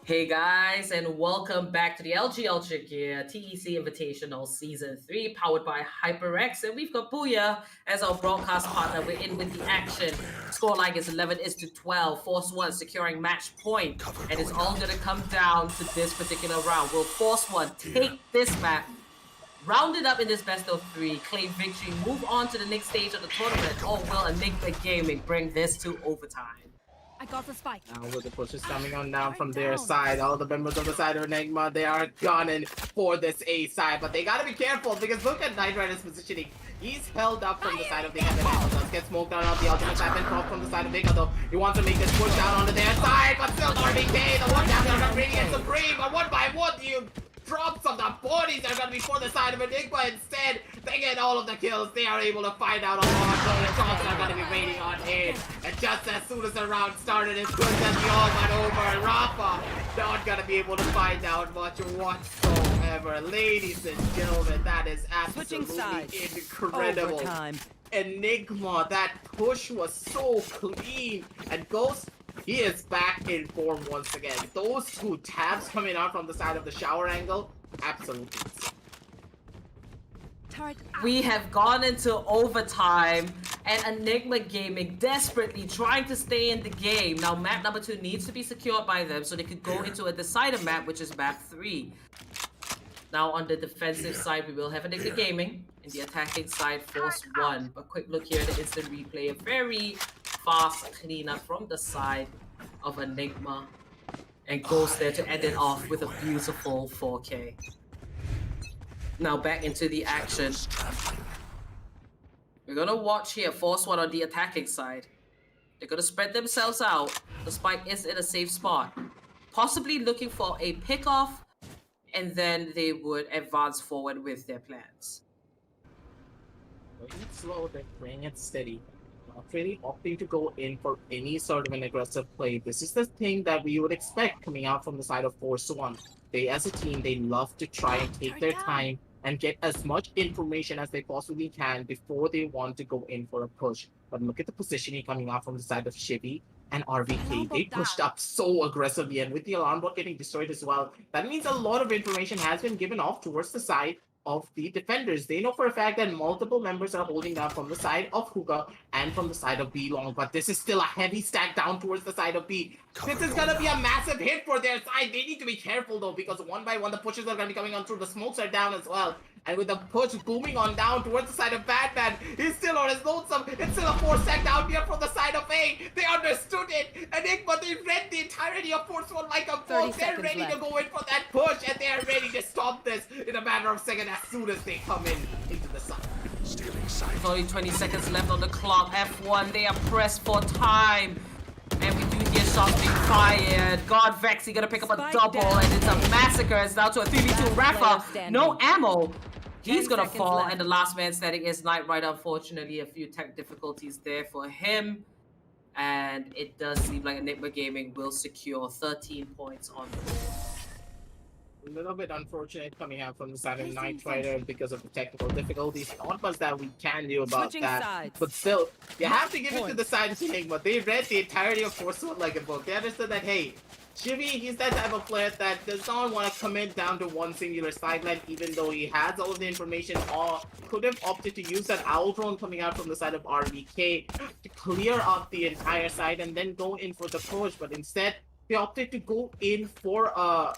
Hey guys, and welcome back to the LG Ultragear TEC Invitational Season 3, powered by HyperX. And we've got Booyah as our broadcast partner. We're in with the action. Scoreline is 11-12. Force One securing match point. And it's all going to come down to this particular round. Will Force One take this map, round it up in this best of 3, claim victory, move on to the next stage of the tournament, or will ENIGMA Gaming bring this to overtime? I got the spike. Now with the pushes coming on down from their side, all the members of the side of ENIGMA, they are gunning for this A side, but they gotta be careful because look at Knight Rider's positioning. He's held up from the side of the heaven angle. Does get smoked out of the ultimate weapon drop from the side of Vega though. He wants to make this push down onto their side, but still RBK, the one down there are Radiant Supreme, but one by one you drops of the bodies are gonna be for the side of ENIGMA. Instead, they get all of the kills. They are able to find out a lot of players also are gonna be waiting on A. And just as soon as the round started, it's good that we all went over. Rafa not gonna be able to find out much whatsoever. Ladies and gentlemen, that is absolutely incredible. Overtime. ENIGMA, that push was so clean. And Ghost, he is back in form once again. Those two tabs coming out from the side of the shower angle, absolutely. We have gone into overtime, and ENIGMA Gaming desperately trying to stay in the game. Now, map number 2 needs to be secured by them so they could go into a decider map, which is map 3. Now, on the defensive side, we will have ENIGMA Gaming. In the attacking side, Force One. A quick look here at the instant replay. A very fast cleanup from the side of ENIGMA. And goes there to end it off with a beautiful 4K. Now back into the action. We're gonna watch here, Force One on the attacking side. They're gonna spread themselves out. The spike is in a safe spot. Possibly looking for a pick-off, and then they would advance forward with their plans. Playing it slow, they're playing it steady. Not really opting to go in for any sort of an aggressive play. This is the thing that we would expect coming out from the side of Force One. They, as a team, they love to try and take their time and get as much information as they possibly can before they want to go in for a push. But look at the positioning coming out from the side of Shivy and RVK. They pushed up so aggressively, and with the alarm bot getting destroyed as well, that means a lot of information has been given off towards the side of the defenders. They know for a fact that multiple members are holding down from the side of Hookah and from the side of B long, but this is still a heavy stack down towards the side of B. This is gonna be a massive hit for their side. They need to be careful though, because one by one the pushes are gonna be coming on through. The smokes are down as well. And with the push booming on down towards the side of Batman, he's still on his lonesome. It's still a 4-stack down here from the side of A. They understood it. ENIGMA, they read the entirety of Force One like a book. They're ready to go in for that push, and they are ready to stop this in a matter of seconds as soon as they come into the side. With only 20 seconds left on the clock, F1, they are pressed for time. And we do hear shots being fired. God Vexy gonna pick up a double, and it's a massacre. It's down to a 3v2. Rafa, no ammo. He's gonna fall, and the last man standing is Knight Rider. Unfortunately, a few tech difficulties there for him. And it does seem like ENIGMA Gaming will secure 13 points on the board. A little bit unfortunate coming out from the side of Knight Rider because of the technical difficulties. Not much that we can do about that. But still, you have to give it to the side of ENIGMA. They read the entirety of Force One like a book. They understood that, hey, Shivy, he's that type of player that does not want to commit down to one singular sideline, even though he has all of the information, or could have opted to use that owl drone coming out from the side of RVK to clear up the entire side and then go in for the push. But instead, they opted to go in for a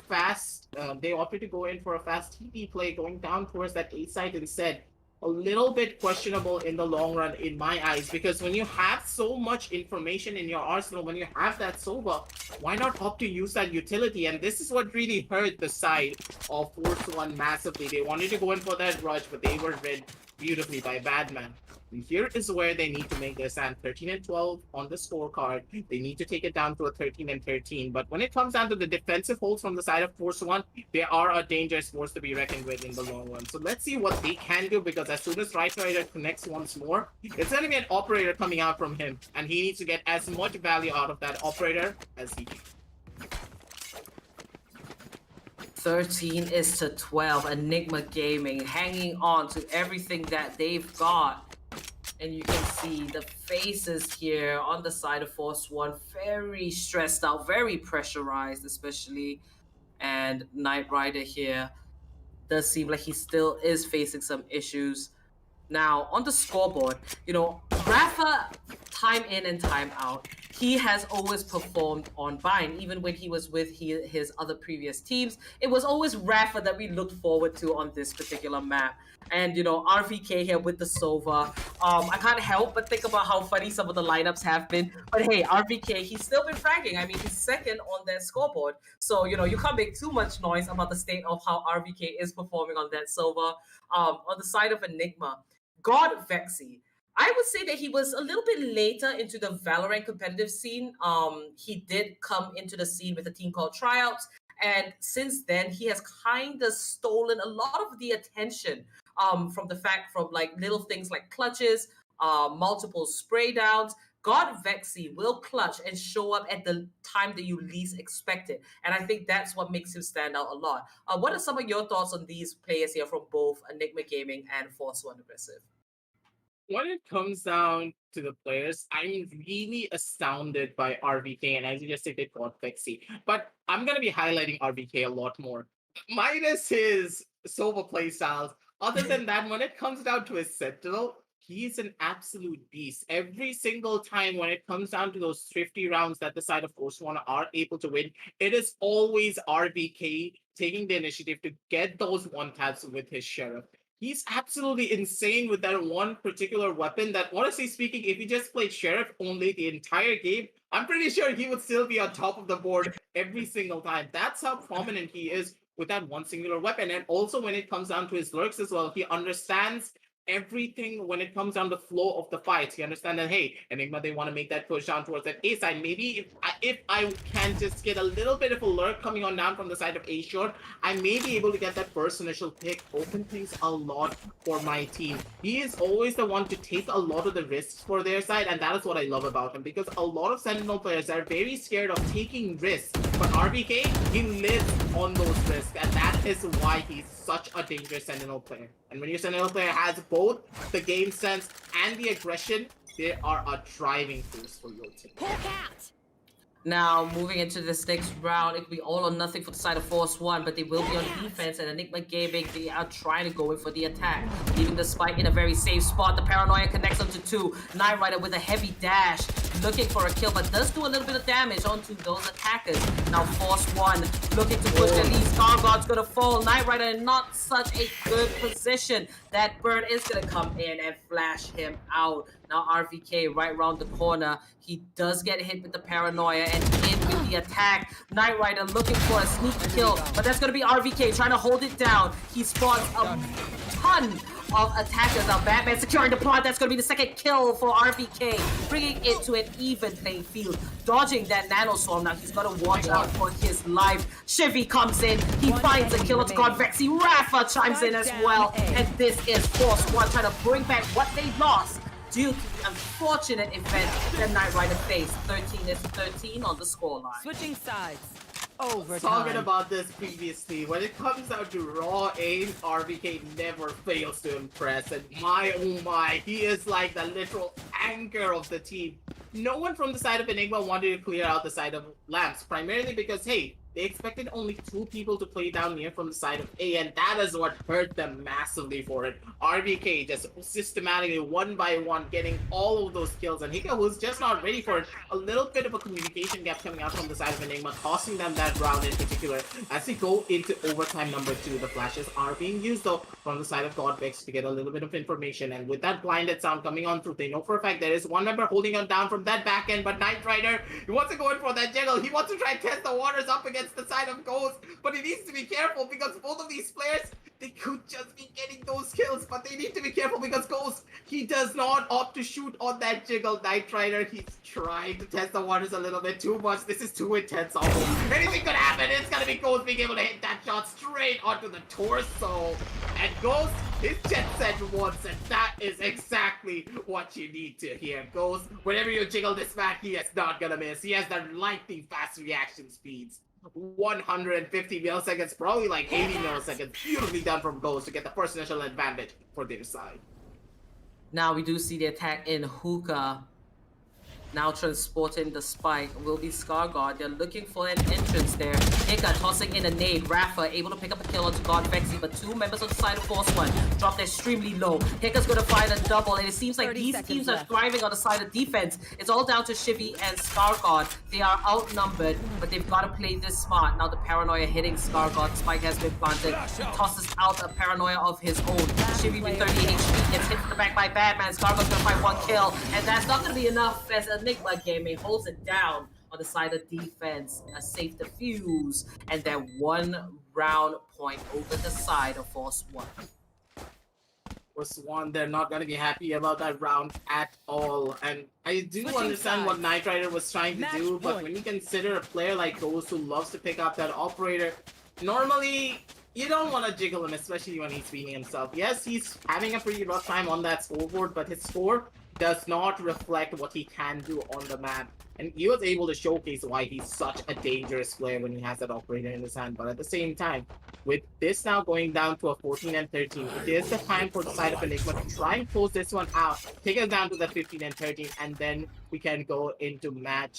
fast. They opted to go in for a fast TP play, going down towards that A side instead. A little bit questionable in the long run in my eyes, because when you have so much information in your arsenal, when you have that Sova, why not opt to use that utility? And this is what really hurt the side of Force One massively. They wanted to go in for that rush, but they were read beautifully by Badman. And here is where they need to make their stand. 13-12 on the scorecard. They need to take it down to a 13-13. But when it comes down to the defensive holds from the side of Force One, they are a dangerous force to be reckoned with in the long run. So let's see what they can do, because as soon as Right Rider connects once more, it's going to be an operator coming out from him. And he needs to get as much value out of that operator as he can. 13-12. ENIGMA Gaming hanging on to everything that they've got. And you can see the faces here on the side of Force One, very stressed out, very pressurized, especially. And Knight Rider here does seem like he still is facing some issues. Now, on the scoreboard, Rafa, time in and time out, he has always performed on Bind. Even when he was with his other previous teams, it was always Rafa that we looked forward to on this particular map. And, RVK here with the Sova. I can't help but think about how funny some of the lineups have been. But hey, RVK, he's still been fragging. I mean, he's second on that scoreboard. So, you can't make too much noise about the state of how RVK is performing on that Sova. On the side of Enigma, God Vexy. I would say that he was a little bit later into the Valorant competitive scene. He did come into the scene with a team called Tryouts, and since then he has kind of stolen a lot of the attention from like little things like clutches, multiple spray downs. God Vexy will clutch and show up at the time that you least expect it. And I think that's what makes him stand out a lot. What are some of your thoughts on these players here from both Enigma Gaming and Force One Aggressive? When it comes down to the players, I'm really astounded by RVK, and as you just stated, God Pixie. But I'm gonna be highlighting RVK a lot more. Minus his Sova playstyles. Other than that, when it comes down to his Sentinel, he's an absolute beast. Every single time when it comes down to those thrifty rounds that the side of Force One are able to win, it is always RVK taking the initiative to get those one taps with his Sheriff. He's absolutely insane with that one particular weapon that, honestly speaking, if he just played Sheriff only the entire game, I'm pretty sure he would still be on top of the board every single time. That's how prominent he is with that one singular weapon. And also when it comes down to his lurks as well, he understands everything when it comes down the flow of the fights. He understands that, hey, Enigma, they want to make that push down towards that A side. Maybe if I can just get a little bit of a lurk coming on down from the side of A short, I may be able to get that first initial pick, open things a lot for my team. He is always the one to take a lot of the risks for their side, and that is what I love about him, because a lot of Sentinel players are very scared of taking risks, but RVK, he lives on those risks, and that is why he's such a dangerous Sentinel player. And when your Sentinel player has both the game sense and the aggression, they are a driving force for your team. Now, moving into this next round, it could be all or nothing for the side of Force One, but they will be on defense, and Enigma Gaming, they are trying to go in for the attack. Leaving the spike in a very safe spot. The Paranoia connects onto two. Knight Rider with a heavy dash, looking for a kill, but does do a little bit of damage onto those attackers. Now, Force One looking to push at least. Gargoyle's gonna fall. Knight Rider in not such a good position. That burn is gonna come in and flash him out. Now RVK right around the corner. He does get hit with the Paranoia and in with the attack. Knight Rider looking for a sneak kill, but that's going to be RVK trying to hold it down. He spawns a ton of attackers. Now Batman securing the plot. That's going to be the second kill for RVK, bringing it to an even playing field. Dodging that Nano Swarm. Now he's got to watch out for his life. Shivy comes in. He finds a kill. It's God Vexy. Rafa chimes in as well. And this is Force One trying to bring back what they lost due to the unfortunate event that Knight Rider faced. 13 is 13 on the scoreline. Switching sides. Overtime. Talking about this previously, when it comes down to raw aim, RVK never fails to impress. And my oh my, he is like the literal anchor of the team. No one from the side of Enigma wanted to clear out the side of Lamps, primarily because, hey, they expected only 2 people to play down near from the side of A, and that is what hurt them massively for it. RVK just systematically, one by one, getting all of those kills, and Hika, who's just not ready for it, a little bit of a communication gap coming out from the side of Enigma, costing them that round in particular. As they go into overtime number 2, the flashes are being used, though, from the side of Godvex to get a little bit of information, and with that blinded sound coming on through, they know for a fact there is one member holding on down from that back end, but Knight Rider, he wants to go in for that jiggle, he wants to try and test the waters up against the side of Ghost, but he needs to be careful because both of these players, they could just be getting those kills, but they need to be careful because Ghost, he does not opt to shoot on that jiggle. Knight Rider, he's trying to test the waters a little bit too much. This is too intense almost. Anything could happen. It's gonna be Ghost being able to hit that shot straight onto the torso. And Ghost, his jet set once, and that is exactly what you need to hear. Ghost, whenever you jiggle this back, he is not gonna miss. He has the lightning fast reaction speeds. 150 milliseconds, probably like 80 milliseconds. Beautifully done from Ghost to get the first initial advantage for their side. Now we do see the attack in Hookah. Now transporting the spike will be Scarguard. They're looking for an entrance there. Hika tossing in a nade. Rafa able to pick up a kill onto God Vexy, but two members on the side of Force One dropped extremely low. Hika's gonna find a double, and it seems like these teams are thriving on the side of defense. It's all down to Shivy and Scarguard. They are outnumbered, but they've got to play this smart. Now the Paranoia hitting Scarguard. Spike has been planted. He tosses out a Paranoia of his own. Shivy with 30 HP gets hit from the back by Batman. Scarguard's gonna find one kill, and that's not gonna be enough as Enigma Gaming holds it down on the side of defense. A safe defuse, and then 1 round point over the side of Force One. Force One, they're not going to be happy about that round at all. And I do understand what Knight Rider was trying to do, but when you consider a player like Ghost who loves to pick up that operator, normally you don't want to jiggle him, especially when he's feeding himself. Yes, he's having a pretty rough time on that scoreboard, but his score does not reflect what he can do on the map. And he was able to showcase why he's such a dangerous player when he has that operator in his hand. But at the same time, with this now going down to a 14 and 13, it is the time for the side of Enigma to try and close this one out, take us down to the 15 and 13, and then we can go into map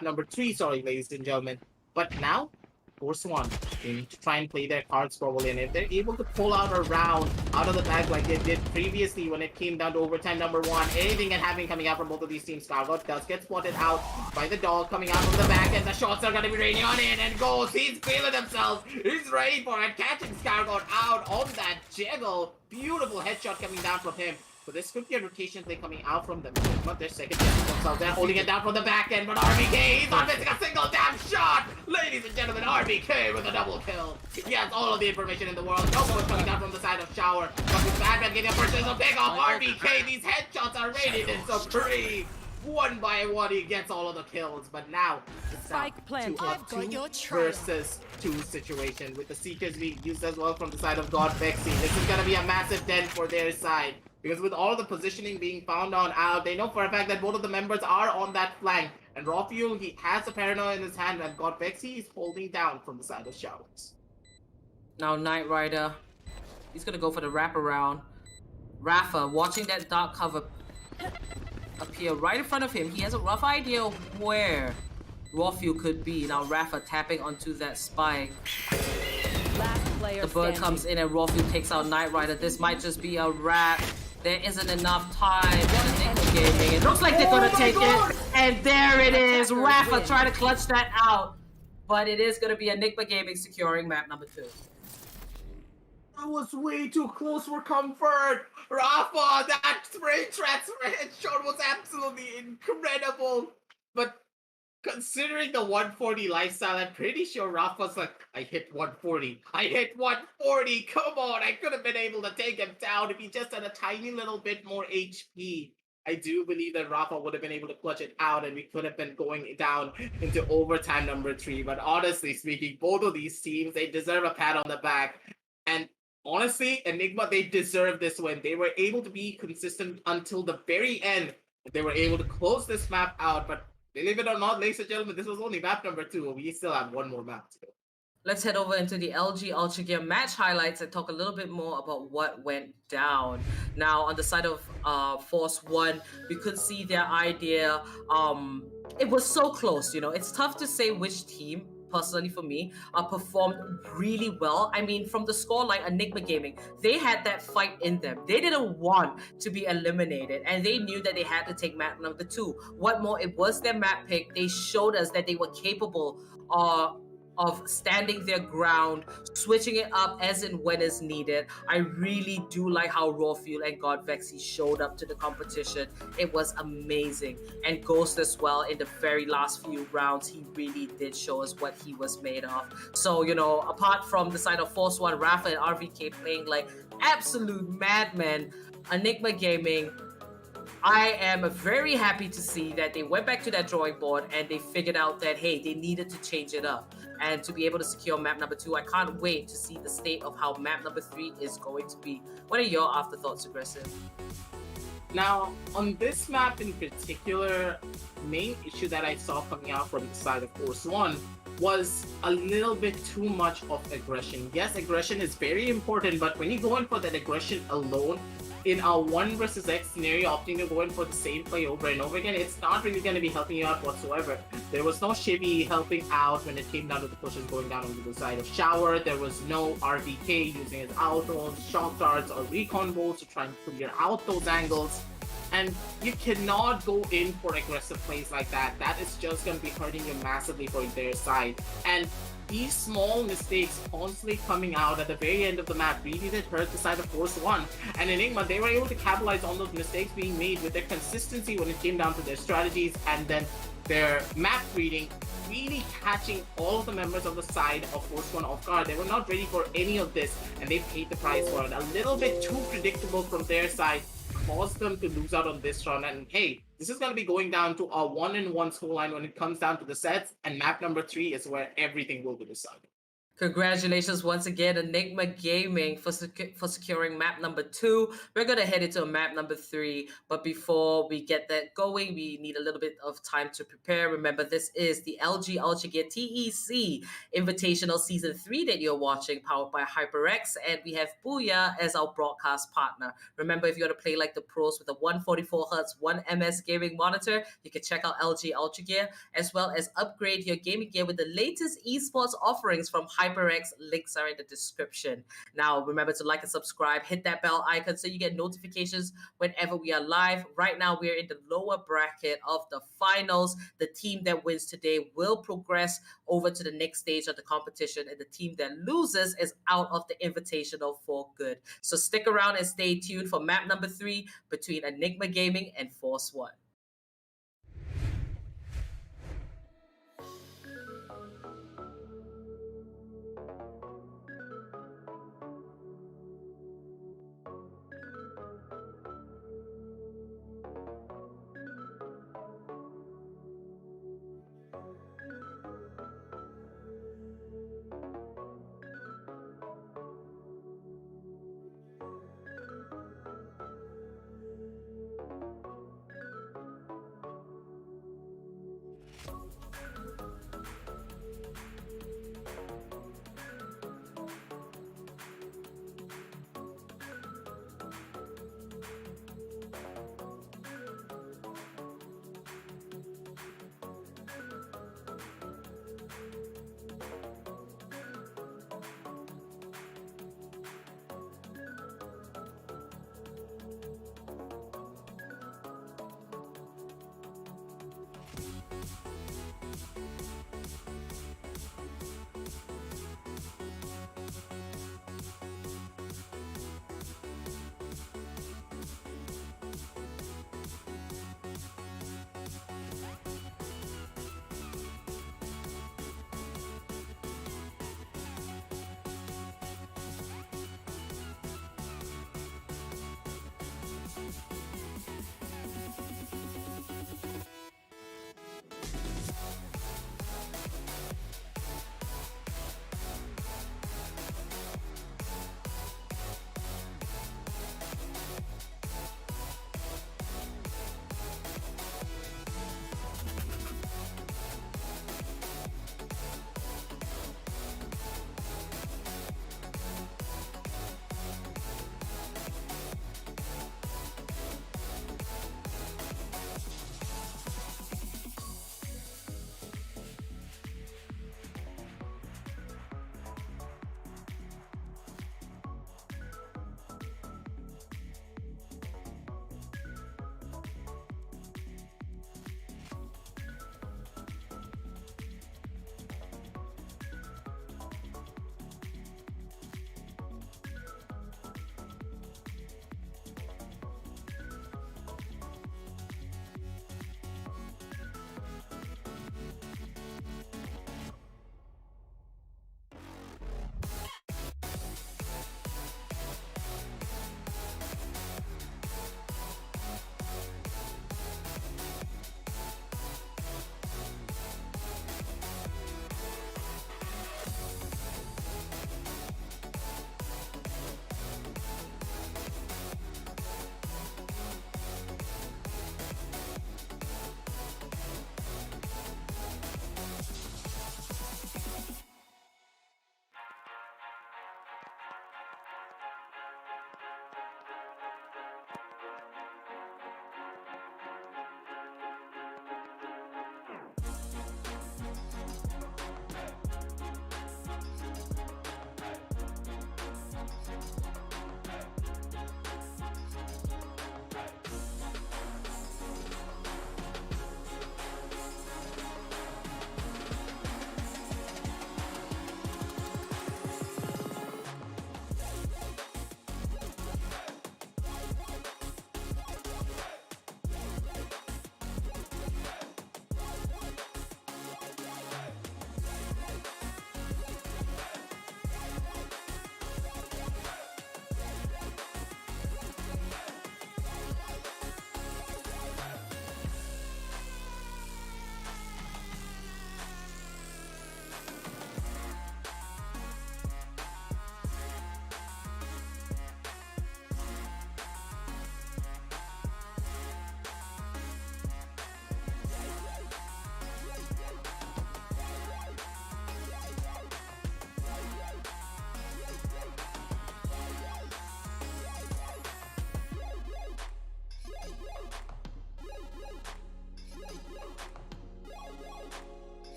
number 3, sorry, ladies and gentlemen. But now, Force One, they need to try and play their cards properly, and if they're able to pull out a round out of the bag like they did previously when it came down to overtime number 1, anything can happen coming out from both of these teams. Scarlet does get spotted out by the dog coming out from the back, and the shots are going to be raining on in, and Ghost, he's feeling himself, he's ready for it, catching Scarlet out on that jiggle. Beautiful headshot coming down from him. So this could be a rotation play coming out from them. But their second chance themselves. They're holding it down from the back end, but RBK, he's not missing a single damn shot! Ladies and gentlemen, RBK with a double kill. He has all of the information in the world. No more coming down from the side of Shower. But with Batman getting a personal pick off RBK, these headshots are rated in some three. One by one, he gets all of the kills. But now, it's down to a 2 versus 2 situation with the Seekers being used as well from the side of God Vexy. This is going to be a massive dent for their side. Because with all the positioning being found on out, they know for a fact that both of the members are on that flank. And Rafuel, he has a Paranoia in his hand, and God Vexy is holding down from the side of Showers. Now Knight Rider, he's going to go for the wraparound. Rafa, watching that dark cover appear right in front of him. He has a rough idea of where Rafuel could be. Now Rafa tapping onto that spike. The bird comes in and Rafuel takes out Knight Rider. This might just be a wrap. There isn't enough time in Enigma Gaming. It looks like they're gonna take it. And there it is. Rafa trying to clutch that out. But it is gonna be Enigma Gaming securing map number 2. That was way too close for comfort. Rafa, that spray transfer headshot was absolutely incredible. But considering the 140 lifestyle, I'm pretty sure Rafa's like, I hit 140. I hit 140. Come on, I could have been able to take him down if he just had a tiny little bit more HP. I do believe that Rafa would have been able to clutch it out and we could have been going down into overtime number 3. But honestly speaking, both of these teams, they deserve a pat on the back. And honestly, Enigma, they deserve this win. They were able to be consistent until the very end. They were able to close this map out, but believe it or not, ladies and gentlemen, this was only map number 2. We still have one more map to go. Let's head over into the LG Ultragear match highlights and talk a little bit more about what went down. Now, on the side of Force One, we could see their idea. It was so close, you know. It's tough to say which team, personally for me, performed really well. I mean, from the scoreline, Enigma Gaming, they had that fight in them. They didn't want to be eliminated, and they knew that they had to take map number 2. What more, it was their map pick. They showed us that they were capable of standing their ground, switching it up as and when is needed. I really do like how Rafuel and God Vexy showed up to the competition. It was amazing. And Ghost as well, in the very last few rounds, he really did show us what he was made of. So, you know, apart from the side of Force One, Rafa and RVK playing like absolute madmen, Enigma Gaming, I am very happy to see that they went back to that drawing board and they figured out that, hey, they needed to change it up. And to be able to secure map number 2, I can't wait to see the state of how map number 3 is going to be. What are your afterthoughts, Aggressive? Now, on this map in particular, main issue that I saw coming out from the side of Force One was a little bit too much of aggression. Yes, aggression is very important, but when you go in for that aggression alone, in a 1 versus X scenario, opting to go in for the same play over and over again, it's not really going to be helping you out whatsoever. There was no Shivy helping out when it came down to the pushes going down onto the side of Shower. There was no RVK using his autos, shock darts, or recon bolts to try and clear out those angles. And you cannot go in for aggressive plays like that. That is just going to be hurting you massively for their side. And these small mistakes constantly coming out at the very end of the map really did hurt the side of Force 1. And Enigma, they were able to capitalize on those mistakes being made with their consistency when it came down to their strategies and then their map reading, really catching all of the members of the side of Force 1 off guard. They were not ready for any of this, and they paid the price for it. A little bit too predictable from their side caused them to lose out on this round. And hey, this is going to be going down to a 1-1 scoreline when it comes down to the sets, and map number 3 is where everything will be decided. Congratulations once again, Enigma Gaming, for securing map number 2. We're going to head into map number 3. But before we get that going, we need a little bit of time to prepare. Remember, this is the LG Ultragear TEC Invitational Season 3 that you're watching, powered by HyperX. And we have Booyah as our broadcast partner. Remember, if you want to play like the pros with a 144Hz 1MS gaming monitor, you can check out LG Ultragear, as well as upgrade your gaming gear with the latest esports offerings from HyperX. Links are in the description. Now, remember to like and subscribe, hit that bell icon so you get notifications whenever we are live. Right now, we're in the lower bracket of the finals. The team that wins today will progress over to the next stage of the competition, and the team that loses is out of the invitational for good. So stick around and stay tuned for map number 3 between Enigma Gaming and Force 1.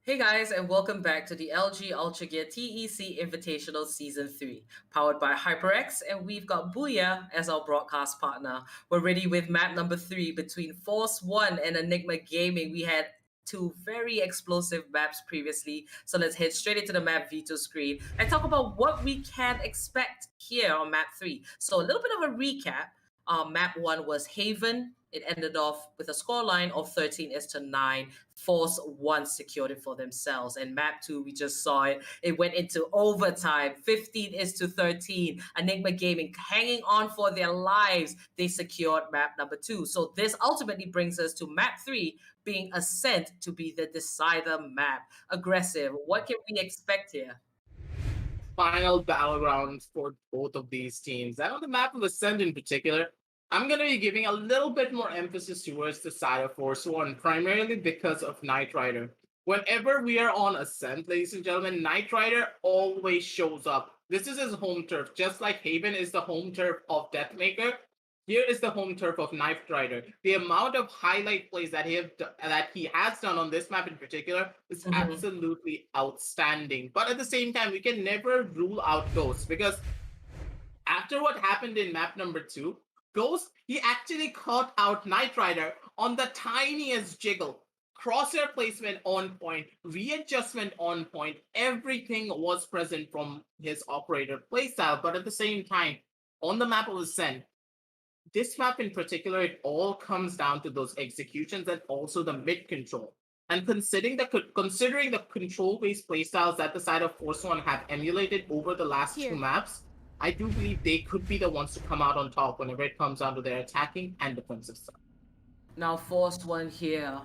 Hey guys, and welcome back to the LG Ultragear TEC Invitational Season 3, powered by HyperX, and we've got Booyah as our broadcast partner. We're ready with map number 3 between Force 1 and Enigma Gaming. We had two very explosive maps previously, so let's head straight into the map veto screen and talk about what we can expect here on map 3. So a little bit of a recap. Map 1 was Haven. It ended off with a scoreline of 13 is to 9. Force 1 secured it for themselves. And map 2, we just saw it. It went into overtime. 15 is to 13. Enigma Gaming hanging on for their lives. They secured map number 2. So this ultimately brings us to map 3 being Ascent to be the decider map. Aggressive. What can we expect here? Final battlegrounds for both of these teams. And on the map of Ascent in particular, I'm going to be giving a little bit more emphasis towards the side of Force 1, primarily because of Knight Rider. Whenever we are on Ascent, ladies and gentlemen, Knight Rider always shows up. This is his home turf, just like Haven is the home turf of Deathmaker. Here is the home turf of Knight Rider. The amount of highlight plays that he has done on this map in particular is absolutely outstanding. But at the same time, we can never rule out Ghost, because after what happened in map number 2, Ghost, he actually caught out Knight Rider on the tiniest jiggle. Crosshair placement on point, readjustment on point, everything was present from his operator playstyle. But at the same time, on the map of Ascent, this map in particular, it all comes down to those executions and also the mid control. And considering the control-based playstyles that the side of Force 1 have emulated over the last two maps, I do believe they could be the ones to come out on top whenever it comes down to their attacking and defensive side. Now, Force 1 here.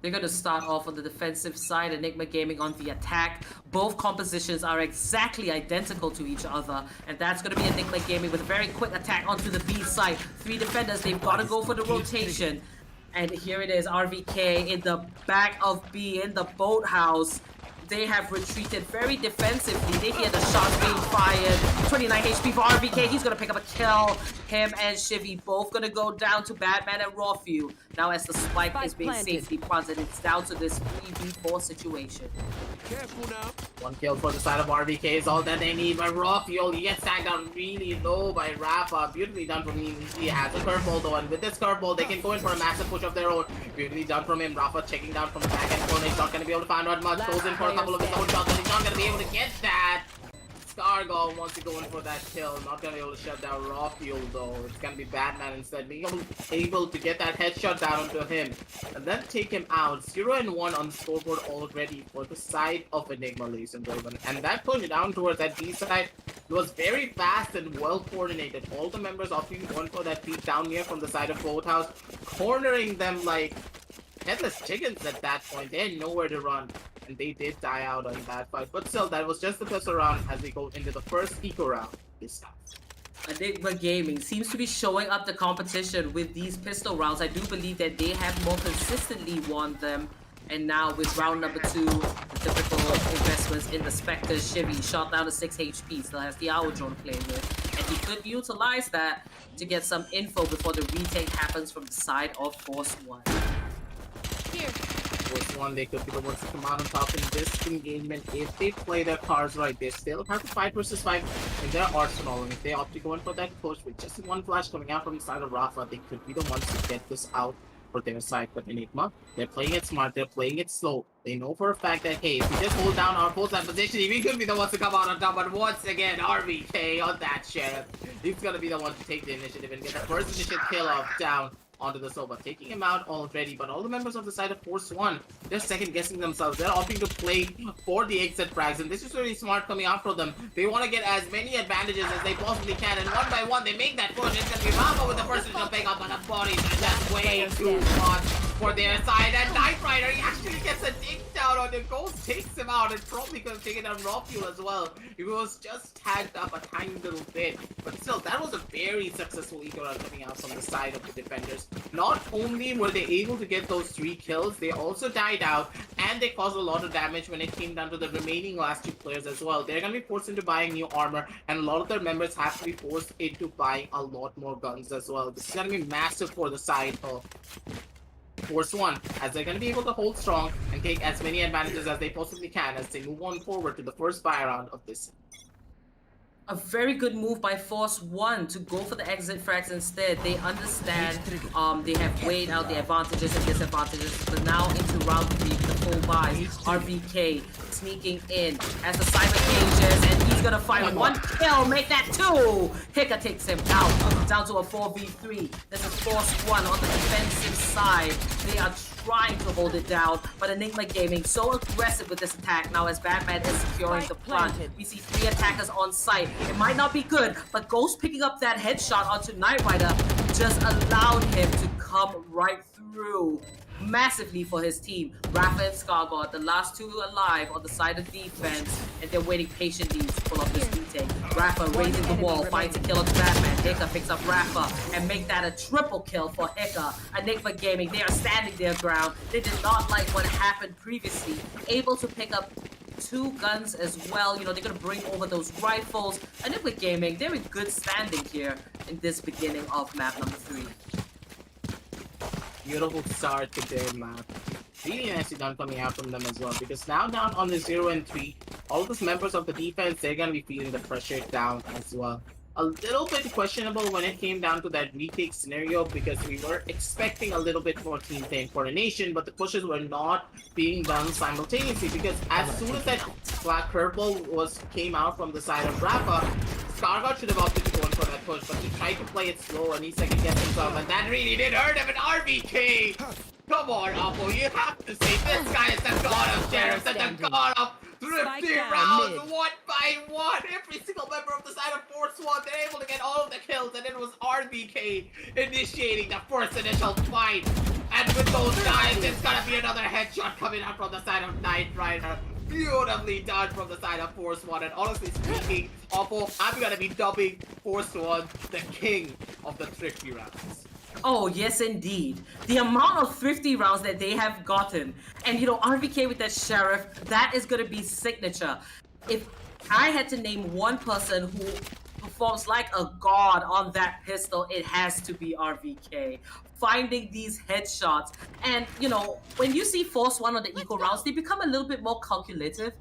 They're going to start off on the defensive side, Enigma Gaming on the attack. Both compositions are exactly identical to each other, and that's going to be Enigma Gaming with a very quick attack onto the B side. 3 defenders, they've got to go for the rotation. And here it is, RVK in the back of B, in the boathouse. They have retreated very defensively. They hear the shots being fired. 29 HP for RVK. He's going to pick up a kill. Him and Shivy both going to go down to Batman and Rawfuel. Now as the spike is being safely planted, it's down to this 3v4 situation. Careful now. 1 kill for the side of RVK is all that they need. But Rawfuel, he gets tagged down really low by Rafa. Beautifully done from him. He has a curveball though, and with this curveball, they can go in for a massive push of their own. Beautifully done from him. Rafa checking down from the back end corner. He's not going to be able to find out much. Goes in for a couple of his own shots, but he's not going to be able to get that. Scargo wants to go in for that kill. Not going to be able to shut down Rawfuel though. It's going to be Batman instead. Being able to get that headshot down onto him and then take him out. 0-1 on the scoreboard already for the side of Enigma, ladies and gentlemen. And that push down towards that B side was very fast and well coordinated. All the members opting going for that peek down here from the side of Boathouse, cornering them like headless chickens at that point. They had nowhere to run. And they did die out on that fight. But still, that was just the first round as we go into the first eco round this time. Enigma Gaming seems to be showing up the competition with these pistol rounds. I do believe that they have more consistently won them. And now with round number 2, the typical investments in the Spectre. Shivy shot down to 6 HP, still has the Hour Drone to play with. And he could utilize that to get some info before the retake happens from the side of Force 1. Here. Force 1, they could be the ones to come out on top in this engagement if they play their cards right. They still have to 5 versus 5 in their arsenal, and if they opt to go in for that push with just one flash coming out from the side of Rafa, they could be the ones to get this out for their side. But Enigma, they're playing it smart, they're playing it slow. They know for a fact that, hey, if we just hold down our full-time position, we could be the ones to come out on top. But once again, RVK on that Sheriff, he's gonna be the one to take the initiative and get the first initiative kill off down onto the Sova, taking him out already. But all the members of the side of Force 1, they're second guessing themselves. They're opting to play for the exit frags, and this is really smart coming out for them. They want to get as many advantages as they possibly can, and one by one they make that push. It's gonna be Rafa with the first initial pick up on the body, and that's way too much for their side. And Knight Rider, he actually gets a dig down on the Ghost, takes him out, and probably could have taken down Rawfuel as well. He was just tagged up a tiny little bit, but still, that was a very successful eco run coming out from the side of the defenders. Not only were they able to get those 3 kills, they also died out, and they caused a lot of damage when it came down to the remaining last 2 players as well. They're going to be forced into buying new armor, and a lot of their members have to be forced into buying a lot more guns as well. This is going to be massive for the side of Force One, as they're going to be able to hold strong and take as many advantages as they possibly can as they move on forward to the first buy round of this. A very good move by Force One to go for the exit frags instead. They understand they have weighed out the advantages and disadvantages, but now into round 3, the full buys. RVK sneaking in as the cyber cages, and he's gonna find one kill, make that 2. Hika takes him out, down to a 4v3. This is Force One on the defensive side. They are trying to hold it down, but Enigma Gaming so aggressive with this attack now as Batman is securing the plant. We see 3 attackers on site. It might not be good, but Ghost picking up that headshot onto Knight Rider just allowed him to come right through massively for his team. Rafa and Scargard, the last 2 alive on the side of defense, and they're waiting patiently to pull up this retake. Rafa raising the wall, finds a kill on the Batman. Hika picks up Rafa and make that a triple kill for Hika. Enigma Gaming, they are standing their ground. They did not like what happened previously. Able to pick up 2 guns as well. You know, they're gonna bring over those rifles. Enigma Gaming, they're in good standing here in this beginning of map number 3. Beautiful start to their map. Really nicely done coming out from them as well, because now down on the 0 and 3, all those members of the defense, they're gonna be feeling the pressure down as well. A little bit questionable when it came down to that retake scenario, because we were expecting a little bit more team playing coordination, but the pushes were not being done simultaneously, because as soon as that black curveball came out from the side of Rafa, Scargard should have opted to go in for that push, but he tried to play it slow and he second guessed himself, and that really did hurt him. An RVK! Come on, Oppo, you have to say this guy is the god of sheriffs and the god of thrifty rounds, one by one. Every single member of the side of Force One, they're able to get all of the kills, and it was RVK initiating the first initial fight. And with those guys, it's gonna be another headshot coming out from the side of Knight Rider. Beautifully done from the side of Force One, and honestly speaking, Oppo, I'm gonna be dubbing Force One the king of the thrifty rounds. Oh, yes, indeed. The amount of thrifty rounds that they have gotten, and you know, RVK with that sheriff, that is going to be signature. If I had to name one person who performs like a god on that pistol, it has to be RVK. Finding these headshots, and you know, when you see Force One on the equal rounds, they become a little bit more calculative.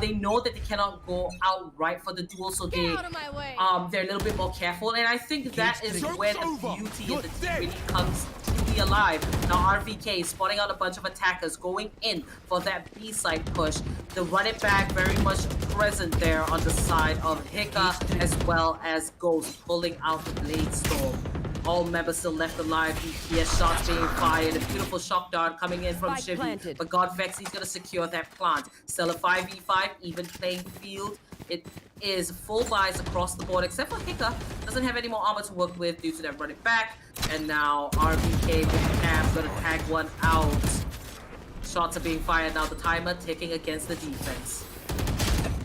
They know that they cannot go outright for the duel, so they're a little bit more careful. And I think that is where the beauty of the team really comes to be alive. Now RVK is spotting out a bunch of attackers going in for that B side push. The run it back very much present there on the side of Hika, as well as Ghost pulling out the Blade Storm. All members still left alive. He has shots being fired. A beautiful shock dart coming in from Shivy. But Godvex, he's going to secure that plant. Still a 5v5, even playing field. It is full buys across the board, except for Hika. Doesn't have any more armor to work with due to that running back. And now RVK with the cab going to tag one out. Shots are being fired now. The timer ticking against the defense.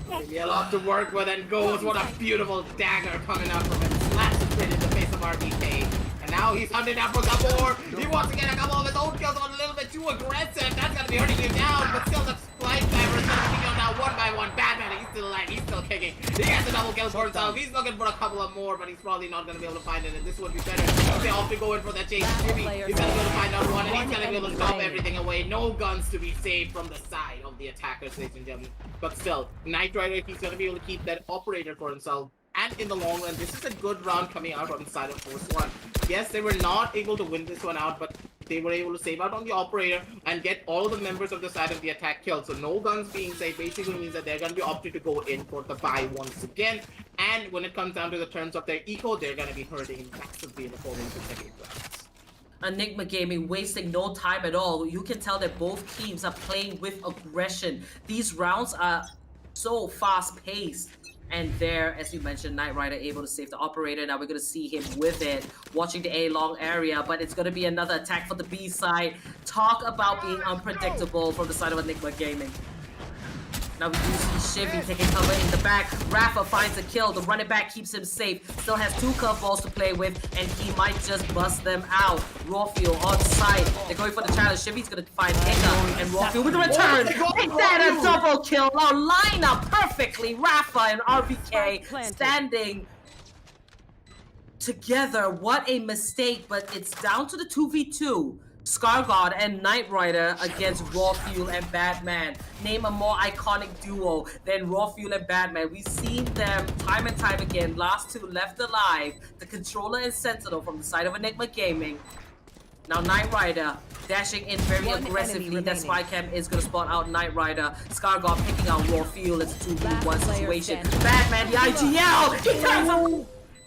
Maybe a lot to work with, and goes. What a beautiful dagger coming out from him. Slaps the crit in the face of RVK. And now he's hunting out for some more. He wants to get a couple of his own kills, but a little bit too aggressive. That's going to be hurting him down, but still the Splice Diver is going to kill now one by one. Batman, he's still alive. He's still kicking. He has a double kill for himself. He's looking for a couple of more, but he's probably not going to be able to find it. And this would be better. They all be going for that chase. Jimmy, he's going to be able to find out one, and he's going to be able to stop everything away. No guns to be saved from the side of the attackers, ladies and gentlemen. But still, Knight Rider, he's going to be able to keep that operator for himself. And in the long run, this is a good round coming out on the side of Force One. Yes, they were not able to win this one out, but they were able to save out on the operator and get all of the members of the side of the attack killed. So no guns being saved basically means that they're going to be opted to go in for the buy once again. And when it comes down to the terms of their eco, they're going to be hurting massively in the following consecutive rounds. Enigma Gaming wasting no time at all. You can tell that both teams are playing with aggression. These rounds are so fast-paced. And there, as you mentioned, Knight Rider able to save the operator. Now we're going to see him with it, watching the A-long area. But it's going to be another attack for the B side. Talk about being unpredictable from the side of Enigma Gaming. Now we do see Shivy taking cover in the back. Rafa finds a kill. The running back keeps him safe. Still has 2 curveballs to play with, and he might just bust them out. Rawfield on site. They're going for the challenge. Shivy's going to find Hika, and Rawfield with the return. Is that a double kill? Now line up perfectly. Rafa and RVK standing together. What a mistake, but it's down to the 2v2. Scargod and Knight Rider against Raw Fuel and Batman. Name a more iconic duo than Raw Fuel and Batman. We've seen them time and time again. Last two left alive. The Controller and Sentinel from the side of Enigma Gaming. Now Knight Rider dashing in very aggressively. That spy cam is going to spot out Knight Rider. Scargod picking out Raw Fuel. It's a 2v1 situation. Batman, the IGL! He turns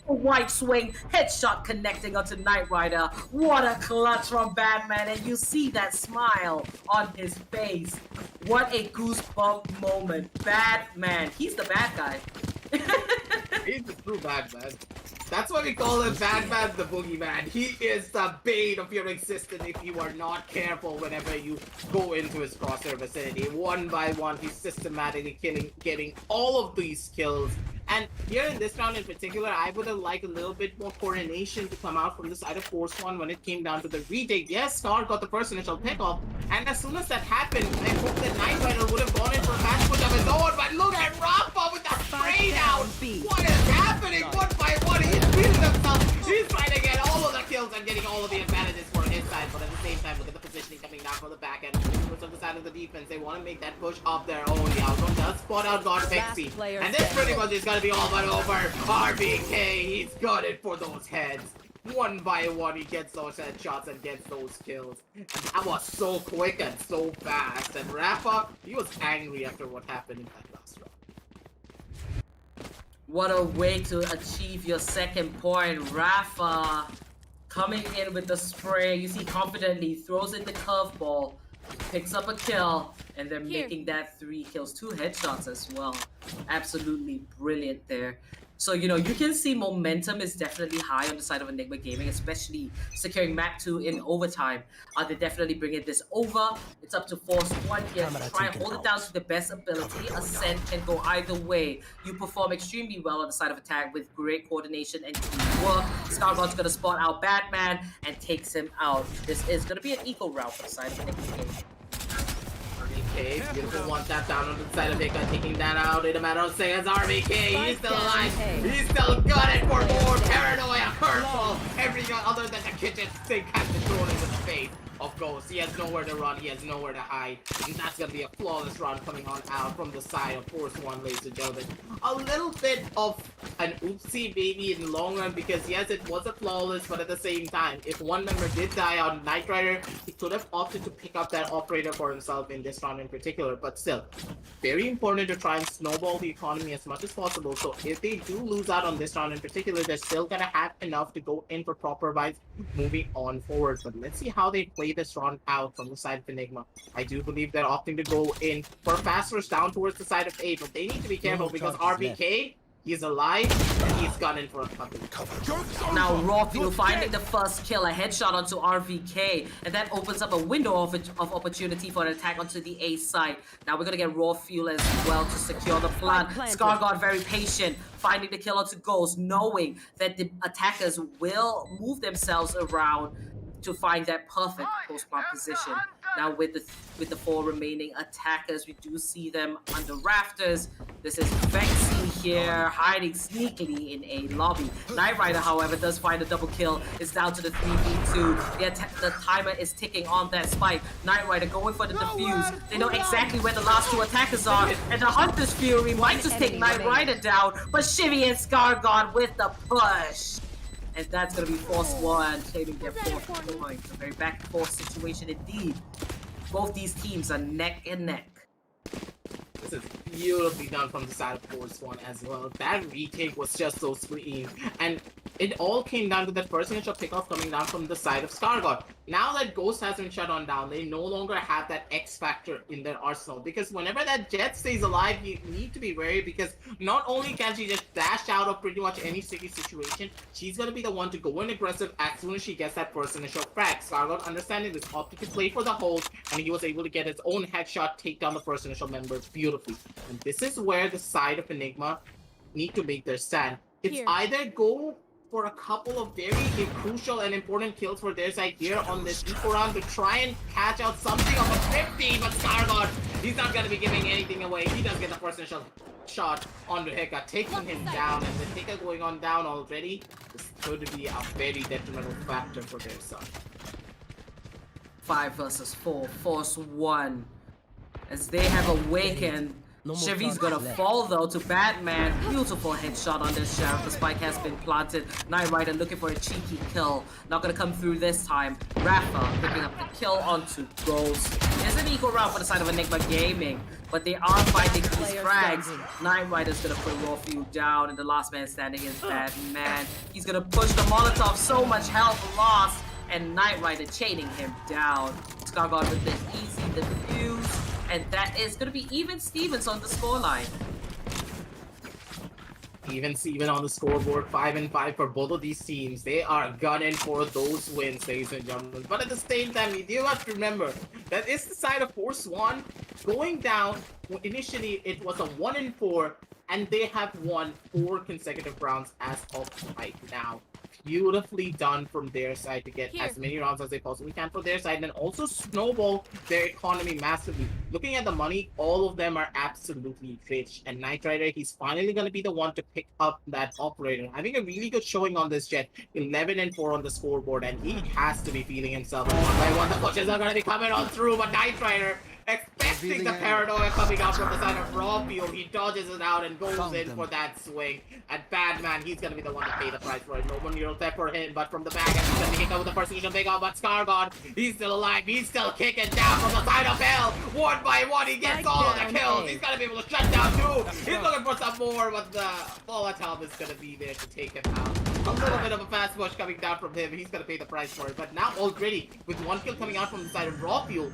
a white swing, headshot connecting onto Knight Rider. What a clutch from Batman, and you see that smile on his face. What a goosebump moment. Batman, he's the bad guy. He's the true Batman. That's why we call him Batman the Boogeyman. He is the bane of your existence if you are not careful whenever you go into his crosshair vicinity. One by one, he's systematically getting all of these kills. And here in this round in particular, I would have liked a little bit more coordination to come out from the side of Force One when it came down to the retake. Yes, Scar got the first initial pickoff, and as soon as that happened, I hope that Knight Rider would have gone in for a match push of his own, but look at Rafa with the spray down! What is happening? One by one, he's beating himself! He's trying to get all of the kills and getting all of the advantages for his side, but at the same time, look at the positioning coming down from the back end. On the side of the defense, they want to make that push of their own. The outcome does spot out God Pixie, and this pretty much is going to be all but over. RBK, he's got it for those heads. One by one, he gets those headshots and gets those kills. And that was so quick and so fast. And Rafa, he was angry after what happened in that last round. What a way to achieve your second point. Rafa coming in with the spray. You see confidently, throws in the curveball, picks up a kill, and they're making that 3 kills, 2 headshots as well. Absolutely brilliant there. So, you know, you can see momentum is definitely high on the side of Enigma Gaming, especially securing map 2 in overtime. They're definitely bringing this over. It's up to Force 1 here to try and hold it down to the best ability. Ascent can go either way. You perform extremely well on the side of attack with great coordination and teamwork. Scargod's going to spot out Batman and takes him out. This is going to be an equal round for the side of Enigma Gaming. RBK, beautiful one tap down on the side of Hika, taking that out in a matter of seconds. RBK, he's still alive. He's still got it for more paranoia, curveball, everything other than the kitchen sink has been thrown into the face of Ghost. He has nowhere to run, he has nowhere to hide, and that's gonna be a flawless round coming on out from the side of Force One, ladies and gentlemen. A little bit of an oopsie baby in the long run, because yes, it was a flawless, but at the same time, if one member did die on Knight Rider, he could have opted to pick up that operator for himself in this round in particular. But still, very important to try and snowball the economy as much as possible. So if they do lose out on this round in particular, they're still gonna have enough to go in for proper buys moving on forward. But let's see how they play this round out from the side of Enigma. I do believe they're opting to go in for fast rush down towards the side of A, but they need to be careful because RBK, he's alive, and he's gone in for a couple. Now Raw Fuel finding the first kill, a headshot onto RVK, and that opens up a window of opportunity for an attack onto the A side. Now we're gonna get Raw Fuel as well to secure the plant. Scargod very patient, finding the kill onto Ghost, knowing that the attackers will move themselves around to find that perfect post-plant position. Now with the 4 remaining attackers, we do see them under rafters. This is Vexy here, hiding sneakily in a lobby. Knight Rider, however, does find a double kill. It's down to the 3v2. The timer is ticking on that spike. Knight Rider going for the defuse. They know exactly where the last 2 attackers are, and the Hunter's Fury might just take Knight Rider down, but Shivy and Scargod with the push. And that's going to be Force 1 claiming their 4th point. A very back and forth situation indeed. Both these teams are neck and neck. This is beautifully done from the side of Force One as well. That retake was just so clean. And it all came down to that first initial pickoff coming down from the side of Scargod. Now that Ghost has been shut on down, they no longer have that X factor in their arsenal. Because whenever that Jet stays alive, you need to be wary, because not only can she just dash out of pretty much any sticky situation, she's going to be the one to go in aggressive as soon as she gets that first initial frag. Scargod, understanding this, opted to play for the hold, and he was able to get his own headshot, take down the first initial member beautifully. And this is where the side of Enigma need to make their stand. It's either go for a couple of very crucial and important kills for their side here on this eco round to try and catch out something of a 50, but Scargod, he's not going to be giving anything away. He does get the first initial shot onto Heka, taking him down, and with Heka going on down already, this could be a very detrimental factor for their side. 5 versus 4, Force 1. As they have awakened, No more Chevy's targets gonna left. fall though to Batman. Beautiful headshot on this Sheriff. The spike has been planted. Knight Rider looking for a cheeky kill. Not gonna come through this time. Rafa picking up the kill onto Ghost. There's an equal round for the side of Enigma Gaming, but they are finding these frags. Knight Rider's gonna put Rawfield down, and the last man standing is Batman. He's gonna push the Molotov. So much health lost, and Knight Rider chaining him down. Scargard with the easy defuse. And that is going to be even Stevens on the scoreline. Even Steven on the scoreboard, 5-5 for both of these teams. They are gunning for those wins, ladies and gentlemen. But at the same time, you do have to remember that it's the side of Force 1 going down. Initially, it was a 1-4, and they have won 4 consecutive rounds as of right now. Beautifully done from their side to get as many rounds as they possibly can for their side, and also snowball their economy massively. Looking at the money, all of them are absolutely rich, and Knight Rider, he's finally going to be the one to pick up that operator. Having a really good showing on this Jet, 11-4 on the scoreboard, and he has to be feeling himself. And one by one, the pushes are going to be coming on through, but Knight Rider, expecting the paranoia coming out from the side of Rawfield, he dodges it out and goes in for that swing. And Batman, he's gonna be the one to pay the price for it. No one neural theft for him, but from the back, and he's gonna kick out with the persecution big out. But Scargard, he's still alive. He's still kicking down from the side of Hell. One by one, he gets all of the kills. He's gonna be able to shut down too. He's looking for some more, but the Molotov is gonna be there to take him out. A little bit of a fast push coming down from him. He's gonna pay the price for it. But now already, with one kill coming out from the side of Rawfield,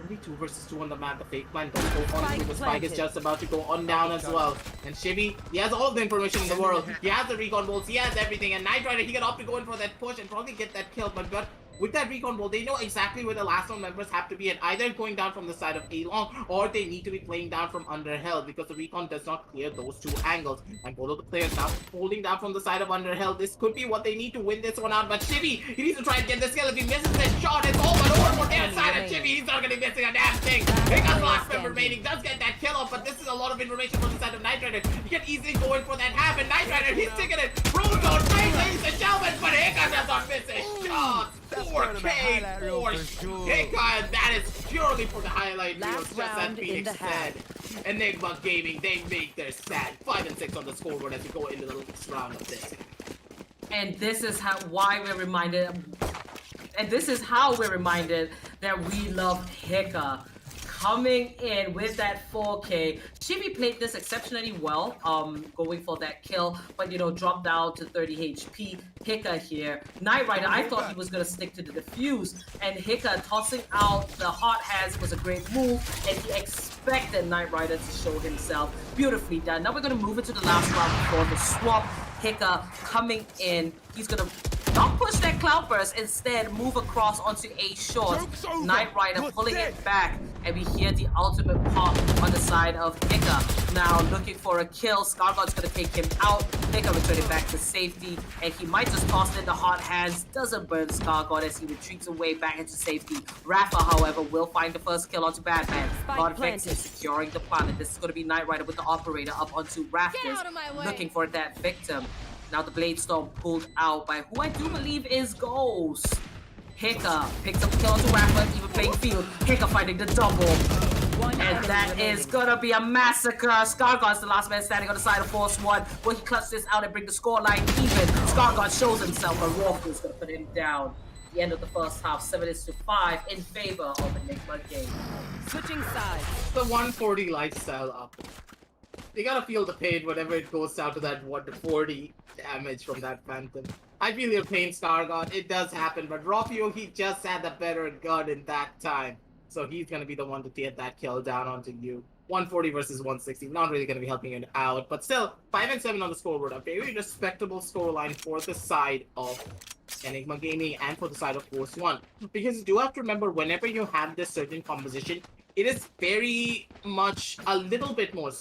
only 2 versus 2 on the map. The fake plan does go on through. The spike is just about to go on down as well. And Shivy, he has all the information in the world. He has the recon bolts, he has everything. And Knight Rider, he can opt to go in for that push and probably get that kill. But with that recon bolt, they know exactly where the last one members have to be, and either going down from the side of A-Long, or they need to be playing down from Underhill, because the recon does not clear those 2 angles. And both of the players now holding down from the side of Underhill. This could be what they need to win this one out, but Shivy, he needs to try and get this kill. If he misses this shot, it's all but over for their side, and Shivy, he's not going to be missing a damn thing. He got the last member remaining, does get that kill off, but this is a lot of information from the side of Knight Rider. He can easily go in for that half, and Knight Rider, he's taking it. Roadone, ladies and gentlemen, but Hiccup does not miss his shots. 4K for Hiccup, and that is purely for the highlight reels, just as Phoenix said. Enigma Gaming, they make their stand. 5-6 on the scoreboard as we go into the next round of this. And this is why we're reminded, and this is how we're reminded that we love Hiccup. Coming in with that 4K. Chibi played this exceptionally well, going for that kill, but dropped down to 30 HP. Hiccup here. Knight Rider, I thought he was going to stick to the defuse, and Hiccup tossing out the hot hands was a great move, and he expected Knight Rider to show himself. Beautifully done. Now we're going to move into the last round before the swap. Hiccup coming in. He's going to not push that Cloudburst, instead move across onto A short. Knight Rider pulling it back, and we hear the ultimate pop on the side of Hiccup. Now looking for a kill. Scarguard's gonna take him out. Hiccup returning back to safety, and he might just toss in the hot hands. Doesn't burn Scarguard as he retreats away back into safety. Rafa, however, will find the first kill onto Batman. Godvex is securing the planet. This is gonna be Knight Rider with the operator up onto Rafters, looking for that victim. Now the Blade Storm pulled out by who I do believe is Ghost. Hiccup picks up the kill onto Rafa, even playing field. Hiccup finding the double. And that is gonna be a massacre. Scarguard's the last man standing on the side of Force 1. Will he clutch this out and bring the scoreline even? Scarguard shows himself, but Rawfield's gonna put him down. The end of the first half, 7-5 in favor of Enigma Game. Switching sides. The 140 lifestyle up. You gotta feel the pain whenever it goes down to that 140 damage from that Phantom. I feel your pain, Scargard. It does happen, but Rafio, he just had the better gun in that time. So he's gonna be the one to get that kill down onto you. 140 versus 160, not really gonna be helping you out, but still, 5-7 on the scoreboard. A very respectable scoreline for the side of Enigma Gaming and for the side of Force 1. Because you do have to remember, whenever you have this certain composition, it is very much a little bit more,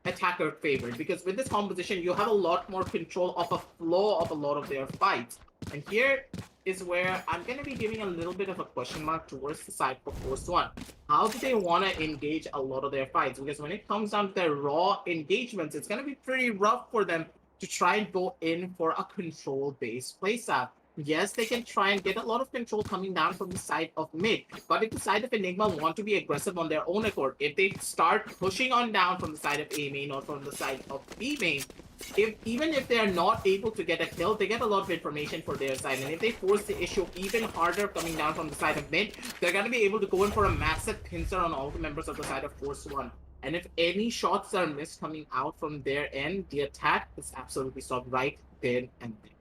attacker favored, because with this composition you have a lot more control of a flow of a lot of their fights. And here is where I'm going to be giving a little bit of a question mark towards the side for Force 1. How do they want to engage a lot of their fights? Because when it comes down to their raw engagements, it's going to be pretty rough for them to try and go in for a control-based playstyle. yes, they can try and get a lot of control coming down from the side of mid. But if the side of Enigma want to be aggressive on their own accord, if they start pushing on down from the side of A main or from the side of B main, even if they are not able to get a kill, they get a lot of information for their side. And if they force the issue even harder coming down from the side of mid, they're going to be able to go in for a massive pincer on all the members of the side of Force One. And if any shots are missed coming out from their end, the attack is absolutely stopped right then and there.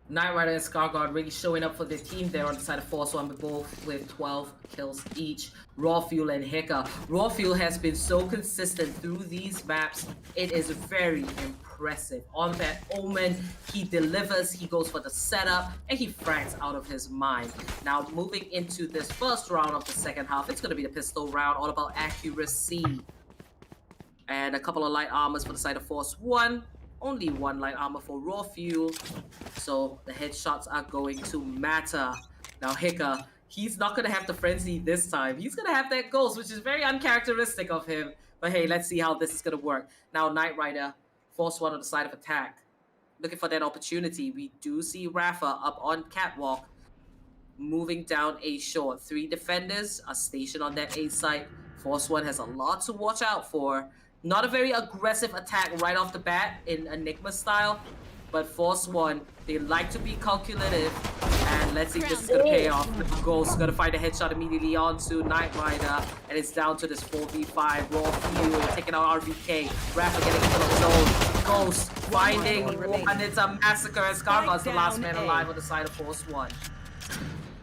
Knight Rider and Scarguard really showing up for their team there on the side of Force One, both with 12 kills each. Raw Fuel and Hicka. Raw Fuel has been so consistent through these maps. It is very impressive. On that Omen, he delivers, he goes for the setup, and he frags out of his mind. Now, moving into this first round of the second half, it's going to be the pistol round, all about accuracy. And a couple of light armors for the side of Force One. Only one light armor for Raw Fuel, so the headshots are going to matter. Now Hicka, he's not going to have the frenzy this time. He's going to have that ghost, which is very uncharacteristic of him. But hey, let's see how this is going to work. Now Knight Rider, Force One on the side of attack. Looking for that opportunity. We do see Rafa up on Catwalk, moving down A short. 3 defenders are stationed on that A site. Force One has a lot to watch out for. Not a very aggressive attack right off the bat in Enigma style, but Force One, they like to be calculative. And let's see if this is going to pay off. Ghost going to find a headshot immediately onto Knight Rider, and it's down to this 4v5. Raw Fuel taking out RVK. Rafa getting into the zone. Ghost finding one, and it's a massacre. And Scarguard's the last man alive on the side of Force One.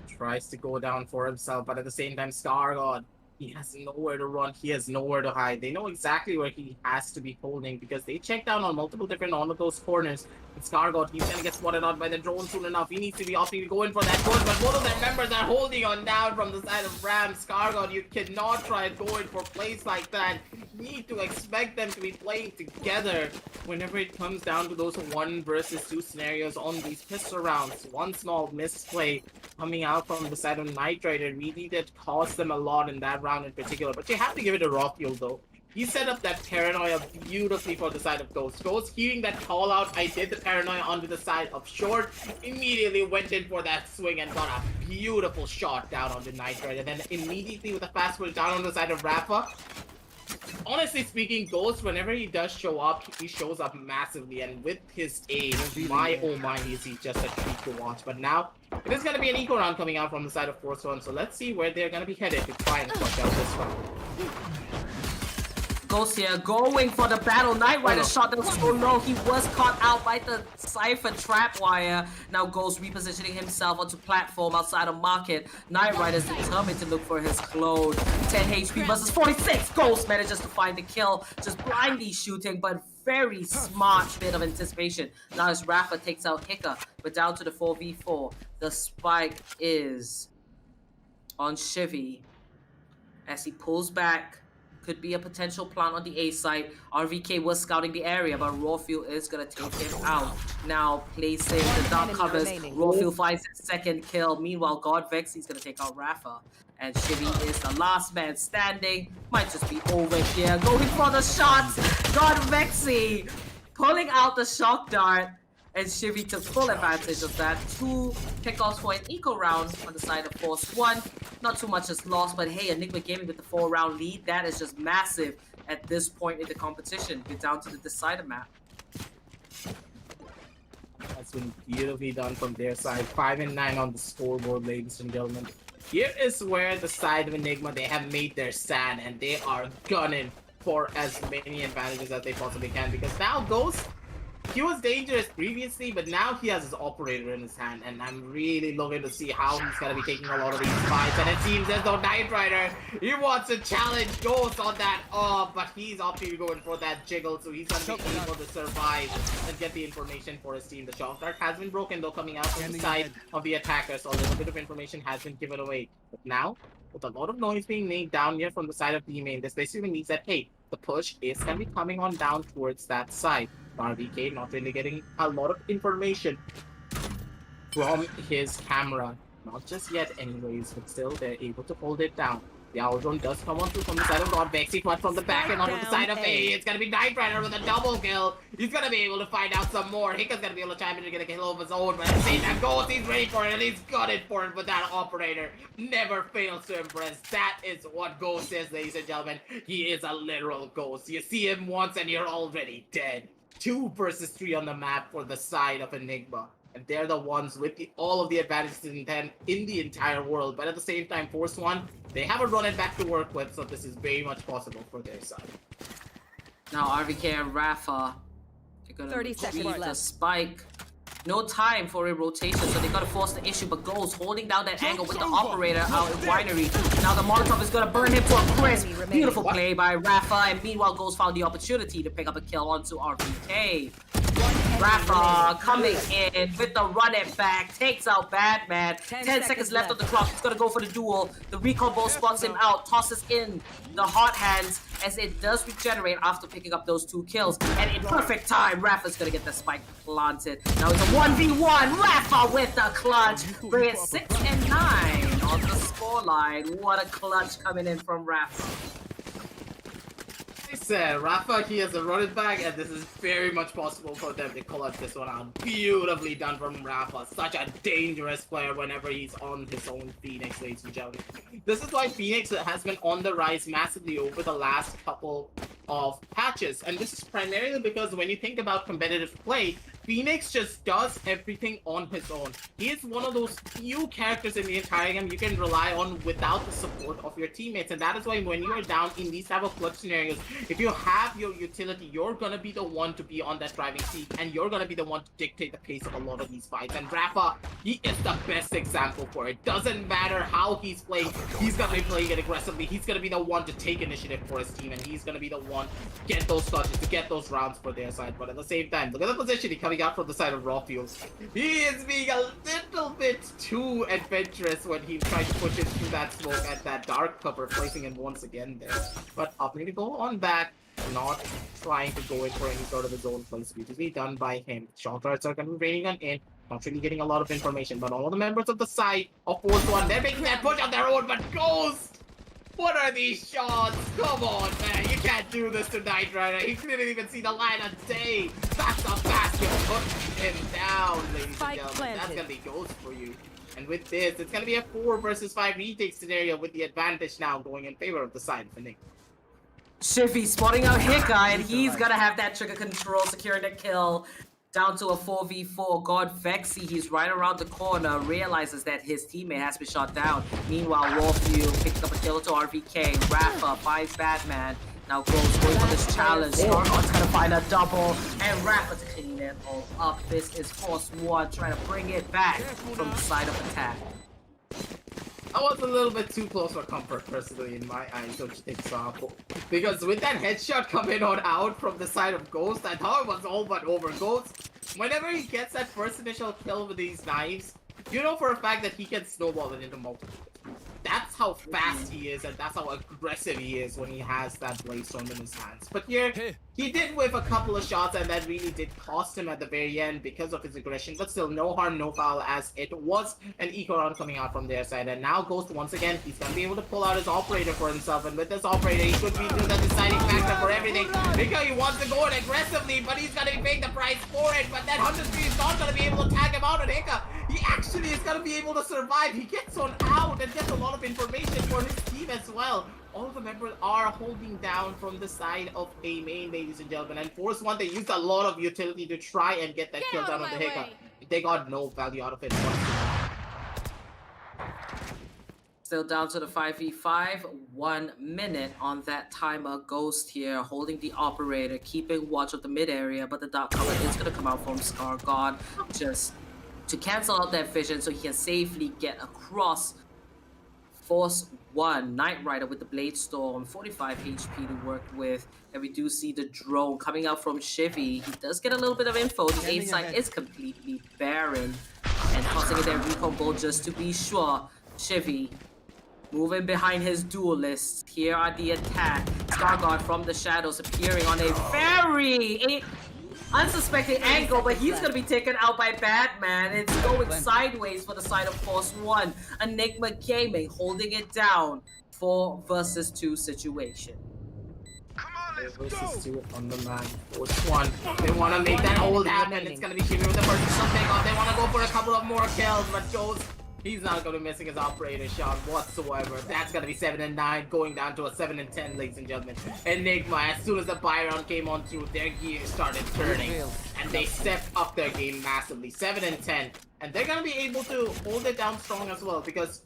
Tries to go down for himself, but at the same time, Scarguard, he has nowhere to run. He has nowhere to hide. They know exactly where he has to be holding because they check down on multiple different all of those corners. And Scarguard, he's gonna get spotted out by the drone soon enough. He needs to be opting to go in for that push, but both of their members are holding on down from the side of Ram. Scarguard, you cannot try and go in for plays like that. You need to expect them to be playing together whenever it comes down to those 1 versus 2 scenarios on these pistol rounds. One small misplay coming out from the side of Knight Rider really did cost them a lot in that round in particular, but you have to give it a Raw Fuel though. He set up that paranoia beautifully for the side of Ghost. Ghost hearing that call out, I did the paranoia onto the side of Short, immediately went in for that swing and got a beautiful shot down on the Knight Rider. Then immediately with a fast push down on the side of Rafa. Honestly speaking, Ghost, whenever he does show up, he shows up massively, and with his aim, my oh my, is he just a treat to watch. But now, it is going to be an eco round coming out from the side of Force One, so let's see where they're going to be headed to try and flush out this round. Ghost here going for the battle. Knight Rider shot that so low. He was caught out by the Cypher trap wire. Now Ghost repositioning himself onto platform outside of market. Knight Rider's determined to look for his clone. 10 HP versus 46. Ghost manages to find the kill. Just blindly shooting, but very smart bit of anticipation. Now as Rafa takes out Hicka, but down to the 4v4. The spike is on Shivy as he pulls back. Could be a potential plant on the A site. RVK was scouting the area, but Raw Fuel is going to take him out. Now placing the dark covers. Raw Fuel finds his second kill. Meanwhile, God Vexy is going to take out Rafa. And Shivy is the last man standing. Might just be over here. Going for the shots. God Vexy pulling out the shock dart. And Shivy took full advantage of that. 2 pickoffs for an eco round on the side of Force One. Not too much is lost, but hey, Enigma Gaming with the 4-round lead. That is just massive at this point in the competition. We're down to the decider map. That's been beautifully done from their side. 5 and 9 on the scoreboard, ladies and gentlemen. Here is where the side of Enigma, they have made their stand, and they are gunning for as many advantages as they possibly can, because now Ghost, he was dangerous previously, but now he has his operator in his hand, and I'm really looking to see how he's going to be taking a lot of these fights. And it seems as though Knight Rider, he wants to challenge Ghost on that, but he's opting going for that jiggle, so he's going to be able to survive and get the information for his team. The shock dart has been broken though, coming out from the side of the attacker, so a little bit of information has been given away. But now, with a lot of noise being made down here from the side of B main, this basically means that, hey, the push is going to be coming on down towards that side. RVK not really getting a lot of information from his camera. Not just yet anyways, but still they're able to hold it down. The owl drone does come on through from the side of God. Vexy clutch from the back and onto the side of A. It's gonna be Knight Rider with a double kill. He's gonna be able to find out some more. Hika's gonna be able to chime in to get a kill of his own, but at the same time, Ghost, he's ready for it and he's got it for it. But that operator never fails to impress. That is what Ghost is, ladies and gentlemen. He is a literal ghost. You see him once and you're already dead. 2 versus 3 on the map for the side of Enigma. And they're the ones with all of the advantages in the entire world. But at the same time, Force One, they have a run it back to work with, so this is very much possible for their side. Now RVK and Rafa, they're gonna 30 seconds retrieve the left. spike. No time for a rotation, so they gotta force the issue, but Ghost holding down that angle with the operator out in Winery. Now the Molotov is gonna burn him to a crisp. Beautiful play by Rafa, and meanwhile Ghost found the opportunity to pick up a kill onto RVK. Rafa coming in with the run it back, takes out Batman. 10 seconds left on the clock. He's gonna go for the duel. The recall ball spots him out, tosses in the hot hands as it does regenerate after picking up those 2 kills. And in perfect time, Rafa's gonna get the spike planted. Now it's a 1v1. Rafa with the clutch. Bring it 6 and 9 on the scoreline. What a clutch coming in from Rafa. Like I said, Rafa, he has a run it back, and this is very much possible for them to call out this one out. Beautifully done from Rafa. Such a dangerous player whenever he's on his own Phoenix, ladies and gentlemen. This is why Phoenix has been on the rise massively over the last couple of patches. And this is primarily because when you think about competitive play, Phoenix just does everything on his own. He is one of those few characters in the entire game you can rely on without the support of your teammates. And that is why when you are down in these type of clutch scenarios, if you have your utility, you're gonna be the one to be on that driving seat, and you're gonna be the one to dictate the pace of a lot of these fights. And Rafa, he is the best example for it. Doesn't matter how he's playing, he's gonna be playing it aggressively. He's gonna be the one to take initiative for his team, and he's gonna be the one to get those touches, to get those rounds for their side. But at the same time, look at the positioning coming out from the side of Raw Fuels. He is being a little bit too adventurous when he tried to push it through that smoke at that dark cover, placing him once again there. But opting to go on back, not trying to go in for any sort of his own place, beautifully done by him. Shot darts are going to be raining on in. Not really getting a lot of information, but all of the members of the side of Force One, they're making that push on their own, but Ghost! What are these shots? Come on, man. You can't do this to Knight Rider. He couldn't even see the light of day. That's a basket. Put him down, ladies and gentlemen. That's going to be Ghost for you. And with this, it's going to be a 4 versus 5 retake scenario with the advantage now going in favor of the side of Nick. Shivy spotting out Hika, and he's gonna have that trigger control, securing the kill. Down to a 4v4. God Vexy, he's right around the corner, realizes that his teammate has been shot down. Meanwhile, Warfield picks up a kill to RVK. Rafa finds Batman. Now goes going for this challenge. Stargot's gonna find a double, and Rafa to clean it all up. This is Force One trying to bring it back from the side of attack. I was a little bit too close for comfort, personally, in my eyes, don't you think so? Because with that headshot coming on out from the side of Ghost, I thought it was all but over. Ghost, whenever he gets that first initial kill with these knives, you know for a fact that he can snowball it into multiple. That's how fast he is, and that's how aggressive he is when he has that Bladestorm in his hands. But here, he did whiff a couple of shots, and that really did cost him at the very end because of his aggression. But still, no harm, no foul, as it was an eco round coming out from their side. And now Ghost, once again, he's going to be able to pull out his operator for himself. And with this operator, he could be the deciding factor for everything. Because he wants to go in aggressively, but he's going to be paying the price for it. But that 100 is not going to be able to tag him out on Hika. He actually is going to be able to survive. He gets on out and gets a lot of information for his team as well. All of the members are holding down from the side of A main, ladies and gentlemen. And Force One, they used a lot of utility to try and get that kill down on the Hika. They got no value out of it. Still down to the 5v5, 1 minute on that timer. Ghost here holding the operator, keeping watch of the mid area, but the dark cover is going to come out from Scar God just to cancel out that vision so he can safely get across. Force One, Knight Rider with the Bladestorm, 45 HP to work with. And we do see the drone coming out from Shivy. He does get a little bit of info. The aim site is completely barren. And tossing in that recon ball just to be sure. Shivy moving behind his duelists. Here are the attack. Starguard from the shadows appearing on a very unsuspecting angle, but he's gonna be taken out by Batman. It's going sideways for the side of Force One. Enigma Gaming holding it down. 4 versus 2 situation. Versus 2 on the man. Force One. They want to make that hold happen. It's going to be Jimmy with the first pick off. They want to go for a couple of more kills, but Joe's he's not going to be missing his operator shot whatsoever. That's going to be 7 and 9, going down to a 7 and 10, ladies and gentlemen. Enigma, as soon as the buy round came on through, their gear started turning, and they stepped up their game massively. 7 and 10, and they're going to be able to hold it down strong as well, because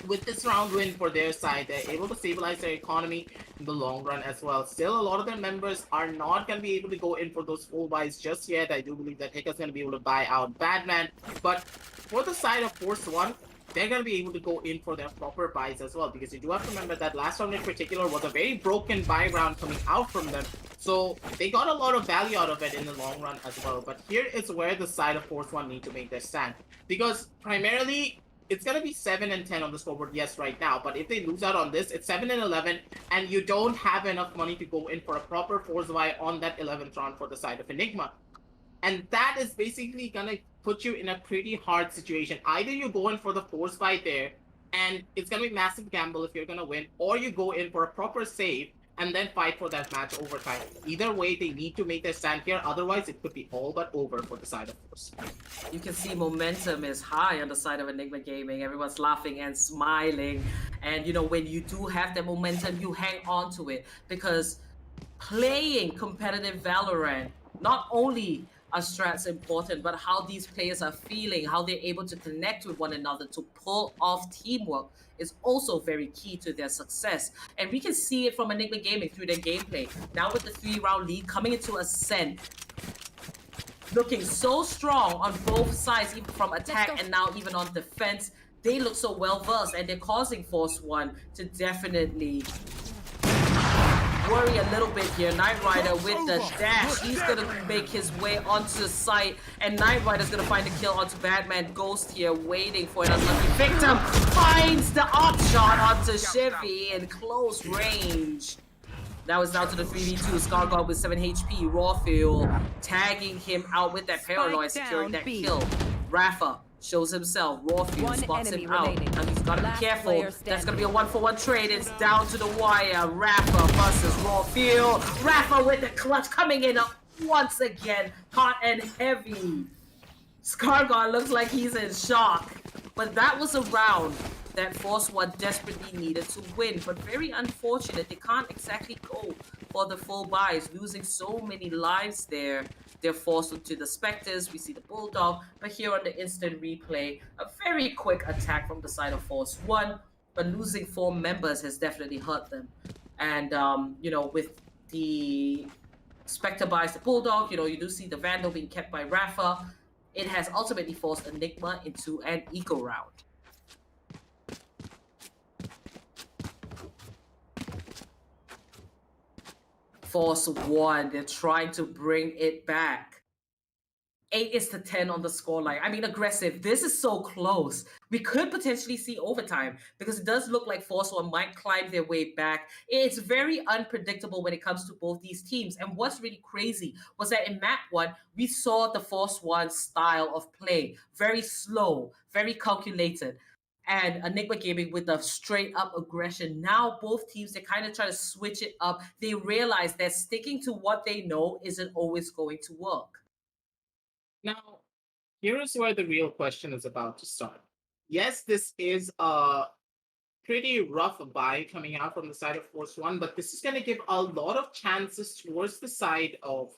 with this round win for their side, they're able to stabilize their economy in the long run as well. Still, a lot of their members are not going to be able to go in for those full buys just yet. I do believe that Hiccup's going to be able to buy out Batman. But for the side of Force One, they're going to be able to go in for their proper buys as well. Because you do have to remember that last round in particular was a very broken buy round coming out from them. So they got a lot of value out of it in the long run as well. But here is where the side of Force One need to make their stand. Because primarily, it's going to be 7 and 10 on the scoreboard, yes, right now. But if they lose out on this, it's 7 and 11, and you don't have enough money to go in for a proper force buy on that 11th round for the side of Enigma. And that is basically going to put you in a pretty hard situation. Either you go in for the force buy there, and it's going to be massive gamble if you're going to win, or you go in for a proper save, and then fight for that match overtime. Either way, they need to make their stand here. Otherwise, it could be all but over for the side of Force. You can see momentum is high on the side of Enigma Gaming. Everyone's laughing and smiling. And, you know, when you do have the momentum, you hang on to it. Because playing competitive Valorant, not only are strats important, but how these players are feeling, how they're able to connect with one another to pull off teamwork is also very key to their success. And we can see it from Enigma Gaming through their gameplay. Now with the 3-round lead coming into Ascent, looking so strong on both sides, even from attack and now even on defense. They look so well versed, and they're causing Force One to definitely worry a little bit here. Knight Rider with the dash. He's gonna make his way onto site, and Knight Rider's gonna find a kill onto Batman. Ghost here waiting for an unlucky victim. Finds the op shot onto Chevy in close range. Now it's down to the 3v2. Scargod with 7 HP. Rawfield tagging him out with that paranoid, securing that kill. Rafa shows himself. Rawfield spots him out. Now he's got to be careful. That's going to be a 1-for-1 trade. It's down to the wire. Rafa versus Rawfield. Rafa with the clutch coming in once again. Hot and heavy. Scargod looks like he's in shock. But that was a round that Force One desperately needed to win. But very unfortunate. They can't exactly go for the full buys. Losing so many lives there. They're forced into the Spectres. We see the Bulldog. But here on the instant replay, a very quick attack from the side of Force One. But losing 4 members has definitely hurt them. And, you know, with the Spectre buys the Bulldog, you know, you do see the Vandal being kept by Rafa. It has ultimately forced Enigma into an eco round. Force One, they're trying to bring it back. 8 is to 10 on the scoreline. I mean, aggressive. This is so close. We could potentially see overtime because it does look like Force One might climb their way back. It's very unpredictable when it comes to both these teams. And what's really crazy was that in map 1, we saw the Force One style of play. Very slow, very calculated. And Enigma Gaming with the straight up aggression. Now both teams, they kind of try to switch it up. They realize that sticking to what they know isn't always going to work. Now, here is where the real question is about to start. Yes, this is a pretty rough buy coming out from the side of Force One, but this is going to give a lot of chances towards the side of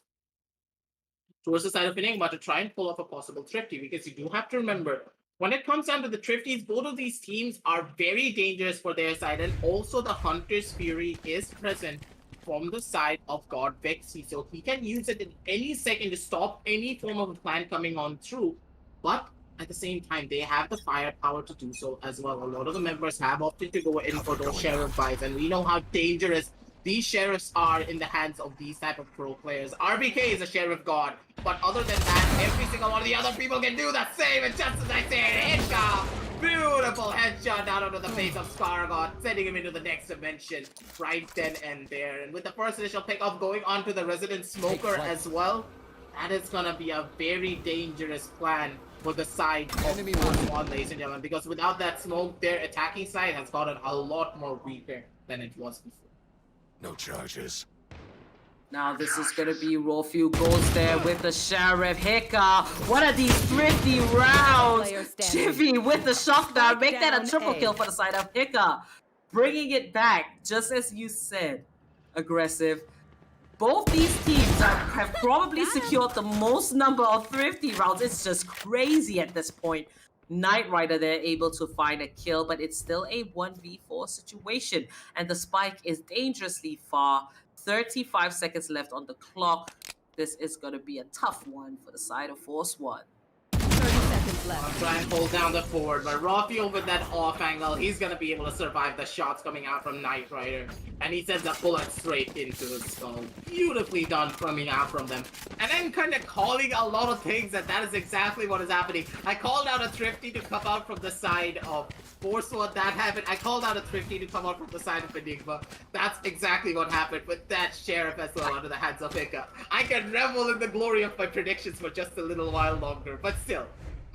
Enigma to try and pull off a possible thrifty, because you do have to remember, when it comes down to the thrifties, both of these teams are very dangerous for their side, and also the Hunter's Fury is present from the side of God Vexy, so he can use it in any second to stop any form of a plan coming on through. But at the same time, they have the firepower to do so as well. A lot of the members have opted to go in for those sheriff buys, and we know how dangerous these sheriffs are in the hands of these type of pro players. RBK is a sheriff god, but other than that, every single one of the other people can do the same. And just as I said, headshot, beautiful headshot down onto the face of Scargod, sending him into the next dimension right then and there. And with the first initial pick-off going on to the resident smoker as well, That is gonna be a very dangerous plan for the side of Enemy Force mark. One, ladies and gentlemen, because without that smoke, their attacking side has gotten a lot more weaker than it was before. No charges. Now this is gonna be raw few goals there with the Sheriff Hicka. What are these thrifty rounds? Player standing. Chivy with the shotgun. Make that a down triple A. kill for the side of Hicka. Bringing it back, just as you said. Aggressive. Both these teams have probably secured the most number of thrifty rounds. It's just crazy at this point. Knight Rider, they're able to find a kill, but it's still a 1v4 situation. And the spike is dangerously far. 35 seconds left on the clock. This is going to be a tough one for the side of Force One. 30 seconds left. I'm trying to hold down the forward, but Rafiel with that off angle, he's gonna be able to survive the shots coming out from Knight Rider. And he sends a bullet straight into his skull. Beautifully done coming out from them. And then kind of calling a lot of things, and that is exactly what is happening. I called out a Thrifty to come out from the side of Force One. That happened. I called out a Thrifty to come out from the side of ENIGMA. That's exactly what happened with that Sheriff as well under the hands of Hicka. I can revel in the glory of my predictions for just a little while longer, but still.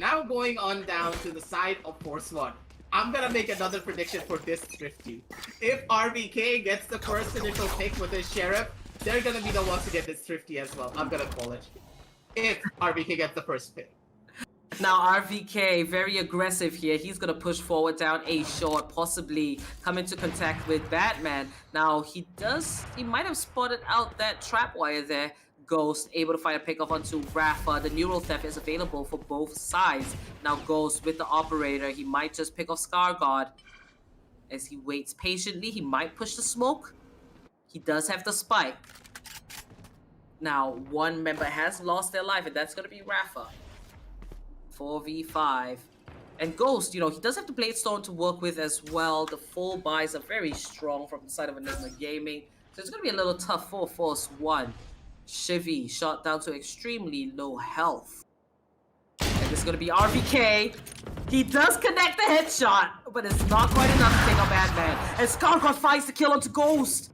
Now going on down to the side of Force One. I'm gonna make another prediction for this Thrifty. If RBK gets the first initial pick with his Sheriff, they're gonna be the ones to get this Thrifty as well. I'm gonna call it. If RBK gets the first pick. Now RVK, very aggressive here. He's going to push forward down A short, possibly come into contact with Batman. Now he might have spotted out that trap wire there. Ghost able to find a pickoff onto Rafa. The neural theft is available for both sides. Now Ghost with the operator. He might just pick off Scarguard. As he waits patiently, he might push the smoke. He does have the spike. Now one member has lost their life, and that's going to be Rafa. 4v5. And Ghost, he does have the Bladestone to work with as well. The full buys are very strong from the side of ENIGMA Gaming. So it's going to be a little tough for Force One. Chivy shot down to extremely low health. And it's going to be RVK. He does connect the headshot, but it's not quite enough to take out Batman. And Scarguard finds the kill onto Ghost.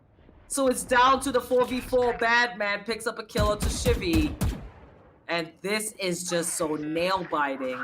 So it's down to the 4v4. Batman picks up a kill onto Chivy. And this is just so nail-biting.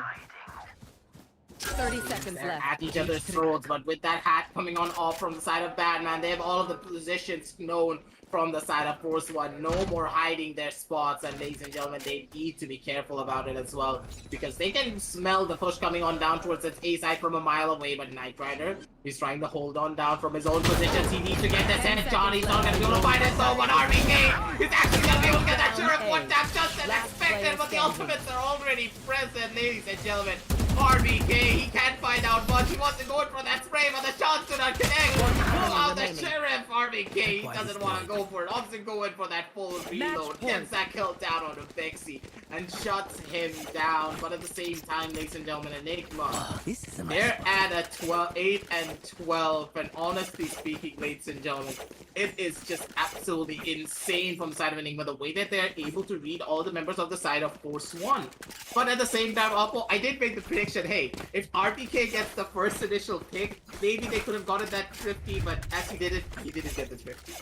30 seconds They're left. at each other's throats, but with that hat coming on off from the side of Batman, they have all of the positions known from the side of Force One. No more hiding their spots, and ladies and gentlemen, they need to be careful about it as well, because they can smell the push coming on down towards its A side from a mile away, but Knight Rider is trying to hold on down from his own positions. He needs to get this headshot. He's not going to be able to find it, though, but RBK is actually going to be able to get that Sheriff one tap just as expected, but the ultimates are already present, ladies and gentlemen. RBK, he can't find out much. He wasn't going for that spray, but the shots do not connect. Pull out the Sheriff. RBK, he doesn't want to go for it. Opposite going for that full reload. Gets that kill down on Bexy and shuts him down. But at the same time, ladies and gentlemen, ENIGMA, they're at a 8 and 12. And honestly speaking, ladies and gentlemen, it is just absolutely insane from the side of ENIGMA, the way that they're able to read all the members of the side of Force One. But at the same time, Oppo, I did make the prediction, hey, if RPK gets the first initial pick, maybe they could have gotten that Thrifty, but as he didn't get the Thrifty.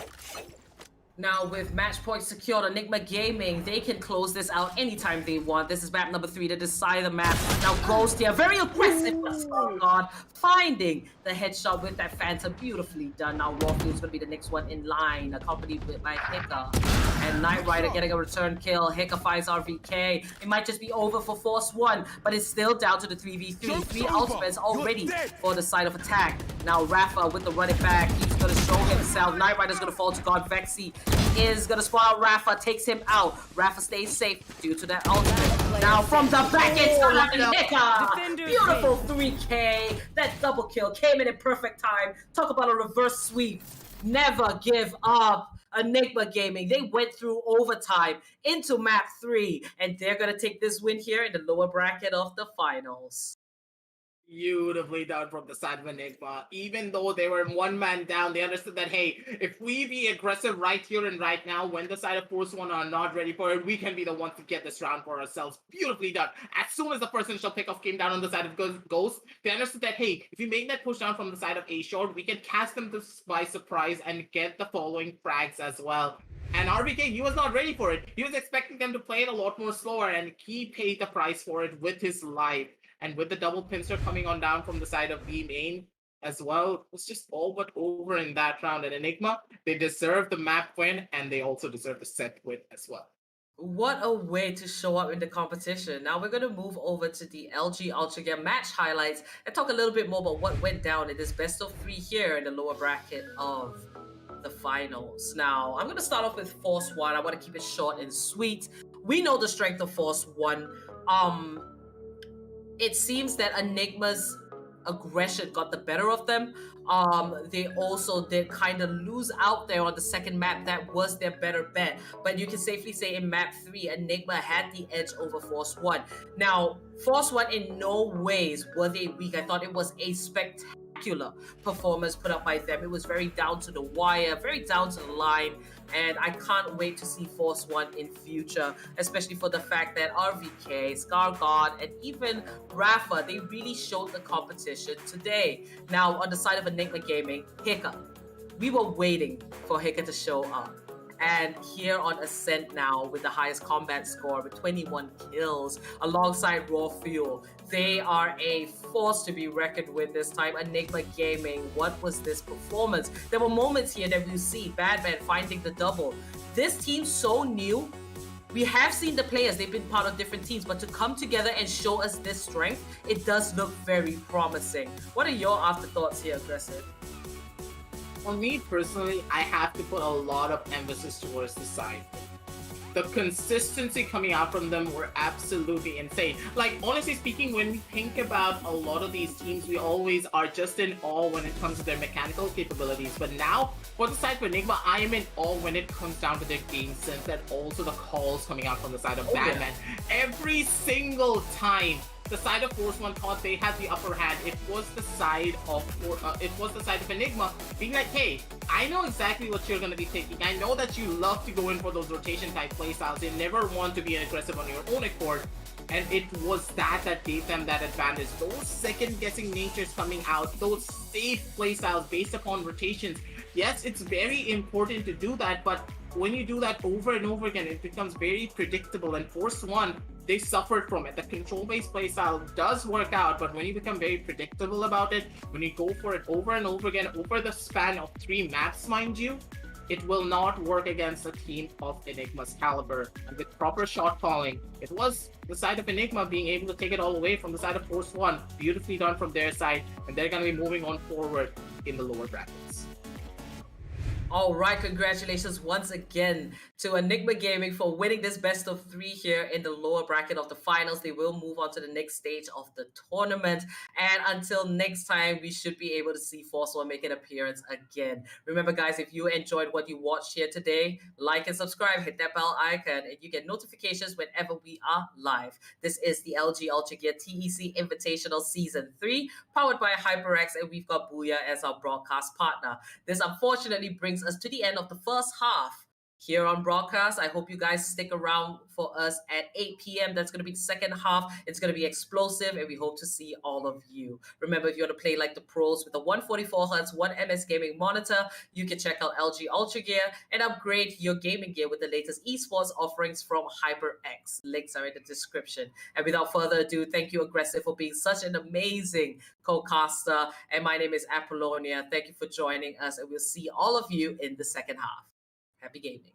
Now, with match points secured, ENIGMA Gaming, they can close this out anytime they want. This is map number 3 to decide the map. Now, Ghost here, very aggressive, but Scarguard finding the headshot with that Phantom. Beautifully done. Now, Warfield's going to be the next one in line, accompanied by Hicka. And Knight Rider getting a return kill. Hicka finds RVK. It might just be over for Force One, but it's still down to the 3v3. 3 ultimates already for the side of attack. Now, Rafa with the running back. He's going to show himself. Knight Rider's going to fall to God Vexy. He is going to spot out Rafa, takes him out. Rafa stays safe due to that ultimate. Now, from the back, it's Hicka. Beautiful 3K. That double kill came in perfect time. Talk about a reverse sweep. Never give up. ENIGMA Gaming, they went through overtime into map 3, and they're going to take this win here in the lower bracket of the finals. Beautifully done from the side of ENIGMA. Even though they were one man down, they understood that, hey, if we be aggressive right here and right now, when the side of Force One are not ready for it, we can be the ones to get this round for ourselves. Beautifully done. As soon as the first initial pickoff came down on the side of Ghost, they understood that, hey, if we make that push down from the side of A short, we can catch them by surprise and get the following frags as well. And RBK, he was not ready for it. He was expecting them to play it a lot more slower, and he paid the price for it with his life. And with the double pincer coming on down from the side of B main as well, it was just all but over in that round. And Enigma, they deserve the map win, and they also deserve the set win as well. What a way to show up in the competition. Now we're going to move over to the LG Ultragear match highlights and talk a little bit more about what went down in this best of 3 here in the lower bracket of the finals. Now, I'm going to start off with Force 1. I want to keep it short and sweet. We know the strength of Force 1. It seems that Enigma's aggression got the better of them. They also did kind of lose out there on the second map. That was their better bet. But you can safely say in map 3, Enigma had the edge over Force 1. Now, Force 1 in no ways were they weak. I thought it was a spectacular performance put up by them. It was very down to the wire, very down to the line, and I can't wait to see Force 1 in future, especially for the fact that RVK, Scargod, and even Rafa, they really showed the competition today. Now, on the side of Enigma Gaming, Hiccup. We were waiting for Hiccup to show up. And here on Ascent now with the highest combat score with 21 kills alongside Raw Fuel. They are a force to be reckoned with this time. Enigma Gaming, what was this performance? There were moments here that we see Badman finding the double. This team's so new. We have seen the players, they've been part of different teams, but to come together and show us this strength, it does look very promising. What are your afterthoughts here, Aggressive? For me personally, I have to put a lot of emphasis towards the side. The consistency coming out from them were absolutely insane. Like, honestly speaking, when we think about a lot of these teams, we always are just in awe when it comes to their mechanical capabilities. But now, for the side of Enigma, I am in awe when it comes down to their game sense and also the calls coming out from the side of Batman. Yeah. Every single time the side of Force One thought they had the upper hand, it was the side of Enigma being like, hey, I know exactly what you're going to be taking. I know that you love to go in for those rotation type playstyles. You never want to be aggressive on your own accord. And it was that gave them that advantage. Those second guessing natures coming out, those safe playstyles based upon rotations. Yes, it's very important to do that, but when you do that over and over again, it becomes very predictable. And Force One, they suffered from it. The control-based playstyle does work out, but when you become very predictable about it, when you go for it over and over again, over the span of 3 maps, mind you, it will not work against a team of Enigma's caliber. And with proper shot calling, it was the side of Enigma being able to take it all away from the side of Force One. Beautifully done from their side, and they're going to be moving on forward in the lower brackets. All right, congratulations once again to Enigma Gaming for winning this best of 3 here in the lower bracket of the finals. They will move on to the next stage of the tournament. And until next time, we should be able to see Force One make an appearance again. Remember, guys, if you enjoyed what you watched here today, like and subscribe, hit that bell icon, and you get notifications whenever we are live. This is the LG Ultragear TEC Invitational Season 3, powered by HyperX, and we've got Booyah as our broadcast partner. This unfortunately brings us to the end of the first half here on broadcast. I hope you guys stick around for us at 8 p.m. That's going to be the second half. It's going to be explosive, and we hope to see all of you. Remember, if you want to play like the pros with a 144Hz 1MS gaming monitor, you can check out LG Ultragear and upgrade your gaming gear with the latest esports offerings from HyperX. Links are in the description. And without further ado, thank you, Aggressive, for being such an amazing co-caster. And my name is Apollonia. Thank you for joining us, and we'll see all of you in the second half. Happy gaming.